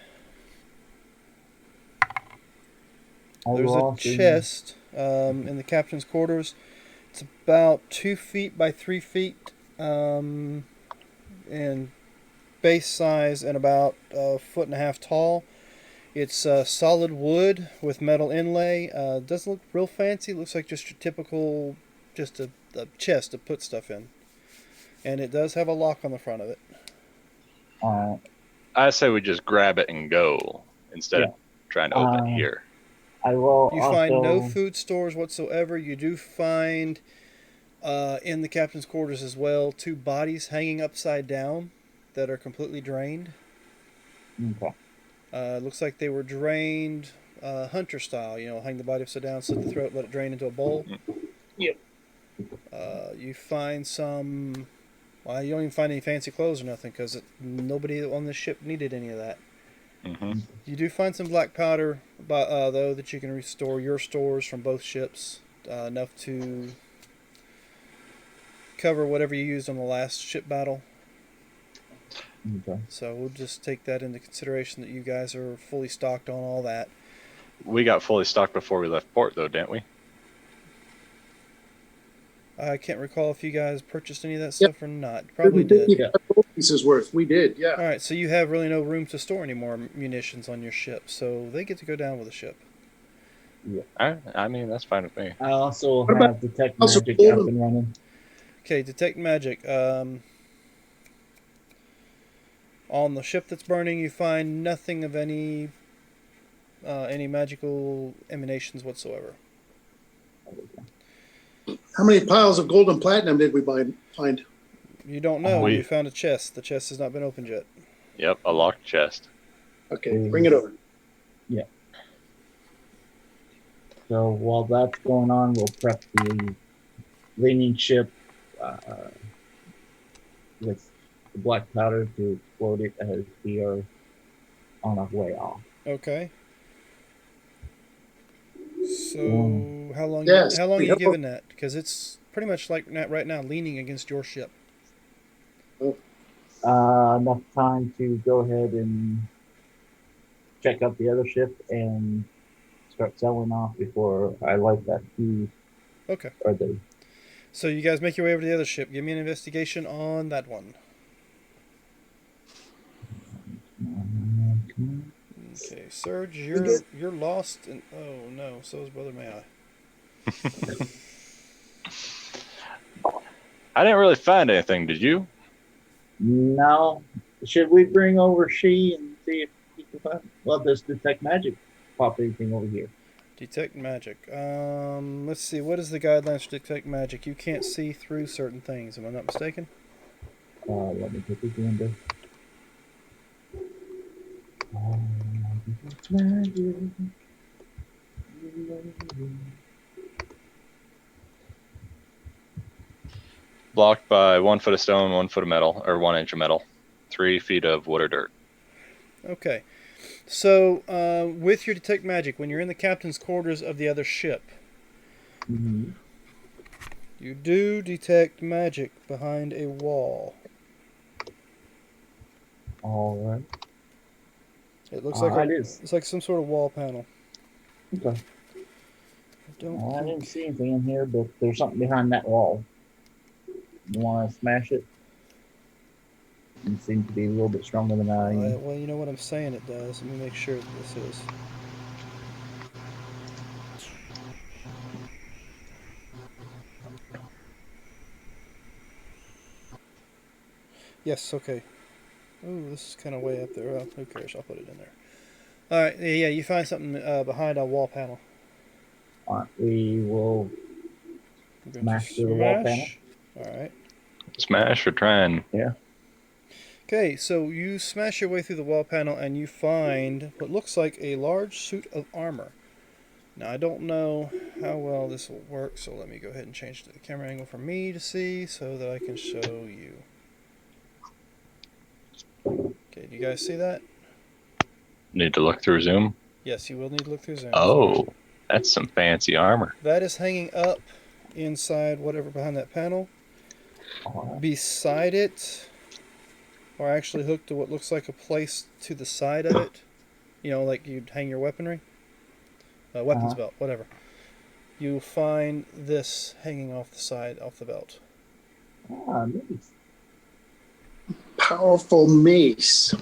there's a chest in the captain's quarters. It's about 2 feet by 3 feet in base size and about 1.5 feet tall. It's solid wood with metal inlay. Doesn't look real fancy. It looks like just your typical, just a chest to put stuff in. And it does have a lock on the front of it. I say we just grab it and go instead of trying to open it here. You find no food stores whatsoever. You do find in the captain's quarters as well 2 bodies hanging upside down that are completely drained. Okay. Looks like they were drained hunter style. You know, hang the body upside down, slit the throat, let it drain into a bowl. Yep. You find some. Well, you don't even find any fancy clothes or nothing because nobody on this ship needed any of that. Mm-hmm. You do find some black powder, though, that you can restore your stores from both ships, enough to cover whatever you used on the last ship battle. Okay. So we'll just take that into consideration that you guys are fully stocked on all that. We got fully stocked before we left port, though, didn't we? I can't recall if you guys purchased any of that stuff or not. Probably did. Yeah. Pieces worth. We did, yeah. All right, so you have really no room to store any more munitions on your ship, so they get to go down with the ship. Yeah. I mean, that's fine with me. I also have detect magic up and running. Okay, detect magic. On the ship that's burning, you find nothing of any magical emanations whatsoever. How many piles of gold and platinum did we find? You don't know. You found a chest. The chest has not been opened yet. Yep, a locked chest. Okay, bring it over. Yeah. So while that's going on, we'll prep the leaning ship with the black powder to explode it as we are on our way off. Okay. So how long are you giving that? Because it's pretty much like right now leaning against your ship. Enough time to go ahead and check out the other ship and start selling off before I light that fuse. Okay. So you guys make your way over to the other ship. Give me an investigation on that one. Okay, Surge, you're lost. Oh no, so is Brother May I. I didn't really find anything. Did you? No. Should we bring over She and see if he can find? Well, does detect magic pop anything over here? Detect magic. Let's see. What is the guidelines for detect magic? You can't see through certain things. Am I not mistaken? Let me put this window. Detect magic. Blocked by 1 foot of stone, 1 foot of metal, or 1 inch of metal, 3 feet of wood or dirt. Okay. So, with your detect magic, when you're in the captain's quarters of the other ship, Mhm. you do detect magic behind a wall. All right. It looks It is. it's like some sort of wall panel. Okay. I don't I think. didn't see anything in here, but there's something behind that wall. You want to smash it? It seems to be a little bit stronger than I am. Well, you know what I'm saying it does. Let me make sure that this is. Yes, okay. Ooh, this is kind of way up there. Well, who cares? I'll put it in there. All right, yeah, you find something behind a wall panel. All right, we will I'm going to smash through the wall panel. smash. All right. Smash or try and. Yeah. Okay, so you smash your way through the wall panel and you find what looks like a large suit of armor. Now, I don't know how well this will work, so let me go ahead and change the camera angle for me to see so that I can show you. Okay, do you guys see that? Need to look through zoom. Yes, you will need to look through zoom. Oh, that's some fancy armor. That is hanging up inside whatever behind that panel. Beside it, or actually hooked to what looks like a place to the side of it, you know, like you'd hang your weaponry, weapons belt, whatever. You find this hanging off the side, off the belt. Nice. Powerful mace.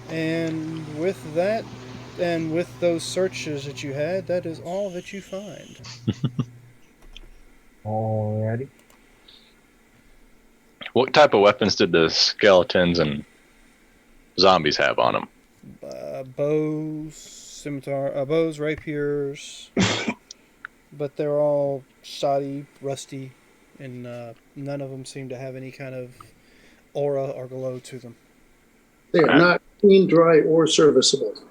And with that, and with those searches that you had, that is all that you find. Alrighty. What type of weapons did the skeletons and zombies have on them? Bows, rapiers, but they're all shoddy, rusty, and none of them seem to have any kind of aura or glow to them. They are not clean, dry, or serviceable.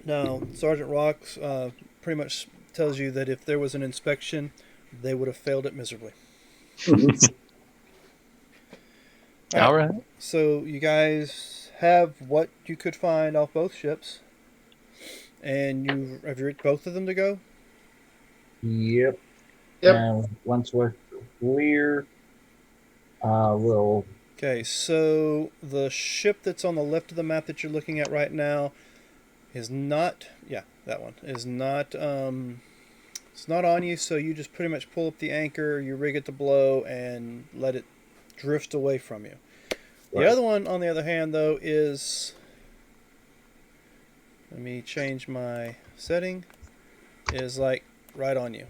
Now, Sergeant Rocks pretty much tells you that if there was an inspection, they would have failed it miserably. Mhm. All right. So you guys have what you could find off both ships, and have you reached both of them to go? Yep. Yep. And once we're clear, we'll. Okay, so the ship that's on the left of the map that you're looking at right now is not. Yeah, that one is not. It's not on you, so you just pretty much pull up the anchor, you rig it to blow, and let it drift away from you. The other one, on the other hand, though, is. Let me change my setting. Is like right on you.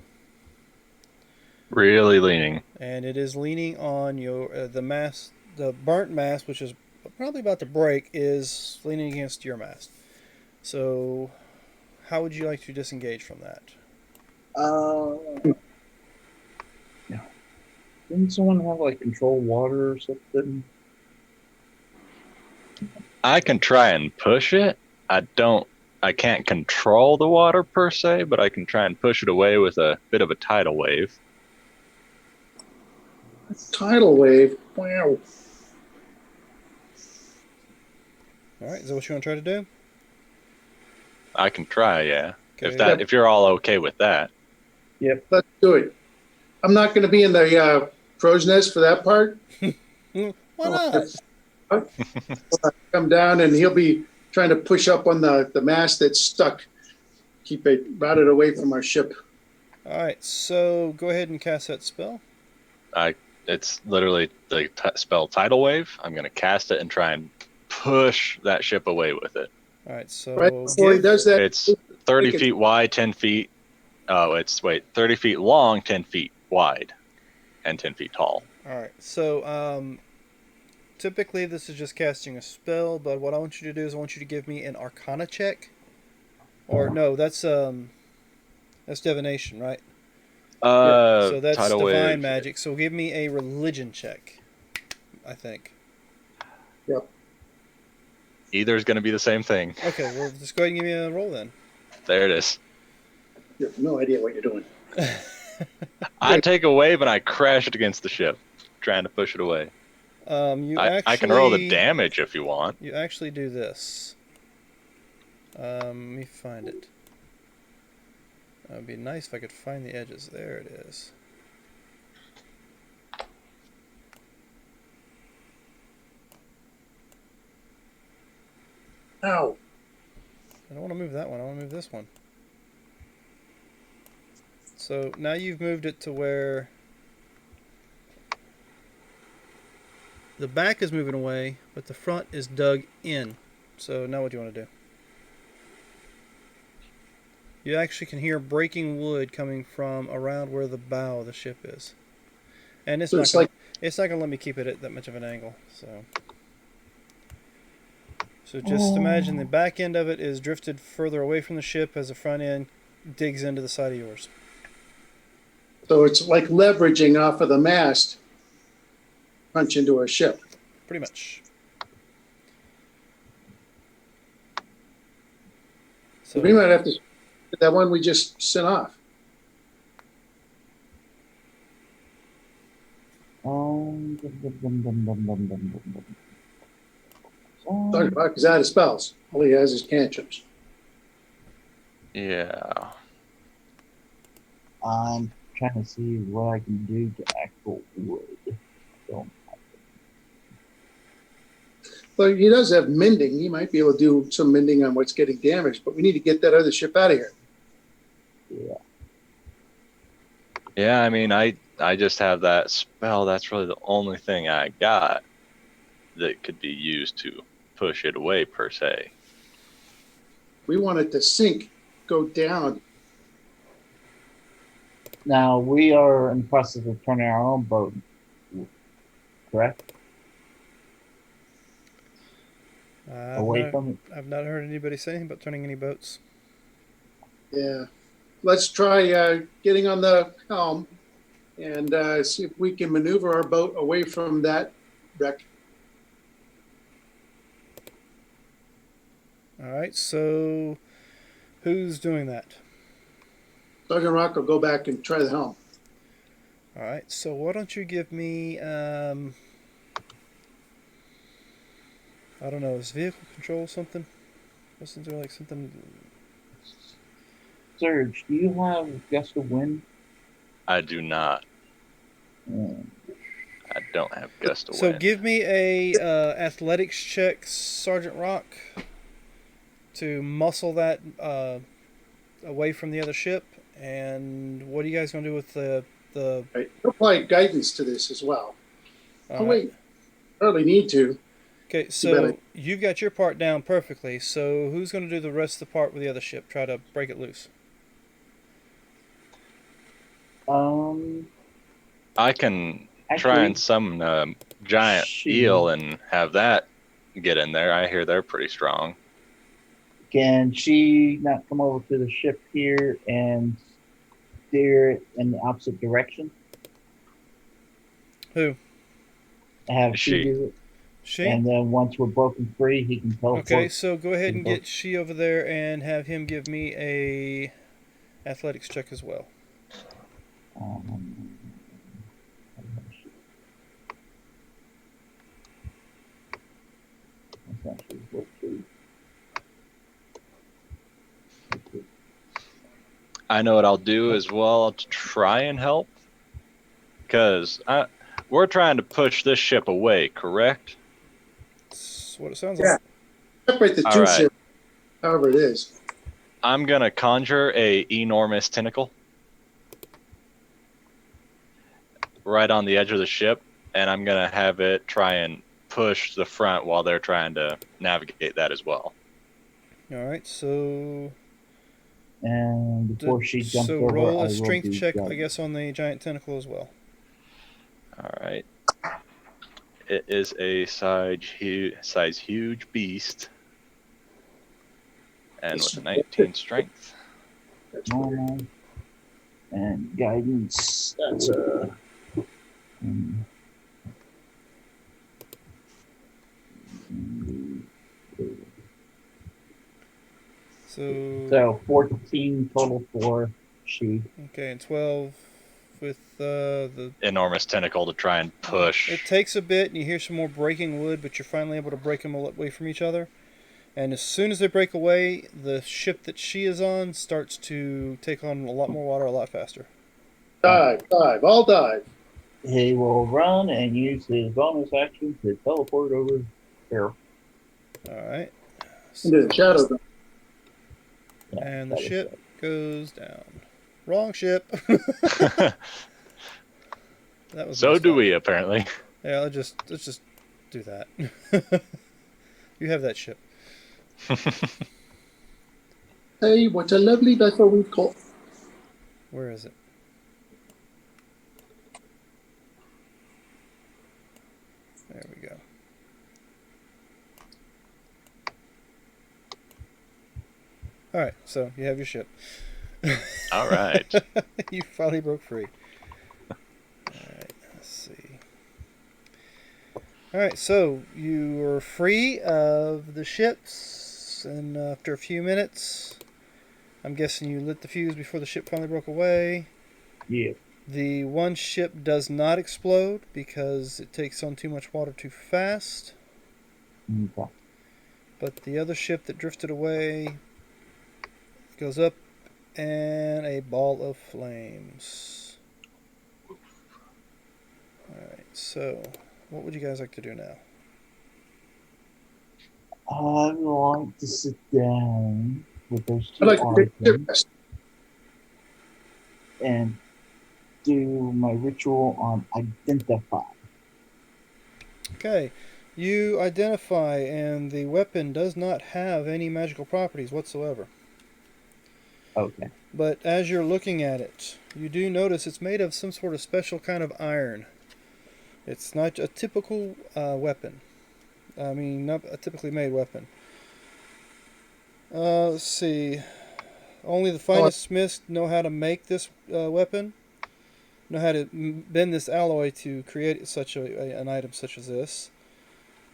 Really leaning. And it is leaning on your the mast, the burnt mast, which is probably about to break, is leaning against your mast. So, how would you like to disengage from that? Yeah. Didn't someone have like control water or something? I can try and push it. I can't control the water per se, but I can try and push it away with a bit of a tidal wave. Tidal wave. Wow. All right, is that what you want to try to do? I can try, yeah. Okay. If you're all okay with that. Yep. Let's do it. I'm not going to be in the crow's nest for that part. Why not? Come down and he'll be trying to push up on the mast that's stuck. Keep it routed away from our ship. All right, so go ahead and cast that spell. It's literally the spell tidal wave. I'm going to cast it and try and push that ship away with it. All right, so Right before he does that, It's 30 feet wide, 10 feet. Oh, 30 feet long, 10 feet wide, and 10 feet tall. All right, so typically this is just casting a spell, but what I want you to do is I want you to give me an Arcana check. Or no, that's divination, right? So that's Tidal divine wave. magic. So give me a religion check, I think. Yep. Either is going to be the same thing. Okay, well, just go ahead and give me a roll then. There it is. You have no idea what you're doing. I take a wave and I crash it against the ship, trying to push it away. I can roll the damage if you want. You actually do this. Let me find it. It would be nice if I could find the edges. There it is. Ow. I don't want to move that one. I want to move this one. So now you've moved it to where the back is moving away, but the front is dug in. So now what do you want to do? You actually can hear breaking wood coming from around where the bow of the ship is. And it's So not it's gonna, like it's not going to let me keep it at that much of an angle. So just imagine the back end of it is drifted further away from the ship as the front end digs into the side of yours. so it's like leveraging off of the mast, punch into a ship. Pretty much. So We might have to that one we just sent off. Sergeant Rock is out of spells. All he has is cantrips. Yeah. I'm trying to see what I can do to actual wood. Don't But he does have mending. He might be able to do some mending on what's getting damaged, but we need to get that other ship out of here. Yeah. Yeah, I mean, I just have that spell. That's really the only thing I got that could be used to push it away, per se. We want it to sink, go down. Now we are in the process of turning our own boat, correct? Away from it. I've not heard anybody say anything about turning any boats. Yeah. Let's try getting on the helm and see if we can maneuver our boat away from that wreck. All right, so who's doing that? Sergeant Rock will go back and try the helm. All right, so why don't you give me, I don't know, is vehicle control something? Wasn't there like something? Serge, do you have gust of wind? I do not. Mm. I don't have gust of So wind. give me a athletics check, Sergeant Rock, to muscle that away from the other ship. And what are you guys going to do with the? Right. We'll apply guidance to this as well. All right. Wait. Hardly need to. Okay, so you've got your part down perfectly. So who's going to do the rest of the part with the other ship? Try to break it loose. I can try Actually, and summon giant eel and have that get in there. I hear they're pretty strong. Can she not come over to the ship here and steer it in the opposite direction? Who? Have She. do it, She? and then once we're broken free, he can teleport. Okay, so go ahead and get She over there and have him give me a athletics check as well. That's actually what to. I know what I'll do as well to try and help. Because we're trying to push this ship away, correct? That's what it sounds Yeah. like. Separate the All two right. ships, however it is. I'm going to conjure a enormous tentacle right on the edge of the ship, and I'm going to have it try and push the front while they're trying to navigate that as well. All right, so And before she jumps so over, roll I a will strength do check, I guidance. guess, on the giant tentacle as well. All right. It is a size huge beast. And with a 19 strength. Normal. And guidance, that's a... So 14 total for she. Okay, and 12 with the Enormous tentacle to try and push. It takes a bit, and you hear some more breaking wood, but you're finally able to break them away from each other. And as soon as they break away, the ship that she is on starts to take on a lot more water a lot faster. Dive, all dive. He will run and use his bonus action to teleport over here. Alright. Into the shadow zone. Yeah, And the ship goes down. Wrong ship. That was so do we, apparently. Yeah, let's just do that. You have that ship. Hey, what a lovely vessel we've got. Where is it? There we go. All right, so you have your ship. All right. You finally broke free. All right, let's see. All right, so you were free of the ships, and after a few minutes, I'm guessing you lit the fuse before the ship finally broke away. Yeah. The one ship does not explode because it takes on too much water too fast. Okay. But the other ship that drifted away goes up, and a ball of flames. Alright, so what would you guys like to do now? I'd like to sit down with those I'd two like to take a items rest. and do my ritual on identify. Okay, you identify, and the weapon does not have any magical properties whatsoever. Okay. But as you're looking at it, you do notice it's made of some sort of special kind of iron. It's not a typical weapon. I mean, not a typically made weapon. Let's see. Only the finest smiths know how to make this weapon. Know how to bend this alloy to create such an item such as this.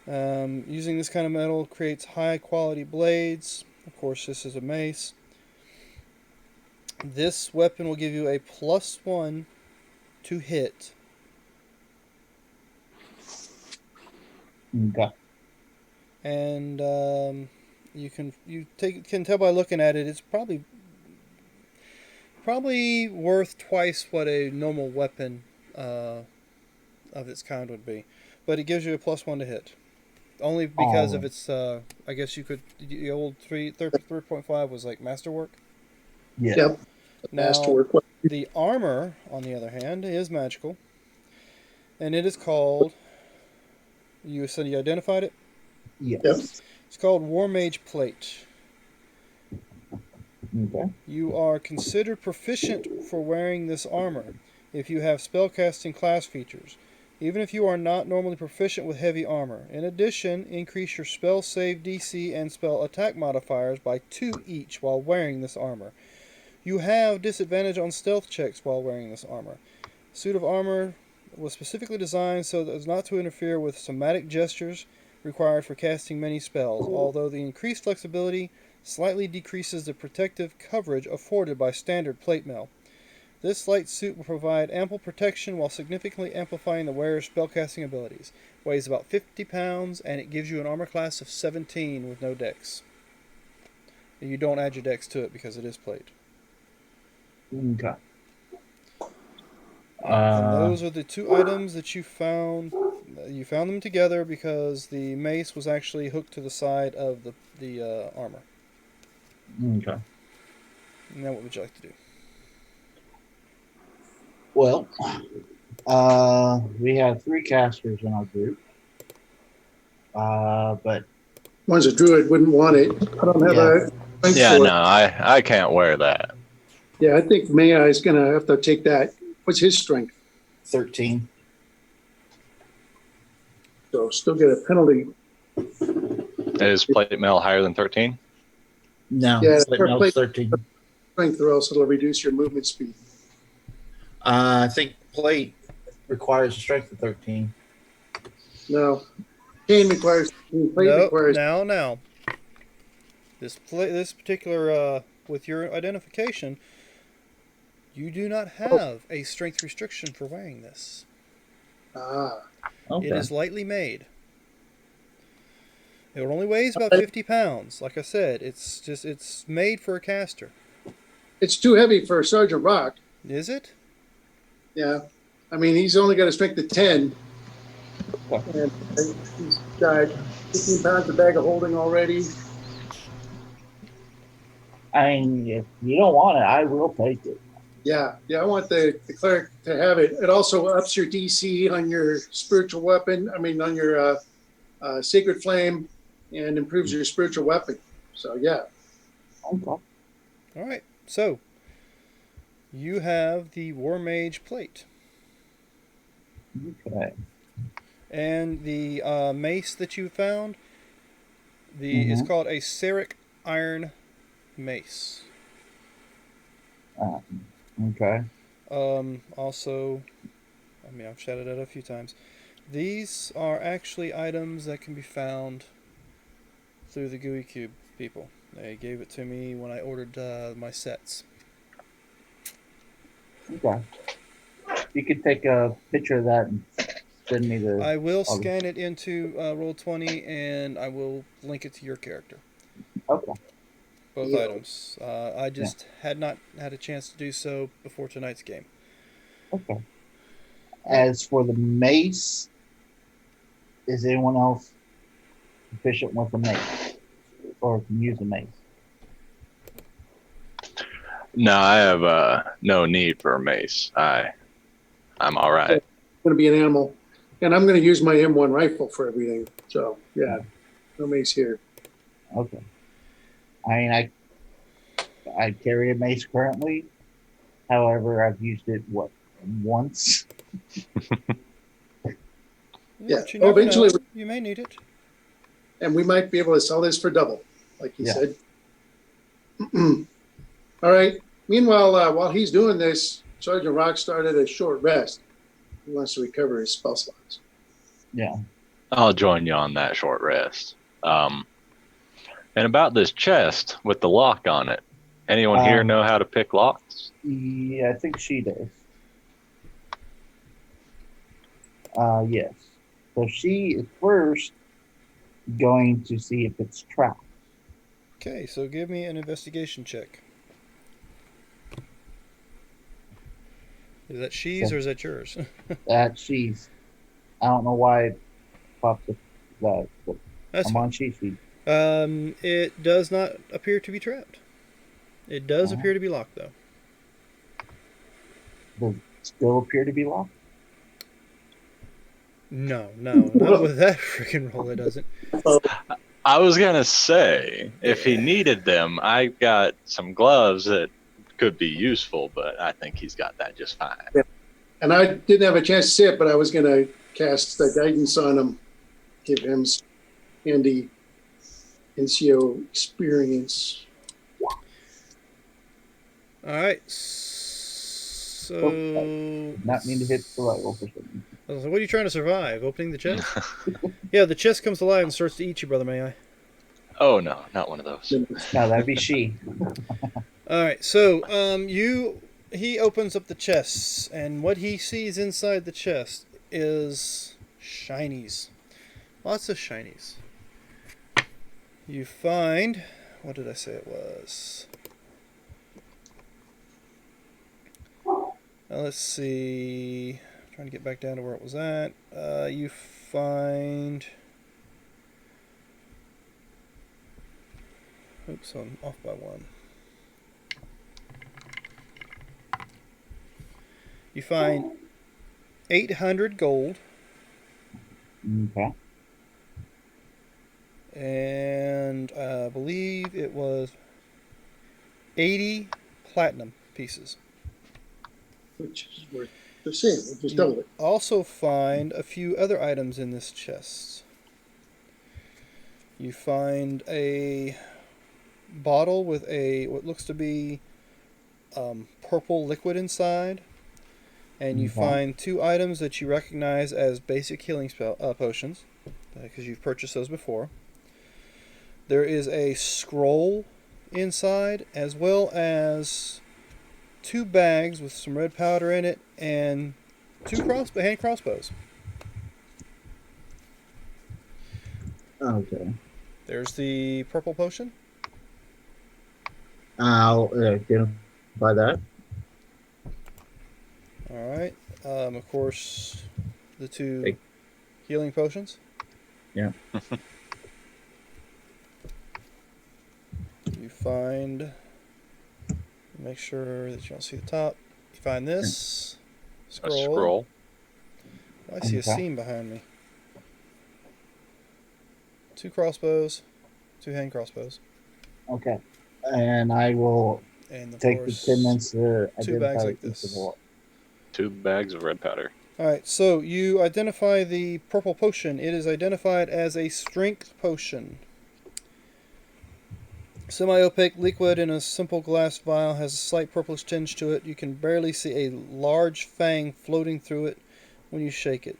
Using this kind of metal creates high quality blades. Of course, this is a mace. This weapon will give you a +1 to hit. Okay. And you can tell by looking at it, it's probably worth twice what a normal weapon of its kind would be. But it gives you a +1 to hit. Only because of its, I guess you could, the old 3.5 was like masterwork. Yeah. Yep. Now, Masterwork. the armor, on the other hand, is magical. And it is called, you said you identified it? Yes. Yep. It's called War Mage Plate. Okay. You are considered proficient for wearing this armor if you have spellcasting class features, even if you are not normally proficient with heavy armor. In addition, increase your spell save DC and spell attack modifiers by 2 each while wearing this armor. You have disadvantage on stealth checks while wearing this armor. Suit of armor was specifically designed so as not to interfere with somatic gestures required for casting many spells, although the increased flexibility slightly decreases the protective coverage afforded by standard plate mail. This light suit will provide ample protection while significantly amplifying the wearer's spellcasting abilities. Weighs about 50 pounds, and it gives you an armor class of 17 with no dex. You don't add your dex to it because it is plate. Okay. And those are the 2 items that you found. You found them together because the mace was actually hooked to the side of the armor. Okay. Now what would you like to do? Well, we have 3 casters in our group. But One's a druid, wouldn't want it. I don't have a strength Yeah, for no, I can't wear that. it. Yeah, I think Maya is going to have to take that. What's his strength? 13. So still get a penalty. Is plate mail higher than 13? No, Yeah, but or no, plate 13. strength, or else it'll reduce your movement speed. I think plate requires a strength of 13. No, cane requires plate No, requires. now. This particular with your identification, you do not Oh, have a strength restriction for wearing this. ah, It Okay. is lightly made. It only weighs about I- 50 pounds. Like I said, it's made for a caster. it's too heavy for Sergeant Rock. Is it? Yeah, I mean he's only got a strength of 10, Okay. and he's got 15 pounds of bag of holding already. I mean, if you don't want it, I will take it. Yeah, I want the cleric to have it. It also ups your DC on your spiritual weapon. I mean, on your sacred flame, and improves your spiritual weapon. So yeah, Okay. All right. So you have the War Mage plate Okay. and the mace that you found. It's Mhm. called a Ceric Iron Mace. Okay. Also, I mean, I've shouted it out a few times. These are actually items that can be found through the GUI Cube people. They gave it to me when I ordered my sets. Okay. You could take a picture of that and send me the. I will scan it into Roll20 and I will link it to your character. Okay. Both Yeah. items. I just had not had a chance to do so before tonight's game. Okay. As for the mace, is anyone else proficient with a mace or can use a mace? No, I have no need for a mace. I'm all right. I'm going to be an animal, and I'm going to use my M1 rifle for everything. So yeah, no mace here. Okay. I mean, I carry a mace currently. However, I've used it once. Yeah. But you never Eventually, know. You may need it. and we might be able to sell this for double, like he Yeah. said. All right. Meanwhile, while he's doing this, Sergeant Rock started a short rest. He wants to recover his spell slots. Yeah. I'll join you on that short rest. And about this chest with the lock on it, anyone here know how to pick locks? Yeah, I think she does. Yes. So she is first going to see if it's trapped. Okay, so give me an investigation check. Is that she's or is that yours? That she's. I don't know why it popped up that, but That's I'm fine. on cheat sheet. It does not appear to be trapped. It does appear to be locked, though. Does it still appear to be locked? No, not with that freaking roll. It doesn't. I was gonna say, if he needed them, I got some gloves that could be useful, but I think he's got that just fine. And I didn't have a chance to see it, but I was going to cast the guidance on him, give him some handy NCO experience. All right. So, Not mean to hit the right roll for something. I was like, what are you trying to survive? Opening the chest? Yeah, the chest comes alive and starts to eat you, brother. May I? Oh no, not one of those. No, that'd be she. All right. So, he opens up the chests, and what he sees inside the chest is shinies. Lots of shinies. You find, what did I say it was? Let's see. Trying to get back down to where it was at. You find. Oops, I'm off by one. You find 800 gold. Okay. And I believe it was 80 platinum pieces. Which is worth the same. We'll just double You it. also find a few other items in this chest. You find a bottle with what looks to be purple liquid inside, and you Okay. find 2 items that you recognize as basic healing potions, because you've purchased those before. There is a scroll inside, as well as 2 bags with some red powder in it, and 2 hand crossbows. Okay. There's the purple potion. I'll identify that. All right. Of course, the 2 Hey. healing potions. Yeah. You find. Make sure that you don't see the top. You find this A scroll. scroll. I see a Okay. seam behind me. 2 crossbows, 2 hand crossbows, Okay. And I will and of take the course 10 minutes to 2 bags identify like each of this. the 2 bags of red powder. All right, so you identify the purple potion. It is identified as a strength potion. Semi-opaque liquid in a simple glass vial has a slight purplish tinge to it. You can barely see a large fang floating through it when you shake it.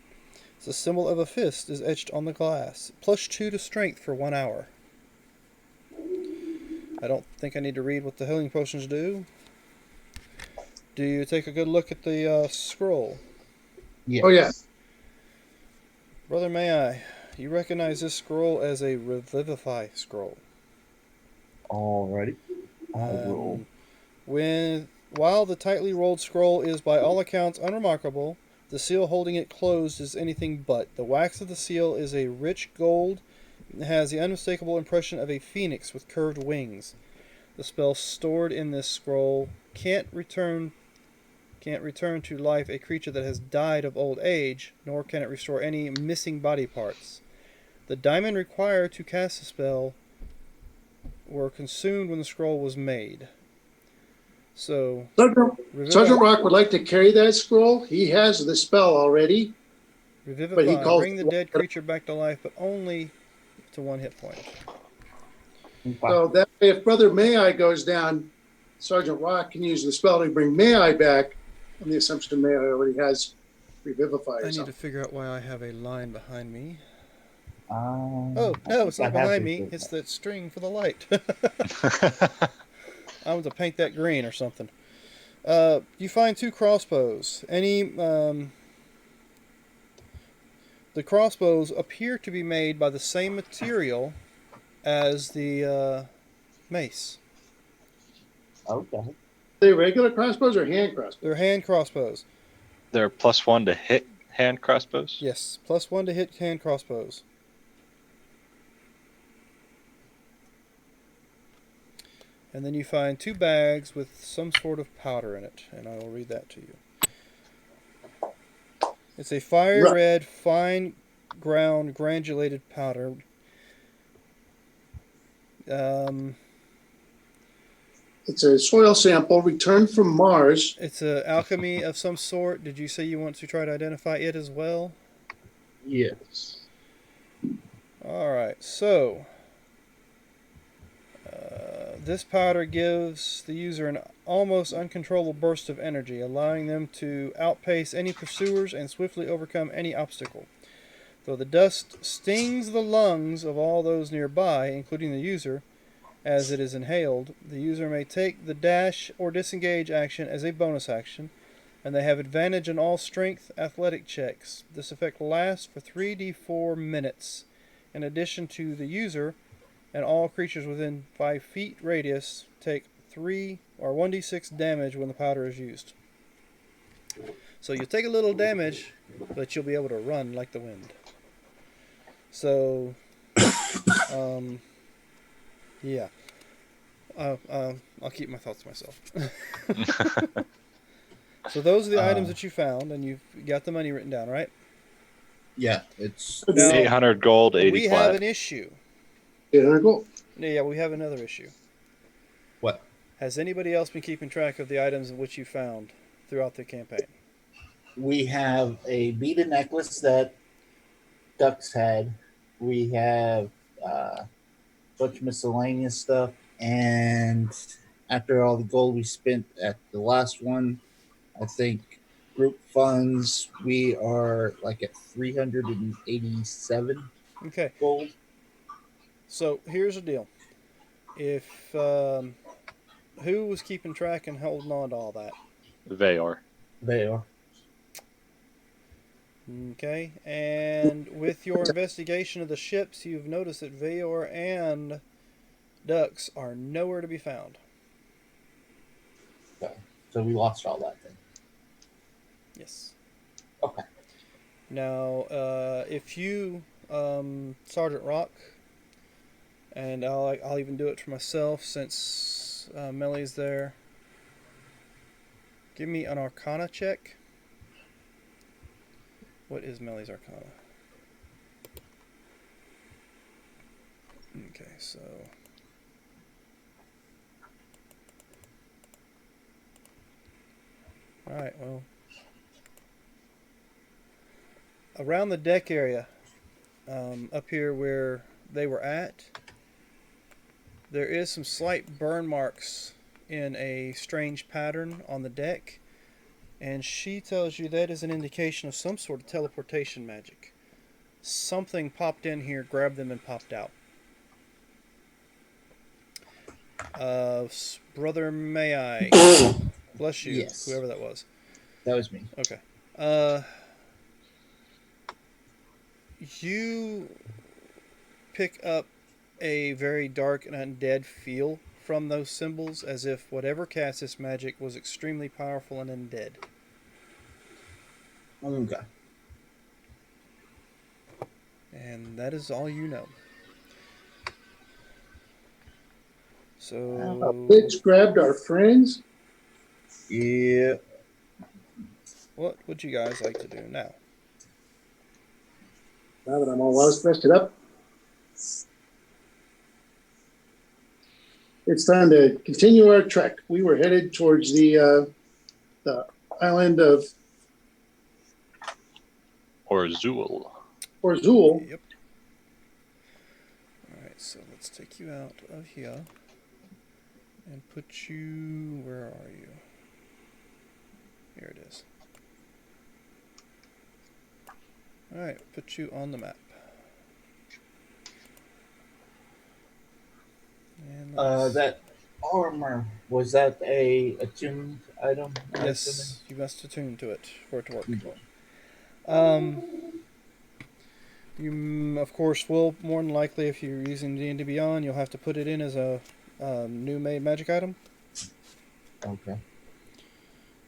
The symbol of a fist is etched on the glass. +2 to strength for 1 hour. I don't think I need to read what the healing potions do. Do you take a good look at the scroll? Yes. Oh, yeah. Brother, may I? You recognize this scroll as a Revivify scroll. Alrighty. I will. While the tightly rolled scroll is by all accounts unremarkable, the seal holding it closed is anything but. The wax of the seal is a rich gold and has the unmistakable impression of a phoenix with curved wings. The spell stored in this scroll can't return to life a creature that has died of old age, nor can it restore any missing body parts. The diamond required to cast the spell were consumed when the scroll was made. So, Sergeant Rock would like to carry that scroll. He has the spell already. Revivify. But he calls Bring the dead creature back to life, but only to 1 hit point. So that way, if Brother May-I goes down, Sergeant Rock can use the spell to bring May-I back on the assumption May-I already has Revivify. I need to figure out why I have a line behind me. Oh, no, it's not behind me. It's that string for the light. I want to paint that green or something. You find 2 crossbows. The crossbows appear to be made by the same material as the mace. Okay. Are they regular crossbows or hand crossbows? They're hand crossbows. They're +1 to hit hand crossbows? Yes, +1 to hit hand crossbows. And then you find 2 bags with some sort of powder in it, and I will read that to you. It's a fire red, fine ground granulated powder. It's a soil sample returned from Mars. It's an alchemy of some sort. Did you say you want to try to identify it as well? Yes. All right, so this powder gives the user an almost uncontrollable burst of energy, allowing them to outpace any pursuers and swiftly overcome any obstacle. Though the dust stings the lungs of all those nearby, including the user, as it is inhaled, the user may take the dash or disengage action as a bonus action, and they have advantage on all strength athletic checks. This effect lasts for 3d4 minutes. In addition to the user, and all creatures within 5 feet radius take 1d6 damage when the powder is used. So you'll take a little damage, but you'll be able to run like the wind. So, yeah. I'll keep my thoughts to myself. So those are the items that you found, and you've got the money written down, right? Yeah, it's Now, 800 gold, 80 we flat. have an issue. 800 gold. Yeah, we have another issue. What? Has anybody else been keeping track of the items which you found throughout the campaign? We have a beaded necklace that Ducks had. We have a bunch of miscellaneous stuff. And after all the gold we spent at the last one, I think group funds, we are like at 387 Okay, gold. so here's the deal. If who was keeping track and holding on to all that? Vayor. They are. Okay, and with your investigation of the ships, you've noticed that Vayor and Dux are nowhere to be found. Okay. So we lost all that then. Yes. Okay. Now, if you, Sergeant Rock, and I'll even do it for myself since Melly's there. Give me an Arcana check. What is Melly's Arcana? Okay, so alright, well, around the deck area, up here where they were at, there is some slight burn marks in a strange pattern on the deck, and she tells you that is an indication of some sort of teleportation magic. Something popped in here, grabbed them, and popped out. Brother, may I? Bless you, Yes. whoever that was. That was me. Okay. You pick up a very dark and undead feel from those symbols, as if whatever cast this magic was extremely powerful and undead. Okay. And that is all you know. So, Blitz grabbed our friends. Yeah. what would you guys like to do now? Now that I'm all rested up, it's time to continue our trek. We were headed towards the island of Orzul. Orzul. Yep. Alright, so let's take you out of here and put you. Where are you? Here it is. Alright, put you on the map. And That armor, was that a attuned item? yes, you must attune to it for it to work. Okay. You of course will more than likely, if you're using D&D Beyond, you'll have to put it in as a new made magic item. Okay.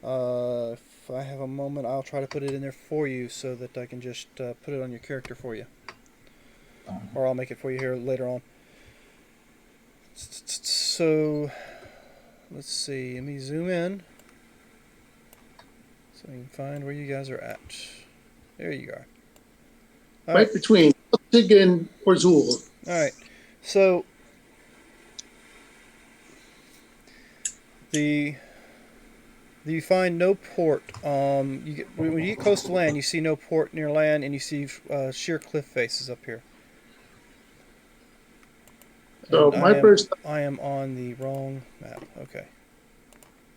If I have a moment, I'll try to put it in there for you so that I can just put it on your character for you, or I'll make it for you here later on. So let's see. Let me zoom in so you can find where you guys are at. There you are. All Right right. between Celtic and Orzul. All right. So you find no port. When you get close to land, you see no port near land, and you see sheer cliff faces up here. So And I am on the wrong map. Okay.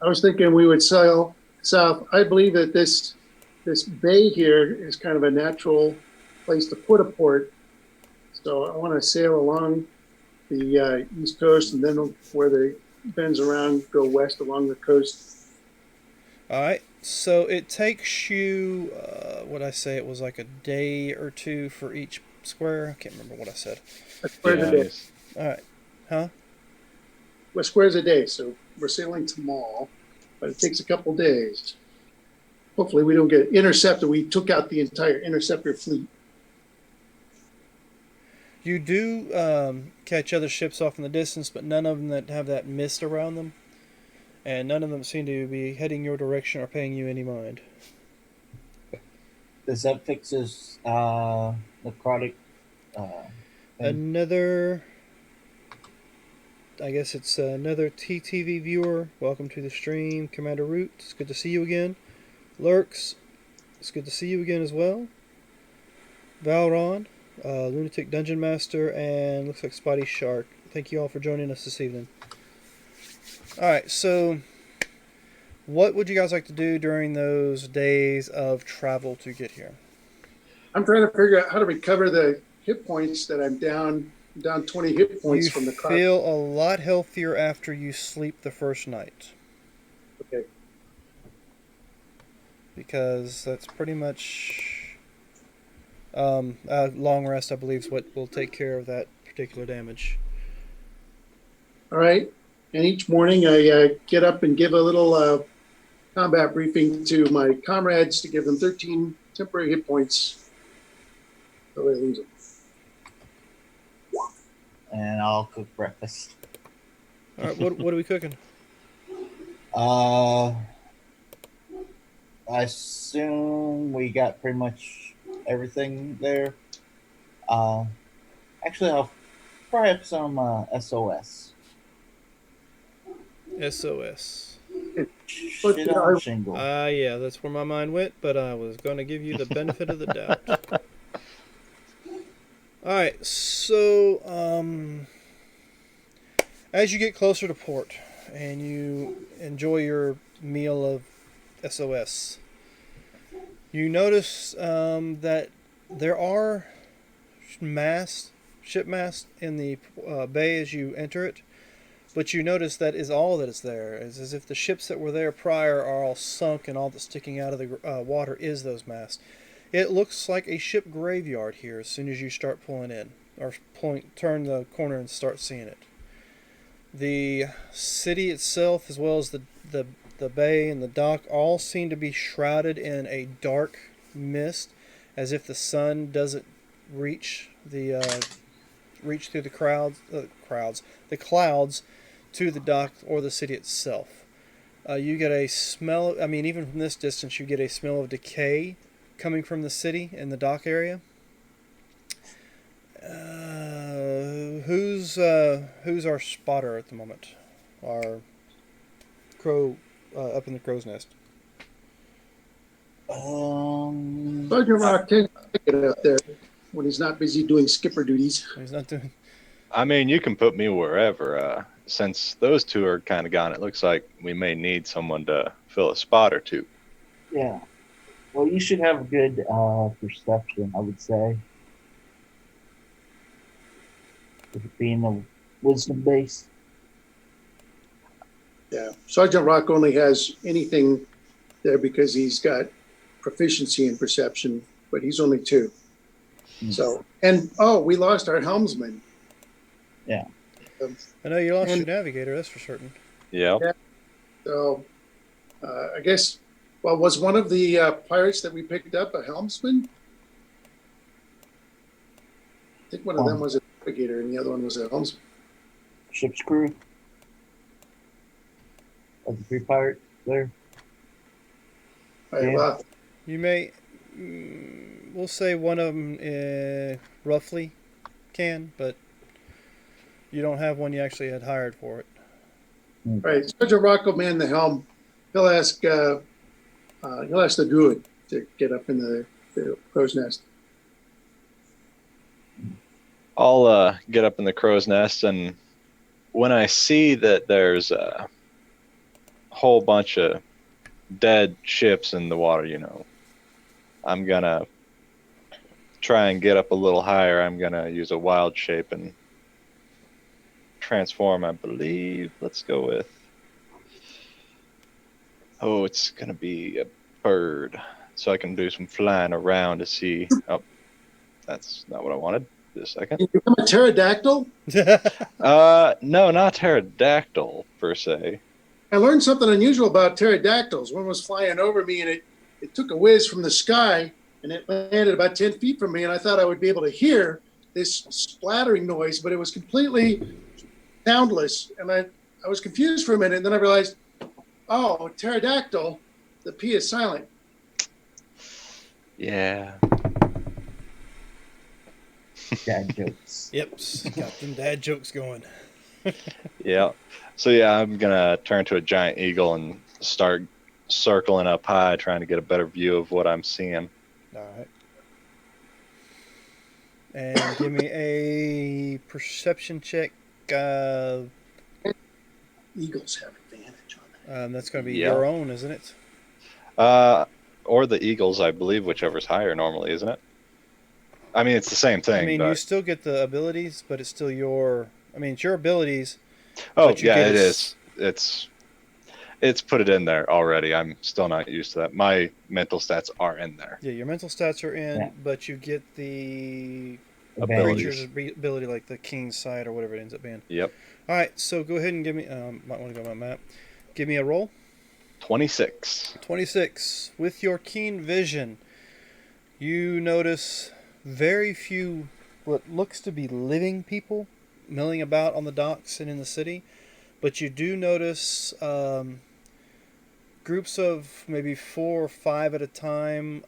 I was thinking we would sail south. I believe that this bay here is kind of a natural place to put a port. So I want to sail along the east coast, and then where the bends around, go west along the coast. All right. So it takes you, what I say, it was like a day or two for each square. I can't remember what I said. A square's a day. All right. Huh? A square's a day. So we're sailing tomorrow, but it takes a couple days. Hopefully we don't get intercepted. We took out the entire interceptor fleet. You do catch other ships off in the distance, but none of them that have that mist around them. And none of them seem to be heading your direction or paying you any mind. Does that fix his necrotic? Another, I guess it's another TTV viewer. Welcome to the stream, Commander Root. It's good to see you again. Lurks, it's good to see you again as well. Valron, Lunatic Dungeon Master, and looks like Spotty Shark thank you all for joining us this evening. All right, so what would you guys like to do during those days of travel to get here? I'm trying to figure out how to recover the hit points that I'm down 20 hit points You from the car. feel a lot healthier after you sleep the first night. Okay. Because that's pretty much long rest, I believe, is what will take care of that particular damage. All right. And each morning I get up and give a little combat briefing to my comrades to give them 13 temporary hit points. So they lose them. And I'll cook breakfast. All right, what are we cooking? I assume we got pretty much everything there. Actually, I'll fry up some SOS. SOS. Shit on shingle. Yeah, that's where my mind went, but I was going to give you the benefit of the doubt. All right, so as you get closer to port and you enjoy your meal of SOS, you notice that there are ship masts in the bay as you enter it, but you notice that is all that is there. It's as if the ships that were there prior are all sunk and all that's sticking out of the water is those masts. It looks like a ship graveyard here as soon as you start pulling in, or turn the corner and start seeing it. The city itself, as well as the bay and the dock, all seem to be shrouded in a dark mist, as if the sun doesn't reach through the clouds to the dock or the city itself. You get a smell. I mean, even from this distance, you get a smell of decay coming from the city and the dock area. Who's our spotter at the moment? Our crow up in the crow's nest. Sergeant Rock tends to get up there when he's not busy doing skipper duties. He's not doing. I mean, you can put me wherever. Since those two are kind of gone, it looks like we may need someone to fill a spot or two. Yeah. Well, you should have a good perception, I would say. With it being a wisdom base. Yeah. Sergeant Rock only has anything there because he's got proficiency in perception, but he's only 2. So, and we lost our helmsman. Yeah. I know you lost your navigator, that's for certain. Yep. Yeah. So, I guess, was one of the pirates that we picked up a helmsman? I think one of them was a navigator and the other one was a helmsman. Ship's crew. Of the 3 pirates there. All right, Yeah. well, You may, we'll say one of them roughly can, but you don't have one you actually had hired for it. all right, Sergeant Rock will man the helm. He'll ask the druid to get up in the crow's nest. I'll get up in the crow's nest, and when I see that there's a whole bunch of dead ships in the water, I'm gonna try and get up a little higher. I'm gonna use a wild shape and transform, I believe. Let's go with, it's gonna be a bird, so I can do some flying around to see. Oh, that's not what I wanted. Just a second. Can you become a pterodactyl? No, not pterodactyl per se. I learned something unusual about pterodactyls. One was flying over me and it took a whiz from the sky and it landed about 10 feet from me, and I thought I would be able to hear this splattering noise, but it was completely soundless. And I was confused for a minute, and then I realized, pterodactyl, the P is silent. Yeah. Dad jokes. Yep, got them dad jokes going. Yeah. So yeah, I'm gonna turn to a giant eagle and start circling up high, trying to get a better view of what I'm seeing. All right. And give me a perception check Eagles have advantage on that. That's going to be Yeah. your own, isn't it? Or the Eagles, I believe, whichever's higher normally, isn't it? I mean, it's the same thing. I mean, but... you still get the abilities, but it's still your. I mean, it's your abilities. Oh, but you yeah, get it s- is. It's put it in there already. I'm still not used to that. My mental stats are in there. Yeah, your mental stats are in, Yeah. but you get the Abilities. creature's ability, like the King's Sight or whatever it ends up being. Yep. All right, so go ahead and give me. Might want to go on my map. Give me a roll. 26. 26. With your keen vision, you notice very few what looks to be living people milling about on the docks and in the city, but you do notice groups of maybe 4 or 5 at a time,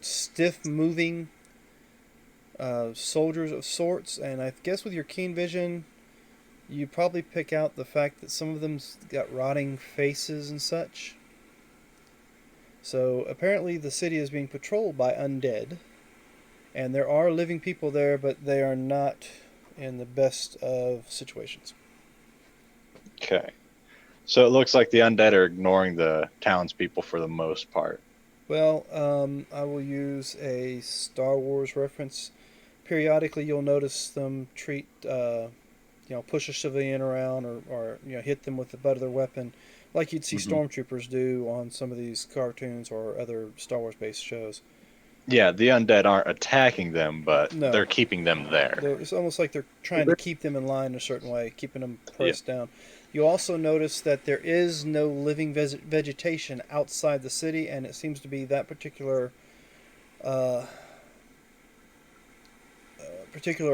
stiff moving soldiers of sorts, and I guess with your keen vision, you probably pick out the fact that some of them's got rotting faces and such. So apparently the city is being patrolled by undead, and there are living people there, but they are not in the best of situations. Okay. So it looks like the undead are ignoring the townspeople for the most part. Well, I will use a Star Wars reference. Periodically, you'll notice them treat, push a civilian around or hit them with the butt of their weapon, like you'd see stormtroopers do on some of these cartoons or other Star Wars-based shows. Yeah, the undead aren't attacking them, but No. they're keeping them there. It's almost like they're trying to keep them in line in a certain way, keeping them pressed down. You also notice that there is no living vegetation outside the city, and it seems to be that particular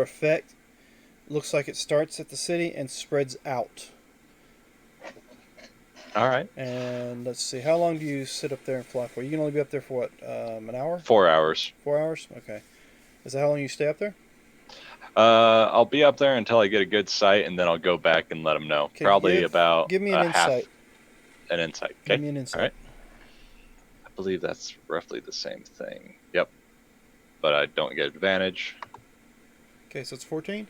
effect. Looks like it starts at the city and spreads out. All right. And let's see, how long do you sit up there and fly for? You can only be up there for what, an hour? 4 hours. 4 hours? Okay. Is that how long you stay up there? I'll be up there until I get a good sight, and then I'll go back and let them know. Okay, Probably about give me an insight. An insight. Okay. Give me an insight. All right. I believe that's roughly the same thing. Yep. But I don't get advantage. Okay, so it's 14?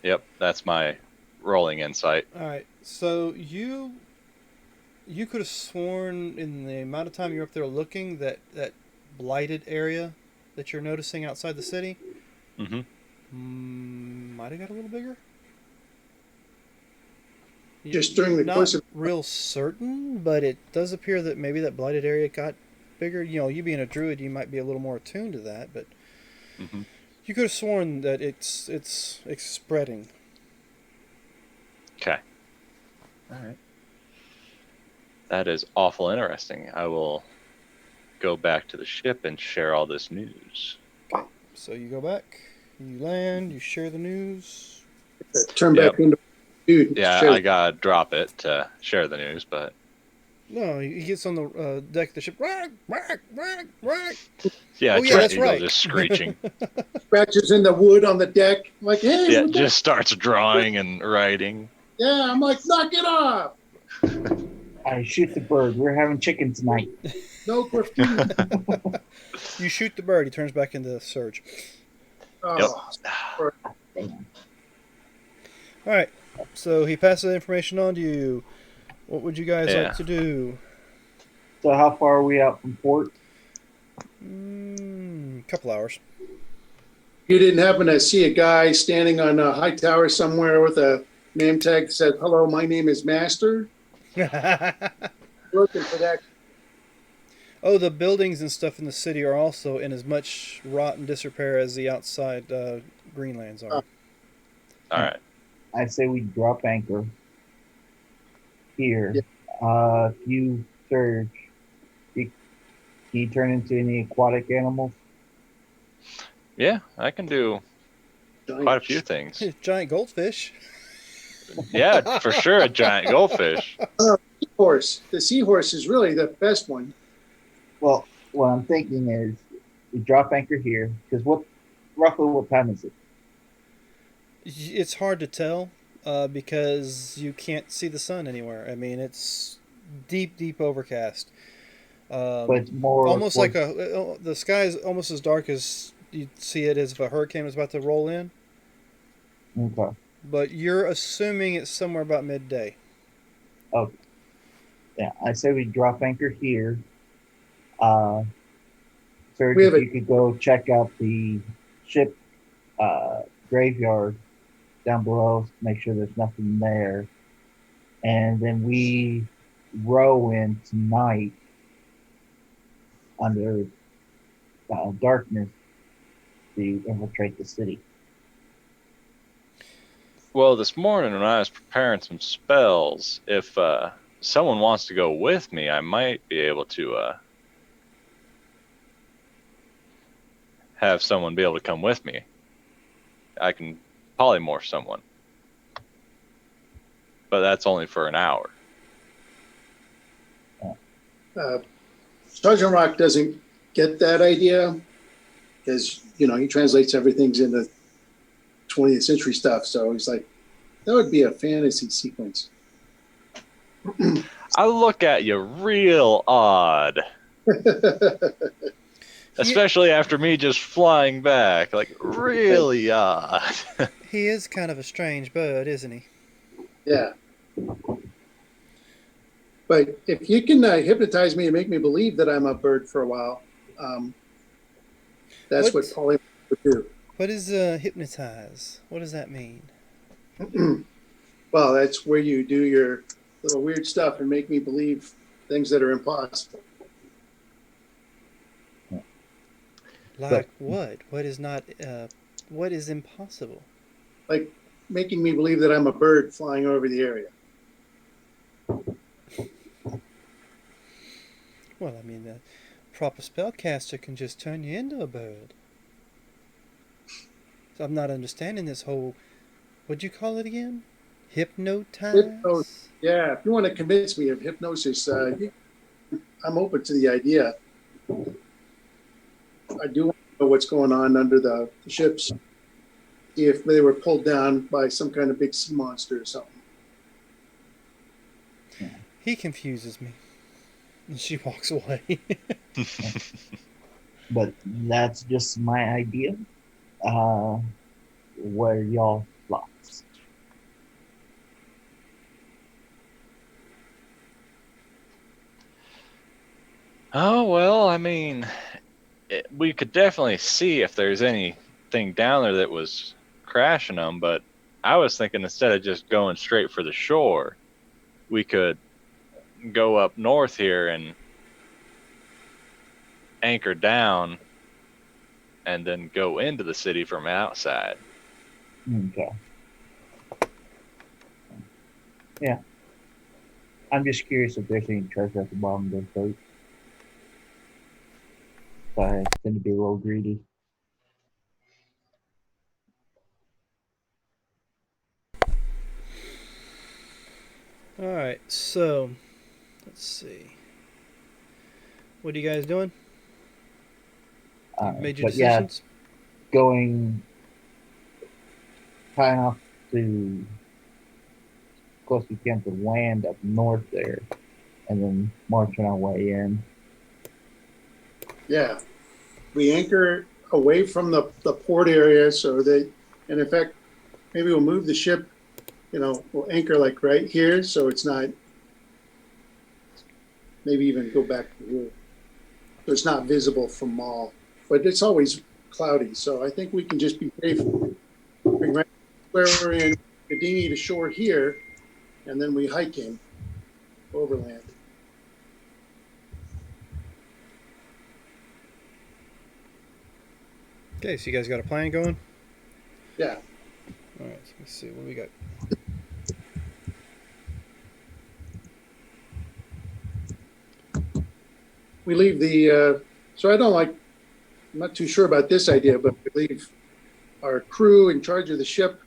Yep, that's my rolling insight. All right. So you could have sworn in the amount of time you're up there looking that blighted area that you're noticing outside the city might have got a little bigger. Just during the Not course of real certain, but it does appear that maybe that blighted area got bigger. You being a druid, you might be a little more attuned to that, but you could have sworn that it's spreading. Okay. All right. That is awful interesting. I will go back to the ship and share all this news. Okay. So you go back, you land, you share the news. turn back into dude. Yeah, Share- I gotta drop it to share the news, but No, he gets on the deck of the ship. Rack, rack, rack, rack. yeah, Oh, it's yeah, an that's eagle right. just screeching. Scratches in the wood on the deck. I'm like, hey, Yeah, what the- just starts drawing and writing. yeah. I'm like, knock it off. I shoot the bird. We're having chicken tonight. No graffiti. You shoot the bird, he turns back into Surge. Oh, Damn. All right, so he passes the information on to you. What would you guys Yeah. like to do? So how far are we out from port? Couple hours. you didn't happen to see a guy standing on a high tower somewhere with a name tag that said, "Hello, my name is Master." Looking for that. Oh, the buildings and stuff in the city are also in as much rot and disrepair as the outside Greenlands are. All right. I say we drop anchor here. You Surge. Can you turn into any aquatic animals? Yeah, I can do quite a few things. Giant goldfish. Yeah, for sure, a giant goldfish. Horse. The seahorse is really the best one. Well, what I'm thinking is we drop anchor here because roughly what time is it? It's hard to tell because you can't see the sun anywhere. I mean, it's deep overcast. But it's more Almost like the sky is almost as dark as you'd see it as if a hurricane was about to roll in. Okay. But you're assuming it's somewhere about midday. Okay. Yeah, I say we drop anchor here. Serge, We have if a you could go check out the ship graveyard down below, make sure there's nothing there, and then we row in tonight under darkness to infiltrate the city. Well, this morning when I was preparing some spells, if someone wants to go with me, I might be able to have someone be able to come with me. I can polymorph someone, but that's only for an hour. Sergeant Rock doesn't get that idea because he translates everything's into 20th century stuff. So he's like, that would be a fantasy sequence. I look at you real odd, especially after me just flying back, like really odd. He is kind of a strange bird, isn't he? Yeah. But if you can hypnotize me and make me believe that I'm a bird for a while, that's what polymorph would do. What is hypnotize? What does that mean? Well, that's where you do your little weird stuff and make me believe things that are impossible. Like what? What is not? What is impossible? Like making me believe that I'm a bird flying over the area. Well, I mean, the proper spellcaster can just turn you into a bird. So I'm not understanding this whole. What'd you call it again? Hypnotize? Yeah, if you want to convince me of hypnosis, I'm open to the idea. I do want to know what's going on under the ships. See if they were pulled down by some kind of big sea monster or something. He confuses me. And she walks away. But that's just my idea. What are y'all thoughts? Oh, well, I mean, we could definitely see if there's anything down there that was crashing them, but I was thinking instead of just going straight for the shore, we could go up north here and anchor down and then go into the city from outside. Okay. Yeah. I'm just curious if there's any treasure at the bottom of the boat. So I tend to be a little greedy. Alright, so let's see. What are you guys doing? You made your But yeah, decisions? going kind of to close we can to land up north there, and then marching our way in. Yeah. We anchor away from the port area so that, and in fact, maybe we'll move the ship, we'll anchor like right here so it's not, maybe even go back to here. So it's not visible from Mall. But it's always cloudy, so I think we can just be safe. Bring right where we're in the dinghy to shore here, and then we hike in overland. Okay, so you guys got a plan going? Yeah. Alright, so let's see. What do we got? We leave the, so I'm not too sure about this idea, but we leave our crew in charge of the ship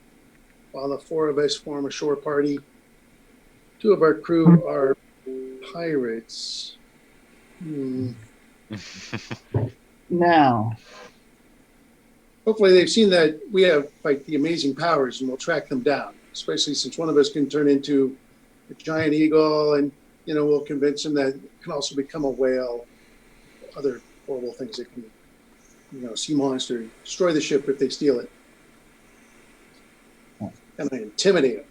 while the four of us form a shore party. Two of our crew are pirates. Now, Hopefully they've seen that we have like the amazing powers and we'll track them down, especially since one of us can turn into a giant eagle and, we'll convince them that it can also become a whale, other horrible things that can, sea monster, destroy the ship if they steal it. and I intimidate them.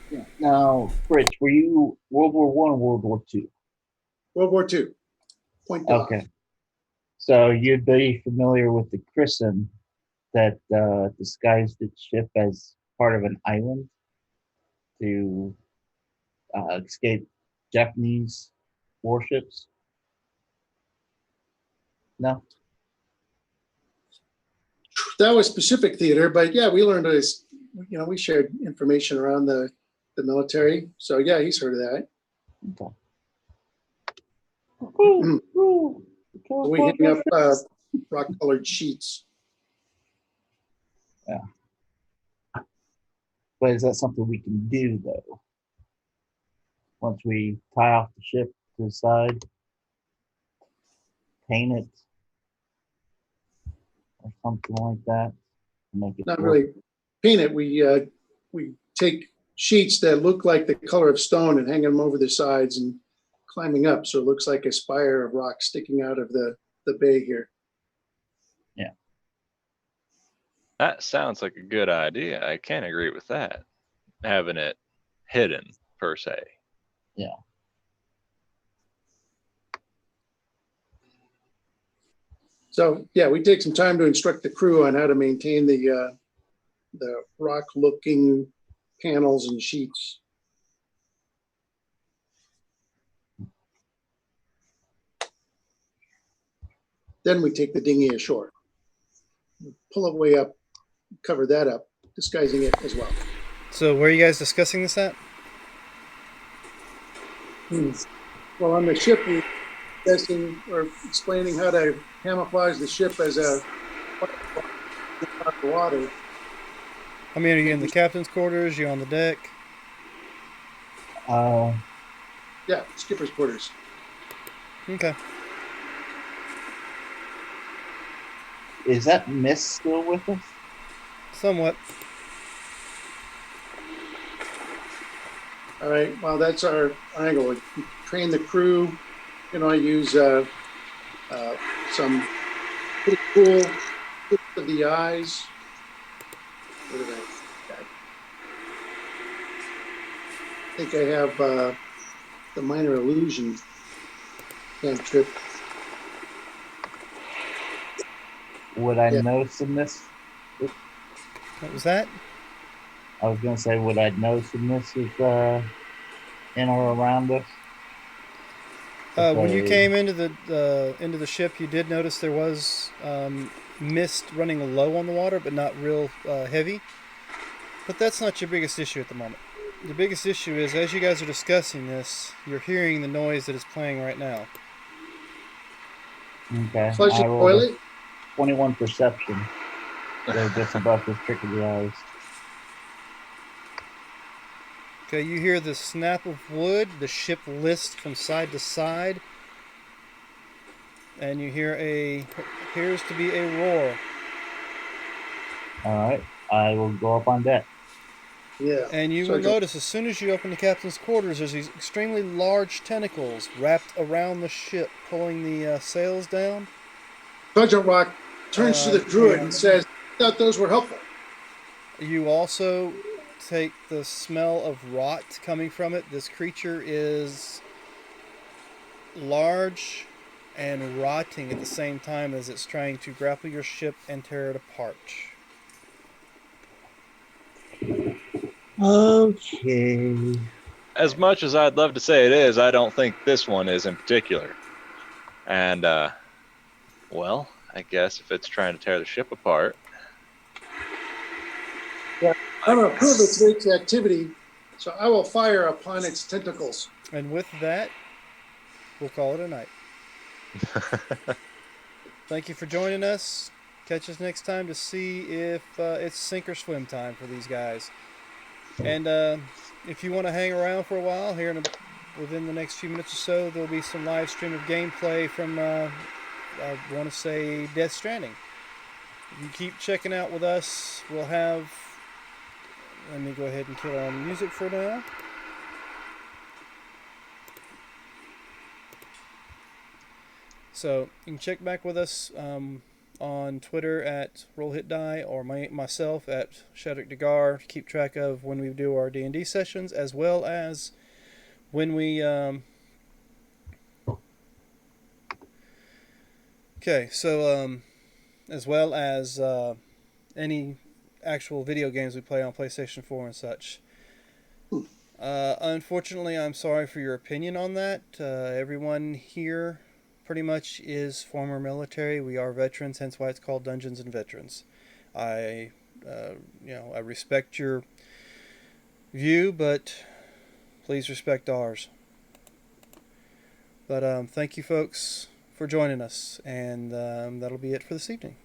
Yeah. Now, Fritz, were you World War One or World War Two? World War II. Point Blanc. Okay. So you'd be familiar with the chrism that disguised its ship as part of an island to escape Japanese warships? No? That was Pacific Theater, but yeah, we learned this. We shared information around the military. So yeah, he's heard of that. Okay. We hang up rock-colored sheets. But is that something we can do, though? Once we tie off the ship to the side, paint it, or something like that, make it Not work. really paint it. We take sheets that look like the color of stone and hang them over the sides and climbing up, so it looks like a spire of rock sticking out of the bay here. That sounds like a good idea. I can't agree with that. Having it hidden, per se. Yeah. So yeah, we take some time to instruct the crew on how to maintain the rock-looking panels and sheets. Then we take the dinghy ashore, pull it way up, cover that up, disguising it as well. So where are you guys discussing this at? Well, on the ship, we're discussing or explaining how to camouflage the ship as a water. I mean, are you in the captain's quarters? You on the deck? Yeah, skipper's quarters. Okay. Is that Mist still with us? Somewhat. All right. Well, that's our angle. We train the crew. I use some pretty cool tips of the eyes. What did I think I have the minor illusion cantrip. Would I Yeah. notice in this? What was that? I was going to say, would I notice in this is in or around us? When you Okay. came into the ship, you did notice there was mist running low on the water, but not real heavy. But that's not your biggest issue at the moment. The biggest issue is, as you guys are discussing this, you're hearing the noise that is playing right now. Okay. Flush the I rolled a toilet. 21 perception. So just above the trick of the eyes. Okay, you hear the snap of wood, the ship list from side to side, and you hear appears to be a roar. All right. I will go up on deck. Yeah. And you will notice as soon as you open the captain's quarters, there's these extremely large tentacles wrapped around the ship, pulling the sails down. Sergeant Rock turns to the druid and says, "I thought those were helpful." You also take the smell of rot coming from it. This creature is large and rotting at the same time as it's trying to grapple your ship and tear it apart. Okay. As much as I'd love to say it is, I don't think this one is in particular. And, well, I guess if it's trying to tear the ship apart. Yeah. I'm going to approve its activity, so I will fire upon its tentacles. And with that, we'll call it a night. Thank you for joining us. Catch us next time to see if it's sink or swim time for these guys. And if you want to hang around for a while, within the next few minutes or so, there'll be some live stream of gameplay from, I want to say, Death Stranding. You keep checking out with us. We'll have... Let me go ahead and kill our music for now. So you can check back with us on Twitter at RollHitDie or myself at Shadrick Degar to keep track of when we do our D&D sessions, as well as when we as well as any actual video games we play on PlayStation 4 and such. Unfortunately, I'm sorry for your opinion on that. Everyone here pretty much is former military. We are veterans, hence why it's called Dungeons and Veterans. I respect your view, but please respect ours. But thank you, folks, for joining us, and that'll be it for this evening.